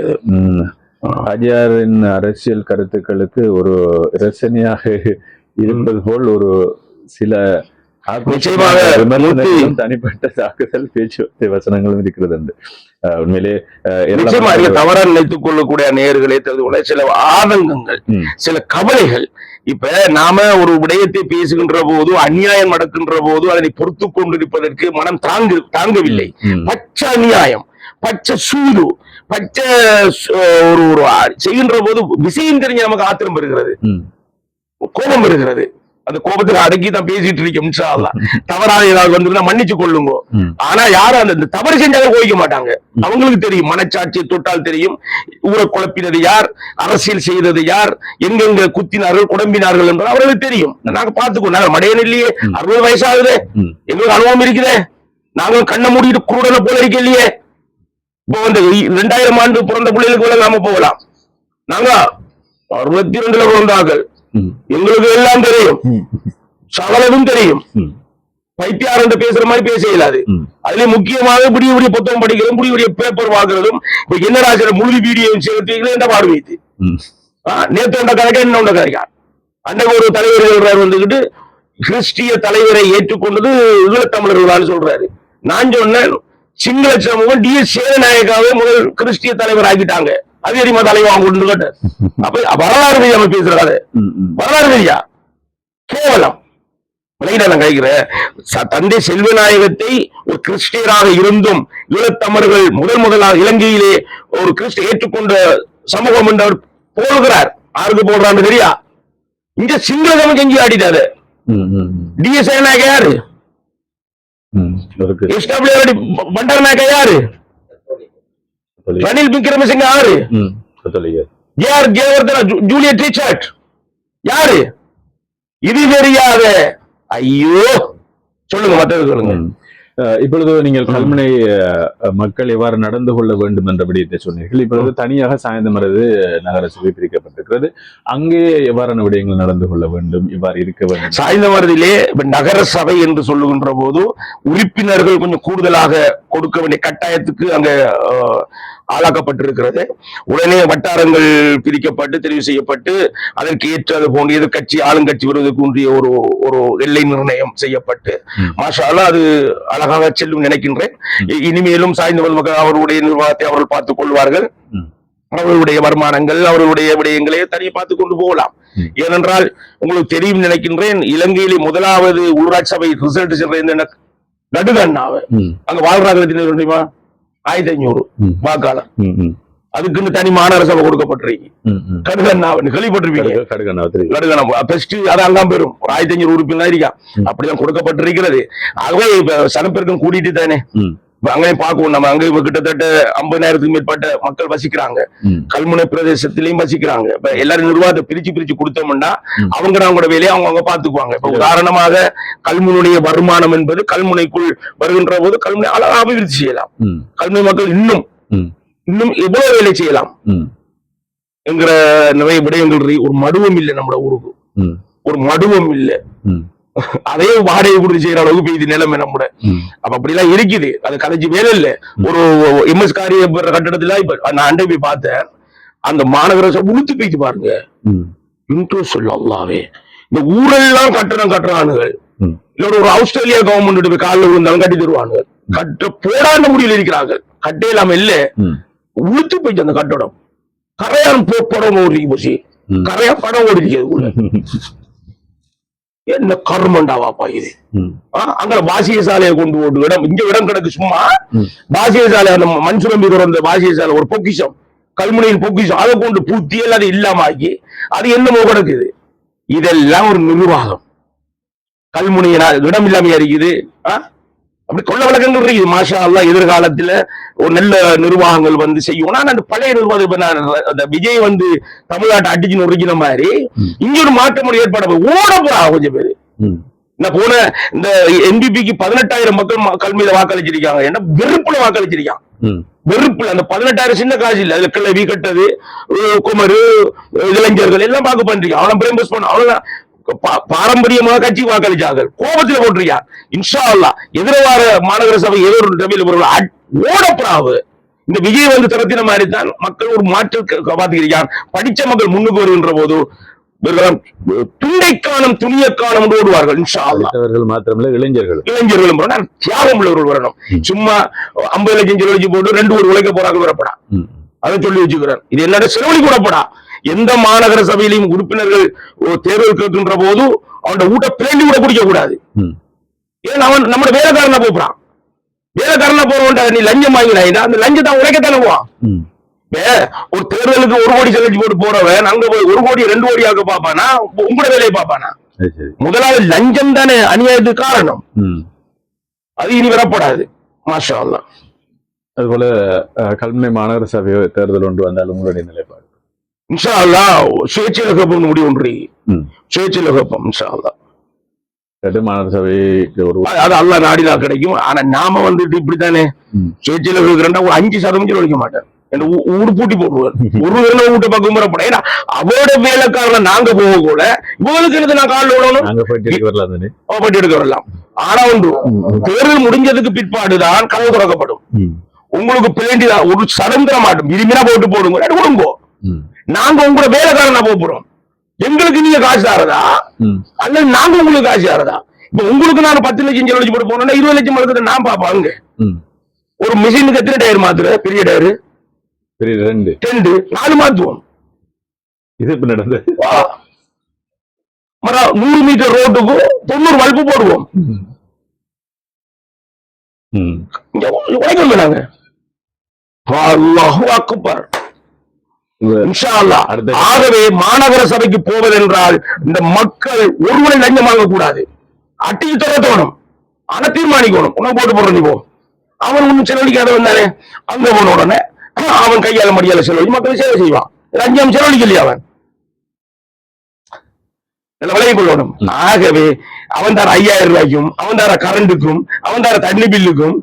ஹாஜியாரின் அரசியல் கருத்துக்களுக்கு ஒரு ரசனையாக இருப்பது போல் ஒரு சில தனிப்பட்ட தாக்குதல் பேச்சுவார்த்தை வசனங்களும் இருக்கிறது என்று உண்மையிலே தவறாக நினைத்துக் கொள்ளக்கூடிய நேயர்களே சில ஆதங்கங்கள், சில கவலைகள். இப்ப நாம ஒரு விடயத்தை பேசுகின்ற போது, அநியாயம் நடக்கின்ற போது அதனை பொறுத்து கொண்டிருப்பதற்கு மனம் தாங்கவில்லை. பச்சை அநியாயம், பச்சை சூது, பச்சை ஒரு செய்கின்ற போது விஷயம் தெரிஞ்ச நமக்கு ஆத்திரம் வருகிறது, கோபம் வருகிறது. அந்த கோபத்துல அடக்கி தான் பேசிட்டு இருக்கேன். இன்ஷா அல்லாஹ் தவறாக ஏதாவது வந்து மன்னிச்சு கொள்ளுங்க. ஆனா யாரும் அந்த தவறு செஞ்சாலும் கோவிக்க மாட்டாங்க. அவங்களுக்கு தெரியும், மனச்சாட்சியை தொட்டால் தெரியும் ஊரை குழப்பினது யார், அரசியல் செய்தது யார், எங்கெங்க குத்தினார்கள் குழம்பினார்கள் என்று அவர்களுக்கு தெரியும். நாங்க பாத்துக்கோ, நாங்க மடையன் இல்லையே, 60 வயசாகுது, எங்களுக்கு அனுபவம் இருக்குதே, நாங்க கண்ணை மூடிட்டு குருடனை போல இருக்க இல்லையே. இப்போ வந்து 2000 ஆண்டு பிறந்த பிள்ளைகளுக்கு நாம போகலாம். நாங்க 62 பிறந்தார்கள், எங்களுக்கு எல்லாம் தெரியும், சகலதும் தெரியும். பைத்தியார் என்று பேசுற மாதிரி பேச இயலாது. அதுல முக்கியமாக புதிய புத்தகம் படிக்கிறதும் புதிய பேப்பர் வாங்குறதும் இப்ப என்ன ராஜ முழு வீடியோ சேர்த்தீங்களே என்ன பார்வைத்து நேற்று உண்ட கதைக்கா என்ன உண்ட கதைக்கா அன்னைக்கு ஒரு தலைவர் வந்துகிட்டு கிறிஸ்டிய தலைவரை ஏற்றுக்கொண்டது ஈழத்தமிழர்களான்னு சொல்றாரு. நான் சொன்னேன் சிங்கள சமூகம் DS சேனநாயகாவே முதல் கிறிஸ்டிய தலைவர் ஆக்கிட்டாங்க, அது தெரியுமா தலைவர் கொண்டு கேட்டார். அப்ப வரலாறு தெரியாம பேசுறாரு, வரலாறு தெரியா கேவலம் நான் கேட்கிறேன். தந்தை செல்வநாயகத்தை ஒரு கிறிஸ்டியராக இருந்தும் ஈழத்தமிழர்கள் முதலாக இலங்கையிலே ஒரு கிறிஸ்டிய ஏற்றுக்கொண்ட சமூகம் என்று அவர் போடுகிறார். யாருக்கு போடுறான்னு தெரியா? இங்க சிங்களம் செஞ்சு ஆடிட்டாரு. DS சேனநாயக யாரு? பண்டர்நாயக யாரு? ரணில் விக்ரமசிங்க யாரு? ஜூலியட் ரிச்சர்ட் யாரு? இது தெரியாத ஐயோ சொல்லுங்க, மற்றது சொல்லுங்க. இப்பொழுது நீங்கள் கல்முனை மக்கள் எவ்வாறு நடந்து கொள்ள வேண்டும் என்ற விடயத்தை சொன்னீர்கள். இப்பொழுது தனியாக சாய்ந்தமரது நகர சபை பிரிக்கப்பட்டிருக்கிறது. அங்கே எவ்வாறான விடயங்கள் நடந்து கொள்ள வேண்டும், இவ்வாறு இருக்க வேண்டும்? சாய்ந்தமரதிலே நகர சபை என்று சொல்லுகின்ற போது உறுப்பினர்கள் கொஞ்சம் கூடுதலாக கொடுக்க வேண்டிய கட்டாயத்துக்கு அங்க ஆளாக்கப்பட்டிருக்கிறது. உடனே வட்டாரங்கள் பிரிக்கப்பட்டு தெரிவு செய்யப்பட்டு அதற்கு ஏற்றது போன்ற எதிர்கட்சி ஆளுங்கட்சி வருவதற்கு ஒன்றிய ஒரு எல்லை நிர்ணயம் செய்யப்பட்டு மாஷா அல்லாஹ் அது அழகாக செல்லும் நினைக்கின்றேன். இனிமேலும் சாய்ந்தவர் மக்கள் அவர்களுடைய நிர்வாகத்தை அவர்கள் பார்த்துக் கொள்வார்கள். அவர்களுடைய வருமானங்கள் அவர்களுடைய விடயங்களை தனியை பார்த்துக் கொண்டு போகலாம். ஏனென்றால் உங்களுக்கு தெரியும் நினைக்கின்றேன், இலங்கையிலே முதலாவது உள்ளூராட்சி சபை ரிசல்ட் சென்ற நடுகண்ணாவை அங்க வாழ்றாங்க தெரியுமா? 1500 வாக்காளர். அதுக்குன்னு தனி மாநகர சபை கொடுக்கப்பட்டிருக்கு. கடுகண்ணாவை கேள்விப்பட்டிருப்பீங்க. கடுகண்ணா பெஸ்ட் அது அங்காம் பெறும் ஒரு 1500 உறுப்பினர் இருக்கா, அப்படிதான் கொடுக்கப்பட்டிருக்கிறது. ஆகவே சனப்பெருக்கம் கூட்டிட்டு தானே அங்கேயும் பார்க்கணும். நம்ம அங்கே கிட்டத்தட்ட 50,000க்கு மேற்பட்ட மக்கள் வசிக்கிறாங்க. கல்முனை பிரதேசத்திலையும் வசிக்கிறாங்க. இப்ப எல்லாரும் நிர்வாகத்தை பிரிச்சு கொடுத்தோம்னா அவங்களோட வேலையை அவங்க பாத்துக்குவாங்க. இப்ப உதாரணமாக கல்முனைய வருமானம் என்பது கல்முனைக்குள் வருகின்ற போது கல்முனை அழகாக அபிவிருத்தி செய்யலாம். கல்முனை மக்கள் இன்னும் எவ்வளவு வேலை செய்யலாம் என்கிற நிறைய விடயங்கள். ஒரு மடுவம் இல்லை நம்ம ஊருக்கு, ஒரு மடுவம் இல்லை. அதே வாடகை கொடுத்து செய்யற அளவுக்கு இது நிலைமை நம்மட. அப்ப அப்படி எல்லாம் இருக்குது. அது கதைச்சு வேலை இல்ல. ஒரு MS காரிய கட்டடத்துல இப்ப நான் அண்டை போய் பார்த்தேன். அந்த மாநகர உளுத்து போயிட்டு பாருங்க. இன்ட்ரெஸ்ட் சொல்ல அல்லாவே இந்த ஊரெல்லாம் கட்டணம் கட்டுறானுகள். இல்ல ஒரு ஆஸ்திரேலியா கவர்மெண்ட் போய் காலில் விழுந்தாலும் கட்டி தருவானுங்க. கட்ட போடாத முடியல இருக்கிறார்கள். கட்டே இல்லாம இல்ல, உளுத்து போயிட்டு அந்த கட்டடம். கரையான் படம் ஓடி போச்சு, கரையான் படம் ஓடி இருக்கிறது. என்ன கர்மண்டாவாப்பா இது? அங்க பாசிய சாலையை கொண்டு போட்டு இடம் கிடக்கு சும்மா. பாசிய சாலை அந்த மண் சுரம்பி திறந்த பாசிய சாலை ஒரு பொக்கிஷம், கல்முனையின் பொக்கிஷம். அதை கொண்டு பூத்தி எல்லாம் அது இல்லாம ஆக்கி அது என்னமோ கிடக்குது. இதெல்லாம் ஒரு நிர்வாகம். கல்முனையினால் இடம் இல்லாம இருக்குது. அப்படி கொள்ள வழக்கங்கள் இருக்குது. மாஷா அல்லாஹ் எதிர்காலத்துல ஒரு நல்ல நிர்வாகங்கள் வந்து செய்யும். ஆனா அந்த பழைய நிர்வாகம் விஜய் வந்து தமிழ்நாட்டை அடிச்சு நொறுக்கின மாதிரி இங்க ஒரு மாற்றம் ஏற்பாடு ஓட போறா கொஞ்சம் பேரு. நான் போன இந்த NDPக்கு 18,000 மக்கள் கல்வியில வாக்களிச்சிருக்காங்க. ஏன்னா வெறுப்புல வாக்களிச்சிருக்கான். வெறுப்புல அந்த 18,000 சின்ன காசு இல்ல. அதுல கிளவி கட்டது குமரு இளைஞர்கள் எல்லாம் பார்க்க பண்றீங்க. அவனை பிரேம்பஸ் பண்ண அவன பாரம்பரியமாக கட்சி வாக்களிச்சார்கள். கோபத்தில் போட்டிருக்கான். இன்ஷா அல்லாஹ் எதிர்வார மாநகர சபை ஏதோ ஒரு ரவியில் ஓடப்படாது. இந்த விஜய் வந்து திறத்தின மாதிரி தான் மக்கள் ஒரு மாற்று பார்த்துக்கிறான். படிச்ச மக்கள் முன்னுக்கு வருகின்ற போது துண்டை காணும் துணிய காணும் ஓடுவார்கள். இன்ஷா அல்லாஹ் மாத்திரமல்ல இளைஞர்களும் தியாகம் உள்ளவர்கள் வரணும். சும்மா 50 லட்சம் செலவழிச்சு போட்டு 2 கோடி உழைக்க போறாங்க வரப்படா. அதை சொல்லி வச்சுக்கிறார். இது என்னோட செலவழி கூடப்படா. எந்த மாநகர சபையிலையும் உறுப்பினர்கள் தேர்தல் கேட்கின்ற போது அவனோட ஊட்ட பிளேண்டி கூட குடிக்க கூடாது. ஏன்னா அவன் நம்ம வேலைக்காரனா போறான். வேலைக்காரனா போறவன்டா நீ லஞ்சம் வாங்கினா அந்த லஞ்சத்தை உழைக்கத்தானே போவான். ஒரு தேர்தலுக்கு 1 கோடி செலவழிச்சு போட்டு போறவன் அங்க போய் 1 கோடி 2 கோடி ஆக்க பாப்பானா உங்களோட வேலையை பாப்பானா? முதலாவது லஞ்சம் தானே அநியாயத்துக்கு காரணம். அது இனி வரப்படாது. மாஷா அல்லாஹ். அதுபோல கல்முனை மாநகர சபை தேர்தல் ஒன்று வந்தாலும் உங்களுடைய நிலைப்பாடு? இன்ஷா அல்லாஹ் சுயேட்சை கப்பம் முடிவு ஒன்றி சுயேட்சை கப்பம் இன்ஷா அல்லாஹ். மாநகர சபைக்கு ஒரு அது அல்லாஹ் நாடினா கிடைக்கும். ஆனா நாம வந்துட்டு இப்படித்தானே சுயேட்சையில இருக்கிறேன்டா ஒரு 5% ஒழிக்க மாட்டேன். ஊடு பூட்டி போடுவார். ஒரு வீட்டை பக்கம் வரப்பட. ஏன்னா அவரோட வேலைக்காரன நாங்க போக கூட இவங்களுக்கு இருந்து நான் காலில் விடணும். பட்டி எடுக்க வரலாம். ஆனா ஒன்று தேர்தல் முடிஞ்சதுக்கு பிற்பாடுதான் கதவு திறக்கப்படும். உங்களுக்கு பிளேண்டிதா ஒரு சுதந்திரம் மாட்டோம். விரும்பினா போட்டு போடுங்க விடுங்க. நாங்க உங்களோட வேலைக்காரனா போறோம். எங்களுக்கு நீங்க காசு தாரதா அல்லது நாங்க உங்களுக்கு காசு தாரதா? இப்ப உங்களுக்கு நான் 10 லட்சம் செலவழிச்சு போட்டு போனோம்னா 20 லட்சம் வளர்க்குறது நான் பாப்பாங்க. ஒரு மிஷினுக்கு எத்தனை டயர் மாத்துற? பெரிய டயரு 2 4 மாத்துவோம். இது இப்ப நடந்தது. 100 மீட்டர் ரோட்டுக்கு 90 வல்பு போடுவோம். உழைக்கணும் நாங்க. அல்லாஹு அக்பர். இன்ஷா அல்லாஹ். ஆகவே மாநகர சபைக்கு போவதென்றால் இந்த மக்கள் ஒருவரை லஞ்சம் வாங்க கூடாது. அட்டிக்கு தோணும். ஆனா தீர்மானிக்கணும். உனக்கு போட்டு போடுற நீ போ. அவன் ஒன்னும் செலவழிக்காத வந்தானே அங்க போன உடனே அவன் கையால மடியால செலவழிச்சு மக்கள் சேவை செய்வான். லஞ்சம் செலவழிக்கலையா அவன்? விளைய கொள்ளணும். ஆகவே அவன் தர 5000 ரூபாய்க்கும் அவன் தர கரண்டுக்கும் அவன் தர தண்ணி பில்லுக்கும்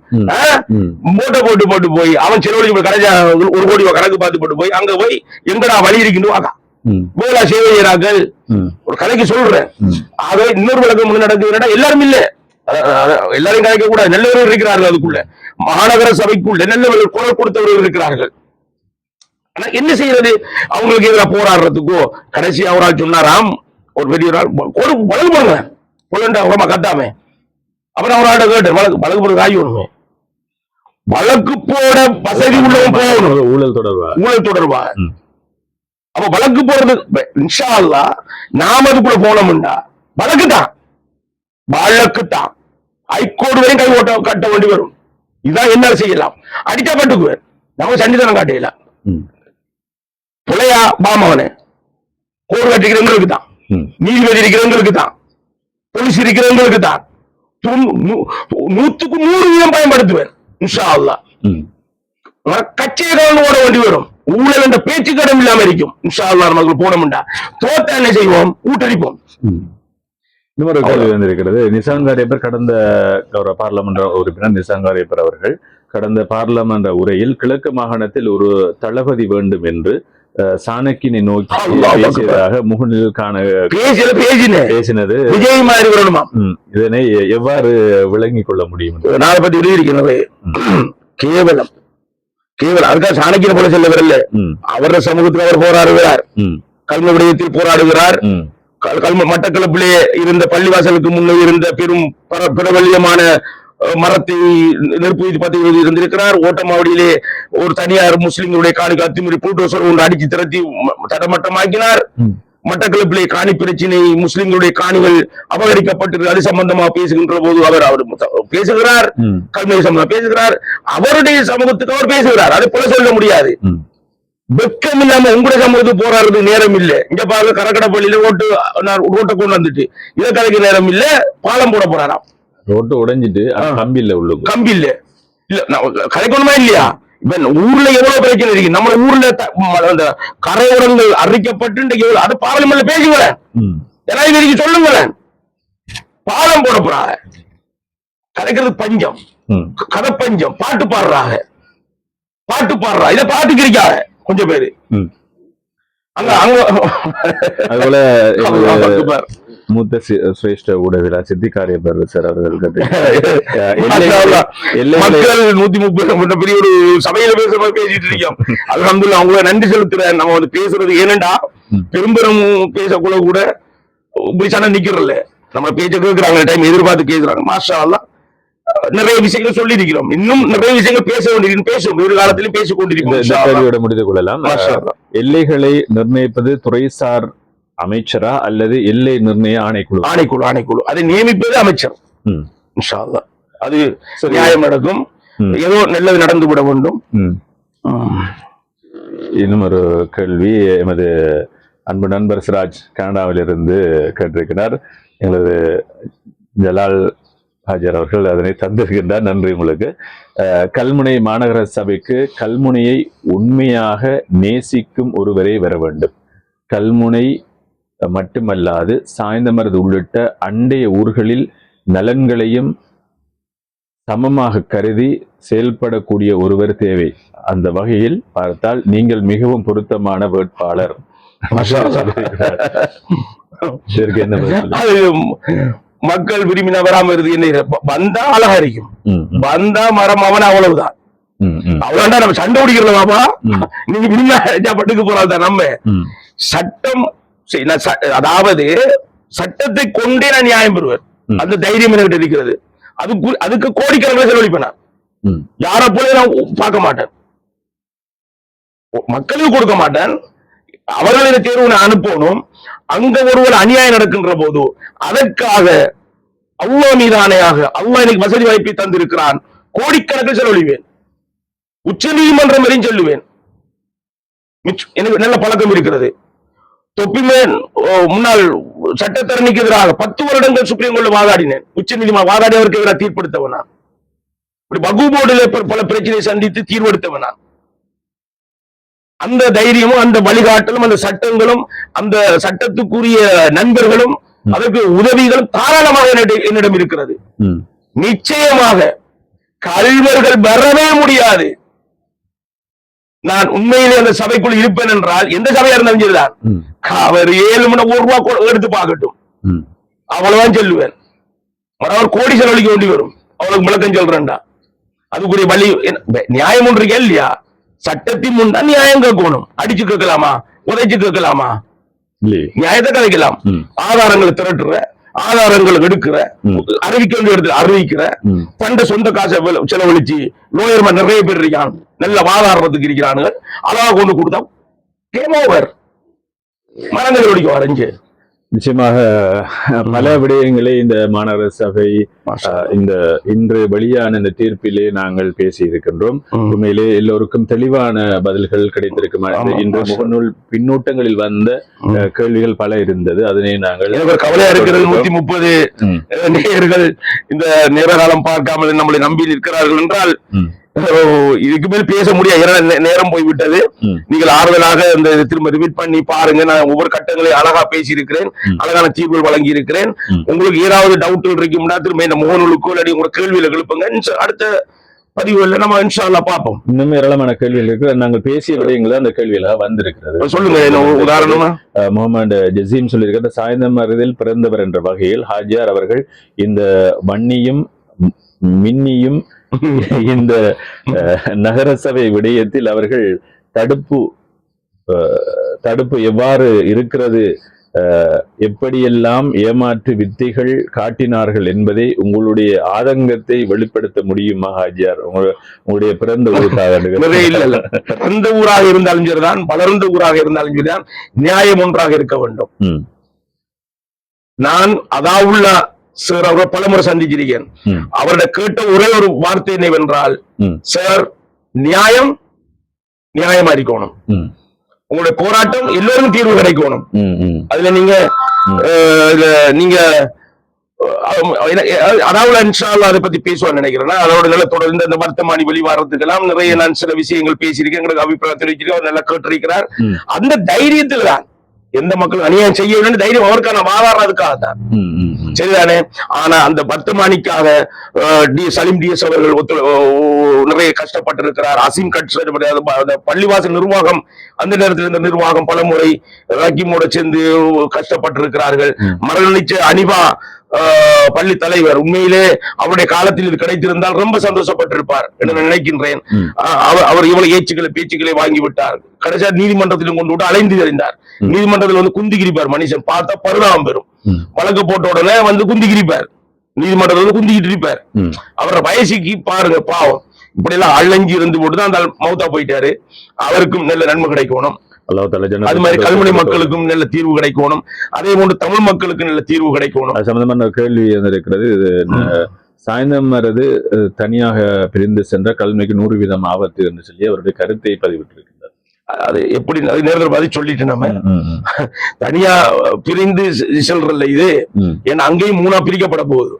மூட்டை போட்டு போய் அவன் செலவழிச்சு கடைசி 1 கோடி கணக்கு பார்த்து போட்டு போய் அங்க போய் எங்கடா வழி இருக்குன்னு வாக்கா போலா சேவை செய்யறார்கள். ஒரு கதைக்கு சொல்றேன். ஆகவே இன்னொரு விளக்கம் நடக்குதுன்னா எல்லாரும் இல்ல, எல்லாரும் கதைக்க கூடாது. நல்லவர்கள் இருக்கிறார்கள். அதுக்குள்ள மாநகர சபைக்குள்ள நல்லவர்கள் குரல் கொடுத்தவர்கள் இருக்கிறார்கள். ஆனா என்ன செய்யறது? அவங்களுக்கு எதிராக போராடுறதுக்கோ கடைசி அவரால் சொன்னாராம் ஒரு பெரிய நாள் ஒரு வழக்கு போடுங்க பொருளா உரமா கத்தாம. அப்புறம் அவராட்ட கேட்டு வழக்கு போடுறது ஆகி ஒண்ணுமே வழக்கு போட வசதி உள்ளவன் போகணும். ஊழல் தொடர்பா அப்ப வழக்கு போறது இன்ஷா அல்லாஹ் நாம அதுக்குள்ள போனோம்டா வழக்கு தான் ஹைகோர்ட் வரையும் கை ஓட்ட கட்ட வேண்டி வரும். இதான் என்ன செய்யலாம்? அடிச்சா பட்டுக்குவேன். நம்ம சண்டித்தனம் காட்டையில பிள்ளையா பாமவனே கோடு கட்டிக்கிறவங்களுக்கு தான், நீதிபதி இருக்கிறவங்களுக்கு தான், போலீஸ் இருக்கிறவங்களுக்கு தான் 100க்கு 100% பயன்படுத்துவேன். இன்ஷா அல்லாஹ். கட்சியை ஓட வேண்டி வரும். ஊழல் என்ற பேச்சுக்கு இடம் இல்லாம இருக்கும். இன்ஷா அல்லாஹ் நமக்கு போனோம்டா தோத்த என்ன செய்வோம்? ஊட்டடிப்போம். இன்னொரு கேள்வி வந்திருக்கிறது. நிசாம் காரியப்பர் கடந்த பாராளுமன்ற உறுப்பினர் நிசாம் காரியப்பர் அவர்கள் கடந்த பாராளுமன்ற உரையில் கிழக்கு மாகாணத்தில் ஒரு தளபதி வேண்டும் என்று சாணக்கினை நோக்கி பேசியதாக முகநில் காண பேசினது விஜய் மாதிரி வரணுமா? இதனை எவ்வாறு விளங்கிக் கொள்ள முடியும்? நாளை பத்தி எழுதியிருக்கிறது. கேவலம் அதுக்காக சாணக்கியனை போல செல்ல வரல. அவரது சமூகத்துக்கு அவர் போராடுகிறார். கல்வி விடயத்தில் போராடுகிறார். மட்டக்களப்பிலே இருந்த பள்ளிவாசலுக்கு முன்னே இருந்த பெரும் பிரபல்யமான மரத்தை நெருப்பு பத்தி இருந்திருக்கிறார். ஓட்டமாவடியிலே ஒரு தனியார் முஸ்லிம்களுடைய காணிக்கு அத்துமீறி புல்டோசர் ஒன்று அடிச்சு திரட்டி தடமட்டமாக்கினார். மட்டக்களப்பிலே காணி பிரச்சினை முஸ்லிம்களுடைய காணிகள் அபகரிக்கப்பட்டிருக்கு. அது சம்பந்தமா பேசுகின்ற போது அவர் பேசுகிறார். கல்வி சம்பந்தமா பேசுகிறார். அவருடைய சமூகத்துக்கு அவர் பேசுகிறார். அதை போல சொல்ல முடியாது. வெக்கம் இல்லாம உங்களுடைய சமூகத்துக்கு போராடுறது நேரம் இல்ல. இங்க பாருங்க கரக்கடப்பள்ளியில ரோட்டை கொண்டு வந்துட்டு இதை கலைக்கு நேரம் இல்ல. பாலம் போட போறாராம். ரோட்டு உடைஞ்சிட்டு கம்பி இல்ல கலைக்கணுமா இல்லையா? இப்ப ஊர்ல எவ்வளவு பிரச்சனை இருக்கு. நம்ம ஊர்ல அந்த கரையோரங்கள் அறிக்கப்பட்டு அது பார்லிமெண்ட்ல பேசுங்களேன். ஜனாதிபதிக்கு சொல்லுங்களேன். பாலம் போட போறாங்க. கலைக்கிறது பஞ்சம், கதை பஞ்சம். பாட்டு பாடுறா இதை பாட்டுக்கு இருக்காங்க கொஞ்சம் பேரு. அதுபோல மூத்த சிரேஷ்ட ஊடகவியலாளர் சித்திக் காரியப்பர் சார் அவர்கள் மக்கள் 130 பெரிய ஒரு சபையில பேசுற மாதிரி பேசிட்டு இருக்கோம். அல்ஹம்துலில்லாஹ் அவங்கள நன்றி செலுத்துறேன். நம்ம வந்து பேசுறது ஏனண்டா பெரும்பெரும் பேசக்குள்ள கூட இப்படி சண்டை நிக்கிறல்ல. நம்ம பேச்ச கேட்கிறாங்க, டைம் எதிர்பார்த்து கேட்கிறாங்க. மாஷா அல்லாஹ் நிறைய விஷயங்கள் சொல்லி இருக்கிறோம். இன்னும் நிறைய விஷயங்கள் பேச வேண்டியிருக்கும். பேசும் ஒரு காலத்திலும் பேசிக் கொண்டிருக்கிறோம். முடித்துக் கொள்ளலாம். எல்லைகளை நிர்ணயிப்பது துறைசார் அமைச்சரா அல்லது எல்லை நிர்ணய ஆணைக்குழு? அதை நியமிப்பது அமைச்சர். இன்ஷா அல்லாஹ் அது நியாயம் நடக்கும். ஏதோ நல்லது நடந்து விட வேண்டும். இன்னும் ஒரு கேள்வி எமது அன்பு நண்பர் சிராஜ் கனடாவிலிருந்து கேட்டிருக்கிறார். எங்களது ஜலால் ஹாஜர் அவர்கள் அதனை தந்திருக்கின்றார். நன்றி உங்களுக்கு. கல்முனை மாநகர சபைக்கு கல்முனையை உண்மையாக நேசிக்கும் ஒருவரே வர வேண்டும். கல்முனை மட்டுமல்லாது சாய்ந்தமருது உள்ளிட்ட அண்டைய ஊர்களில் நலன்களையும் சமமாக கருதி செயல்படக்கூடிய ஒருவர் தேவை. அந்த வகையில் பார்த்தால் நீங்கள் மிகவும் பொருத்தமான வேட்பாளர். மக்கள் விரும்பின வராம இருக்கு. என்ன வந்தா அழகா இருக்கும், வந்தா மரம் அவன் அவ்வளவுதான். அவ்வளவுதான். நம்ம சண்டை பிடிக்கிறல பாப்பா, நீங்க விரும்பினா பட்டுக்கு போறாதான். நம்ம சட்டம், அதாவது சட்டத்தை கொண்டே நான் நியாயம் பெறுவேன். அந்த தைரியம் என்கிட்ட இருக்கிறது. அதுக்கு கோடிக்கணக்கில் செலவழிப்பேன். யார போல நான் பார்க்க மாட்டேன், மக்களுக்கு கொடுக்க மாட்டேன். அவர்களின் தேர்வு நான் அனுப்பணும். அங்க ஒருவர் அநியாயம் நடக்கின்ற போது அதற்காக அல்லாஹ் மீது ஆணையாக அல்லாஹ் எனக்கு வசதி வாய்ப்பை தந்திருக்கிறான், கோடிக்கணக்கில் செலவழிவேன். உச்ச நீதிமன்றம் வரையும் சொல்லுவேன். எனக்கு நல்ல பழக்கம் இருக்கிறது. தொப்பிமேன் முன்னாள் சட்டத்தரணிக்கு எதிராக 10 வருடங்கள் சுப்ரீம் கோர்ட்ல வாதாடினேன். உச்ச நீதிமன்றம் வாதாடி அவருக்கு எதிராக தீர்ப்படுத்தவன் நான். வகு போர்டில் பல பிரச்சனையை சந்தித்து தீர்வெடுத்தவன் நான். அந்த தைரியமும் அந்த வழிகாட்டலும் அந்த சட்டங்களும் அந்த சட்டத்துக்குரிய நண்பர்களும் அதற்கு உதவிகளும் தாராளமாக என்னிடம் இருக்கிறது. நிச்சயமாக கல்வர்கள் வரவே முடியாது. நான் உண்மையிலே அந்த சபைக்குள் இருப்பேன் என்றால் எந்த சபையா இருந்தாலும் சரிதான், அவர் 7 மணி 1 ரூபாய் எடுத்து பார்க்கட்டும், அவ்வளவுதான் சொல்லுவேன். அவர் கோடி செலவழிக்க வேண்டி வரும். அவளுக்கு விளக்கம் சொல்றேன்டா. அதுக்குரிய வழி நியாயம் ஒன்று இல்லையா? சட்டத்தின் முன் தான் நியாயம் கேட்கணும். அடிச்சு கேட்கலாமா, உதைச்சு கேட்கலாமா? நியாயத்தை கதைக்கலாம். ஆதாரங்களை திரட்டுற, ஆதாரங்களை எடுக்கிற, அறிவிக்க வேண்டிய இடத்துல அறிவிக்கிற, தண்ட சொந்த காசை செலவழிச்சு லோயர்மா நிறைய பேர் இருக்கான், நல்ல வாதாடுறதுக்கு இருக்கிறானுங்க. அழகா கொண்டு கொடுத்தா கேம் ஓவர். மரங்கள் ஒடிக்க வரைஞ்சு நிச்சயமாக பல விடயங்களை இந்த மாநகர சபை இந்த இன்று வெளியான இந்த தீர்ப்பிலே நாங்கள் பேசி இருக்கின்றோம். உண்மையிலே எல்லோருக்கும் தெளிவான பதில்கள் கிடைத்திருக்கும். இன்று முகநூல் பின்னூட்டங்களில் வந்த கேள்விகள் பல இருந்தது. அதனை நாங்கள் கவலையா இருக்கிறது. 130 நேயர்கள் இந்த நேர காலம் பார்க்காமல் நம்மளை நம்பி நிற்கிறார்கள் என்றால் இதுக்கு மேல் பேச முடியாது. நேரம் போய்விட்டது. நீங்கள் ஆறுதலாக இந்த திரும்ப ரிப்பீட் பண்ணி பாருங்க. நான் ஒவ்வொரு கட்டங்களை அழகா பேசி இருக்கிறேன், அழகான தீர்வுகள் வழங்கி இருக்கிறேன். உங்களுக்கு ஏதாவது டவுட்கள் இருக்கும்னா திரும்ப இந்த முகநூலுக்கோ இல்லாட்டி உங்களோட கேள்வியில எழுப்புங்க. அடுத்த பதிவுல நம்ம இன்ஷா அல்லாஹ் பார்ப்போம். இன்னும் ஏராளமான கேள்விகள் இருக்கு. நாங்கள் பேசிய விடயங்கள் அந்த கேள்வியில வந்திருக்கிறது. சொல்லுங்க. உதாரணமா முகமது ஜசீம் சொல்லியிருக்கிற சாய்ந்தமருதில் பிறந்தவர் என்ற வகையில் ஹாஜியார் அவர்கள் இந்த வன்னியும் மின்னியும் இந்த நகரசபை விடயத்தில் அவர்கள் தடுப்பு எவ்வாறு இருக்கிறது, எப்படியெல்லாம் ஏமாற்று வித்தைகள் காட்டினார்கள் என்பதை உங்களுடைய ஆதங்கத்தை வெளிப்படுத்த முடியுமா ஹாஜியார்? உங்களுடைய பிறந்த ஊருக்காக பிறந்த ஊராக இருந்தாலும் சரிதான், வளர்ந்த ஊராக இருந்தாலும் சரிதான், நியாயம் ஒன்றாக இருக்க வேண்டும். நான் அதாவுள்ள சார் அவரை பலமுறை சந்திச்சிருக்கேன். அவருடைய கேட்ட ஒரே ஒரு வார்த்தை என்னவென்றால், சார் நியாயம் நியாயமா இருக்கணும், உங்களுடைய போராட்டம் எல்லோரும் தீர்வு கிடைக்கணும். அதுல நீங்க அதாவது இன்ஷா அல்லாஹ் அதை பத்தி பேசுவான்னு நினைக்கிறேன். அதோட நல்ல தொடர்ந்து அந்த வர்த்தமானி வெளிவாரத்துக்கெல்லாம் நிறைய நான் சில விஷயங்கள் பேசியிருக்கேன். எங்களுக்கு அபிப்பிராயம் தெரிவிச்சிருக்கேன். அவர் நல்லா கேட்டிருக்கிறார். அந்த தைரியத்தில் தான் எந்த மக்களும் அநியாயம் செய்ய வேண்டும் தைரியம் அவருக்கான வாதாடுறதுக்காக தான், சரிதானே? ஆனா அந்த வர்த்தமானிக்காக சலீம் டிஎஸ் அவர்கள் நிறைய கஷ்டப்பட்டிருக்கிறார். அசீம் கட்ஸ் பள்ளிவாசல் நிர்வாகம், அந்த நேரத்தில் இந்த நிர்வாகம் பலமுறை ரக்கீமோட சேர்ந்து கஷ்டப்பட்டிருக்கிறார்கள். மரணிச்ச அனிபா பள்ளி தலைவர், உண்மையிலே அவருடைய காலத்தில் இது கிடைத்திருந்தால் ரொம்ப சந்தோஷப்பட்டிருப்பார் என்று நினைக்கின்றேன். அவர் இவ்வளவு ஏச்சுக்களை பேச்சுக்களை வாங்கி விட்டார். கடைசியா நீதிமன்றத்திலும் கொண்டு விட்டு அலைந்து தெரிந்தார். நீதிமன்றத்தில் குந்திகிரிப்பார் மனுஷன், பார்த்தா பரிணாமம் பெறும். வழக்கு போட்ட உடனே குந்திகிரிப்பார், நீதிமன்றத்தில் குந்திக்கிட்டு இருப்பார். அவரோட வயசுக்கு பாருங்க பாவம், இப்படி எல்லாம் அலைஞ்சி இருந்து போட்டுதான் அந்த மௌத்தா போயிட்டாரு. அவருக்கும் நல்ல நன்மை கிடைக்கணும். அது மாதிரி கல்முனை மக்களுக்கும் நல்ல தீர்வு கிடைக்கணும். அதே போன்று தமிழ் மக்களுக்கு நல்ல தீர்வு கிடைக்கணும். அது சம்பந்தமான கேள்வி இருக்கிறது. சாய்ந்தமருது தனியாக பிரிந்து சென்ற கல்முனைக்கு 100% ஆபத்து என்று சொல்லி அவருடைய கருத்தை பதிவிட்டிருக்கிறார். அது எப்படி நேரத்தில் பதில் சொல்லிட்டு நம்ம தனியா பிரிந்து செல்றல இது. ஏன்னா அங்கேயும் 3 பிரிக்கப்பட போகுது.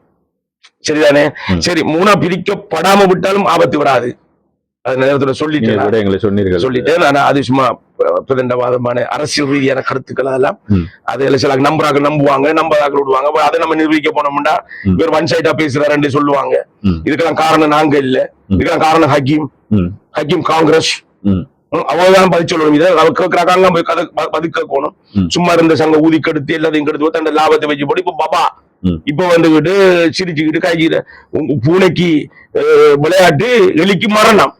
சரிதானே? சரி, 3 பிரிக்கப்படாம விட்டாலும் ஆபத்து வராது. அது நேரத்தில் சொல்லிட்டேன். நான் அது சும்மா பிரதண்டவாதமான அரசியல் ரீதியான கருத்துக்கள் எல்லாம் அது சில நம்புவாங்க, நம்பாக்கள் விடுவாங்க. அதை நம்ம நிரூபிக்க போனோம்னா இவர் ஒன் சைடா பேசுறாருன்னு சொல்லுவாங்க. இதுக்கெல்லாம் காரணம் நாங்க இல்ல, இதுக்கெல்லாம் காரணம் ஹக்கீம் காங்கிரஸ். அவ்வளவுதான் பதில் சொல்லணும். இதை பதுக்கணும். சும்மா இருந்த சங்க ஊதி கெடுத்து எல்லாத்தையும் கெடுத்து தன் லாபத்தை வச்சு போட்டு இப்ப பாபா இப்ப வந்துகிட்டு சிரிச்சுக்கிட்டு காய்ச்சிக்கிற பூனைக்கு விளையாட்டு எலிக்கு மரணம்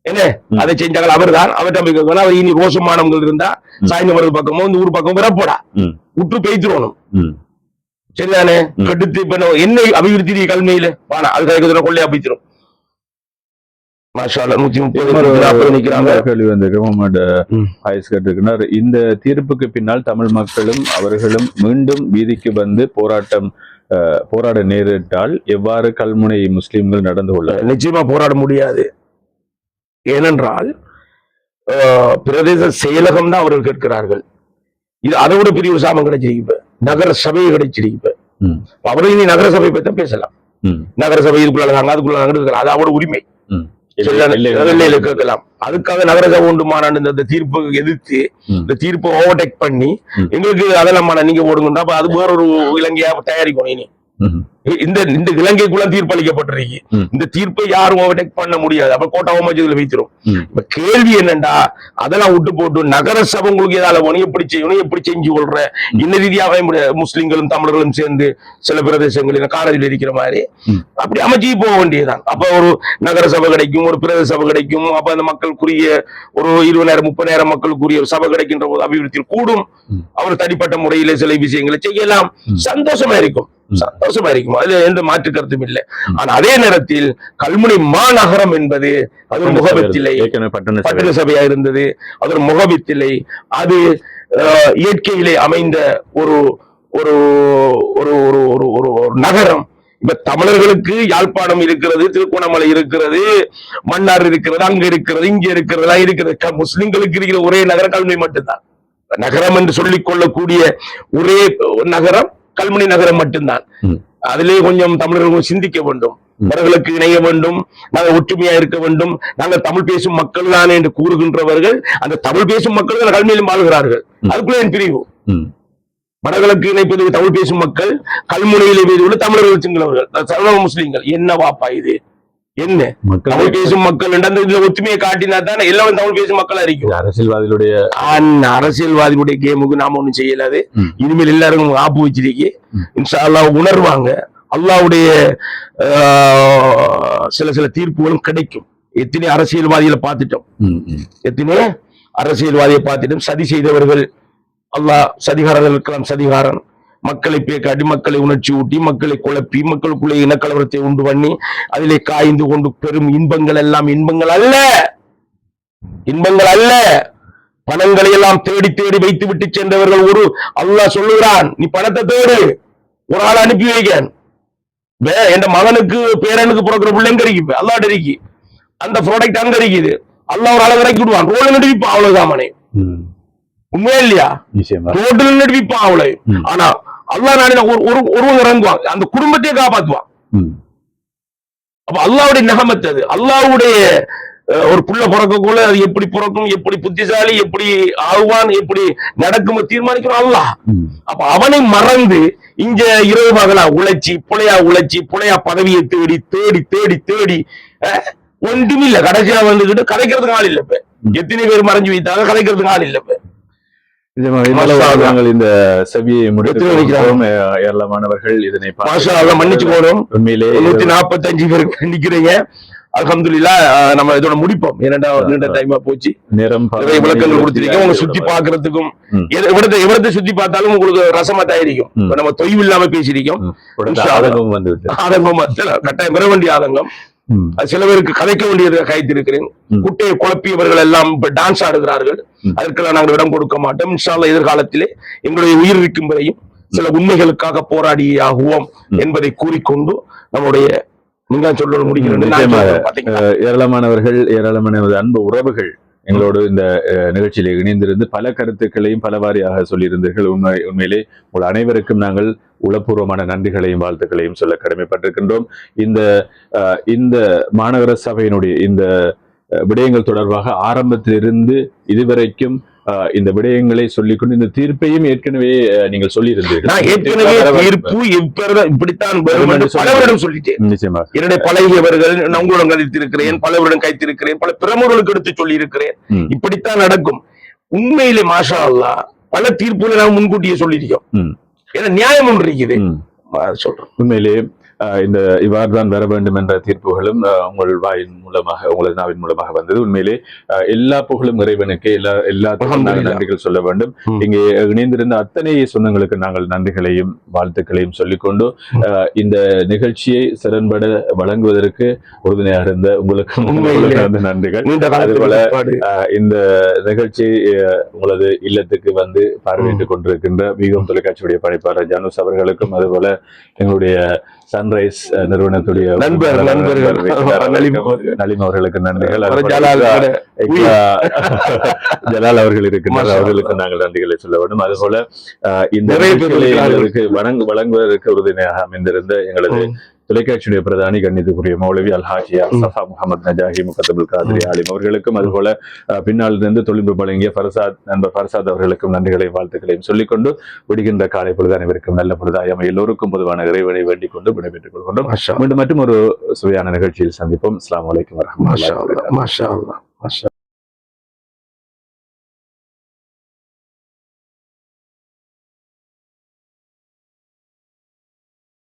என்ன அதை செஞ்சாங்க. அவர் தான் அவர்கிட்ட அவர் இனி ரோசமானவங்க இருந்தா சாய்ந்த வரது பக்கமோ இந்த ஊர் பக்கம் வரப்போடா விட்டு பெய்த்துறணும். சரிதானே? கெடுத்து இப்ப என்ன அபிவிருத்தி கல்மையில வானா அது கதைக்கு கொள்ளையா பெய்த்திரும். இந்த தீர்ப்புக்கு பின்னால் தமிழ் மக்களும் அவர்களும் மீண்டும் வீதிக்கு வந்து போராட நேரிட்டால் எவ்வாறு கல்முனை முஸ்லிம்கள் நடந்து கொள்ள? நிச்சயமா போராட முடியாது. ஏனென்றால் பிரதேச செயலகம் தான் அவர்கள் கேட்கிறார்கள். இது அதை விட பெரிய ஒரு சாமம் கிடைச்சிருக்கு. நகர சபையை கிடைச்சிருக்கு. அவர்கள் இனி நகர சபை பற்றி பேசலாம். நகர சபை இதுக்குள்ள அதுக்குள்ள அது அவரோட உரிமை. கேட்கலாம். அதுக்காக நகரசபை ஒன்று மாநாடு இந்த தீர்ப்பு எதிர்த்து இந்த தீர்ப்பை ஓவர்டேக் பண்ணி எங்களுக்கு அதெல்லாம் நீங்க ஓடுங்க. அப்ப அது வேற ஒரு இலங்கையா தயாரிக்கணும். இனி இந்த இலங்கைக்குள்ள தீர்ப்பு அளிக்கப்பட்டிருக்கு. இந்த தீர்ப்பை யாரும் ஓவர்டேக் பண்ண முடியாது. அப்ப கோட்டா மஜிதுல வைத்திரும். இப்ப கேள்வி என்னண்டா அதெல்லாம் விட்டு போட்டு நகர சபை உங்களுக்கு ஏதாவது போனோம் எப்படி செய்யணும், எப்படி செஞ்சு கொள்ற இன்ன ரீதியாக முஸ்லிம்களும் தமிழர்களும் சேர்ந்து சில பிரதேசங்களில் காரதில் இருக்கிற மாதிரி அப்படி அமைச்சு போக வேண்டியதுதான். அப்ப ஒரு நகர சபை கிடைக்கும், ஒரு பிரதேச சபை கிடைக்கும். அப்ப அந்த மக்களுக்குரிய ஒரு 20,000-30,000 மக்களுக்குரிய சபை கிடைக்கின்ற போது அபிவிருத்தி கூடும். அவர் தனிப்பட்ட முறையில சில விஷயங்களை செய்யலாம். சந்தோஷமா இருக்கும். அதுல எந்த மாற்று கருத்தும் இல்லை. ஆனா அதே நேரத்தில் கல்முனை மாநகரம் என்பது அது ஒரு முகவத்தில்லை, பட்டண சபையா இருந்தது. அது ஒரு முகவத்தில்லை. அது இயற்கையிலே அமைந்த ஒரு ஒரு ஒரு ஒரு ஒரு நகரம். இப்ப தமிழர்களுக்கு யாழ்ப்பாணம் இருக்கிறது, திருகோணமலை இருக்கிறது, மன்னார் இருக்கிறது, அங்க இருக்கிறது, இங்க இருக்கிறதா இருக்கிறது. முஸ்லிம்களுக்கு இருக்கிற ஒரே நகரம் கல்முனை மட்டும்தான். நகரம் என்று சொல்லிக் கொள்ளக்கூடிய ஒரே நகரம் கல்முனை நகரம் மட்டும்தான். அதிலே கொஞ்சம் தமிழர்கள் சிந்திக்க வேண்டும். அவர்களுக்கு இணைய வேண்டும், நாங்கள் ஒற்றுமையா இருக்க வேண்டும், நாங்கள் தமிழ் பேசும் மக்கள் தானே என்று கூறுகின்றவர்கள் அந்த தமிழ் பேசும் மக்கள் கல்முனையிலும் வாழ்கிறார்கள். அதுக்குள்ள என் பிரிவு. வடகிழக்கு இணைப்பது தமிழ் பேசும் மக்கள், கல்முனையிலே பேசுவது தமிழர்கள் சிங்களவர்கள் சர்வ முஸ்லிம்கள். என்ன வாப்பா இது? என்ன தமிழ் பேசும் மக்கள் இதுல ஒற்றுமையை காட்டினா தானே எல்லாரும் தமிழ் பேசும் மக்களா இருக்கும். அரசியல்வாதியுடைய கேமுக்கு நாம ஒண்ணும் செய்யலாது. இனிமேல் எல்லாரும் ஆப்பு வச்சிருக்கி இன்ஷா அல்லாஹ் உணர்வாங்க. அல்லாஹ்வுடைய சில தீர்ப்புகளும் கிடைக்கும். எத்தனை அரசியல்வாதிகளை பார்த்துட்டோம், எத்தனை அரசியல்வாதியை பார்த்துட்டோம். சதி செய்தவர்கள் அல்லாஹ் சதிகாரர்களுக்கெல்லாம் சதிகாரன். மக்களை காட்டி மக்களை உணர்ச்சி ஊட்டி மக்களை குழப்பி மக்களுக்குள்ளே இனக்கலவரத்தை உண்டு பண்ணி அதிலே காய்ந்து கொண்டு பெரும் இன்பங்கள் எல்லாம் இன்பங்கள் அல்ல, இன்பங்கள் அல்ல. பணங்களை எல்லாம் தேடி தேடி வைத்து விட்டு சென்றவர்கள். ஒரு அல்லாஹ் சொல்லுகிறான், நீ பணத்தை தேடு, ஒரு ஆள் அனுப்பி வைக்க. என் மகனுக்கு பேரனுக்கு பிறக்கிற பிள்ளைங்க இருக்கு, அல்லாஹ் இருக்கு, அந்த ப்ராடக்ட் அங்க இருக்குது. அல்லாஹ் ஒரு அளவு இறக்கி விடுவான், ரோல் நடிப்பான். அவ்வளவுதானே உண்மையா இல்லையா? ரோட்டில் நடிப்பான் அவ்வளவு. ஆனா அல்லாஹ் நாடின ஒருவங்க இறங்குவான், அந்த குடும்பத்தையே காப்பாத்துவான். அப்ப அல்லாஹ்வுடைய நிகமத் அது. அல்லாஹ்வுடைய ஒரு புள்ள பிறக்கக்குள்ள அது எப்படி பிறக்கும், எப்படி புத்திசாலி, எப்படி ஆகுவான், எப்படி நடக்கும் தீர்மானிக்கணும் அல்லாஹ். அப்ப அவனை மறந்து இங்க இரவு பகலா உழைச்சி புலையா பதவியை தேடி தேடி தேடி தேடி ஒன்றும் இல்ல. கடைசியா வந்துகிட்டு கதைக்கிறதுக்கு ஆள் இல்ல. இப்ப எத்தனை பேர் மறைஞ்சு வைத்தாங்க, கதைக்கிறதுக்கு ஆள் இல்ல. இப்ப இந்த செவியை ஏராளமானவர்கள் இதனை மன்னிச்சு போனோம். உண்மையிலே 145 பேருக்கு நிக்கிறீங்க. அல்ஹம்துலில்லாஹ் நம்ம இதோட முடிப்போம். ஏன்னா நீண்ட டைமா போச்சு, நேரம் விளக்கங்கள் கொடுத்திருக்கீங்க. உங்க சுத்தி பாக்குறதுக்கும் எவ்வளவு சுத்தி பார்த்தாலும் உங்களுக்கு ரசமா தயாரிக்கும். நம்ம தொய்வு இல்லாம பேசிருக்கோம். ஆதங்கம் கட்டாயம் பெற வேண்டிய ஆதங்கம். சில பேருக்கு கதைக்க வேண்டியது கைத்திருக்கிறேன். குட்டையை குழப்பியவர்கள் எல்லாம் இப்ப டான்ஸ் ஆடுகிறார்கள். அதற்கெல்லாம் நாங்கள் இடம் கொடுக்க மாட்டோம். இன்ஷா அல்லாஹ் எதிர்காலத்திலே எங்களுடைய உயிர் இருக்கும் வரையும் சில உண்மைகளுக்காக போராடி ஆகுவோம் என்பதை கூறிக்கொண்டு நம்முடைய நீங்க சொல்ல முடிக்கிறேன். ஏராளமானவர்கள், ஏராளமான அன்பு உறவுகள் எங்களோடு இந்த நிகழ்ச்சியில இணைந்திருந்து பல கருத்துக்களையும் பலவாரியாக சொல்லியிருந்தீர்கள். உண்மையிலே உங்கள் அனைவருக்கும் நாங்கள் உளப்பூர்வமான நன்றிகளையும் வாழ்த்துக்களையும் சொல்ல கடமைப்பட்டிருக்கின்றோம். இந்த மாநகர சபையினுடைய இந்த விடயங்கள் தொடர்பாக ஆரம்பத்திலிருந்து இதுவரைக்கும் இந்த விடயங்களை சொல்லிக்கொண்டு இந்த தீர்ப்பையும் ஏற்கனவே நீங்கள் சொல்லியிருந்தீர்கள். இப்படித்தான் பலவரிடம் சொல்லிட்டேன். நிச்சயமாக என்னுடைய பழகியவர்கள் உங்களிடம் கழித்திருக்கிறேன், பலவரிடம் கைத்திருக்கிறேன், பல பிரமுகர்களுக்கு எடுத்து சொல்லி இருக்கிறேன். இப்படித்தான் நடக்கும். உண்மையிலே மாஷா அல்லாஹ் பல தீர்ப்புகளை நாம் முன்கூட்டியே சொல்லியிருக்கோம். ஏன்னா நியாயம் ஒன்று இருக்குது சொல்றேன். உண்மையிலே இவ்வாறு தான் வர வேண்டும் என்ற தீர்ப்புகளும் உங்கள் வாயின் மூலமாக உங்களது நாவின் மூலமாக வந்தது. உண்மையிலே எல்லா புகழும் இறைவனுக்கு எல்லா நன்றிகள் சொல்ல வேண்டும். இங்கே இணைந்திருந்த அத்தனை சொந்தங்களுக்கு நாங்கள் நன்றிகளையும் வாழ்த்துக்களையும் சொல்லிக்கொண்டு இந்த நிகழ்ச்சியை சிறன்பட வழங்குவதற்கு உறுதுணையாக இருந்த உங்களுக்கு நன்றிகள். அதுபோல இந்த நிகழ்ச்சி உங்களது இல்லத்துக்கு வந்து பார்வையிட்டுக் கொண்டிருக்கின்ற வீகம் தொலைக்காட்சியுடைய பணிப்பாளர் ஜானூஸ் அவர்களுக்கும், அதுபோல எங்களுடைய சன்ரைஸ் நிறுவனத்துடைய நலிம் அவர்களுக்கு நன்றிகள். ஜலால் அவர்கள் இருக்கின்றார், அவர்களுக்கு நாங்கள் நன்றிகளை சொல்ல வேண்டும். அதுபோல இந்த எங்களுக்கு வழங்குவதற்கு உறுதுணையாக அமைந்திருந்த எங்களது தொலைக்காட்சியுடைய பிரதானி கண்ணியத்துக்குரிய மௌலவி அல்ஹாஜியா சஃபா முகமது நஜாஹி முகத்தபுல் காதிரி ஆலிம் அவர்களுக்கும், அதுபோல பின்னால் இருந்து தொழில்நுட்பம் வழங்கிய நண்பர் ஃபர்சாத் அவர்களுக்கும் நன்றிகளையும் வாழ்த்துக்களையும் சொல்லிக்கொண்டு விடுகின்ற காலை பொழுது அனைவருக்கும் நல்ல பொழுதாயம் எல்லோருக்கும் பொதுவான இறைவனை வேண்டிக் கொண்டு விடைபெற்றுக் கொள்கின்றோம். மீண்டும் மற்றும் ஒரு சுவையான நிகழ்ச்சியில் சந்திப்போம். அஸ்ஸலாமு அலைக்கும் வரஹ்மத்துல்லாஹி வபரகாத்துஹு.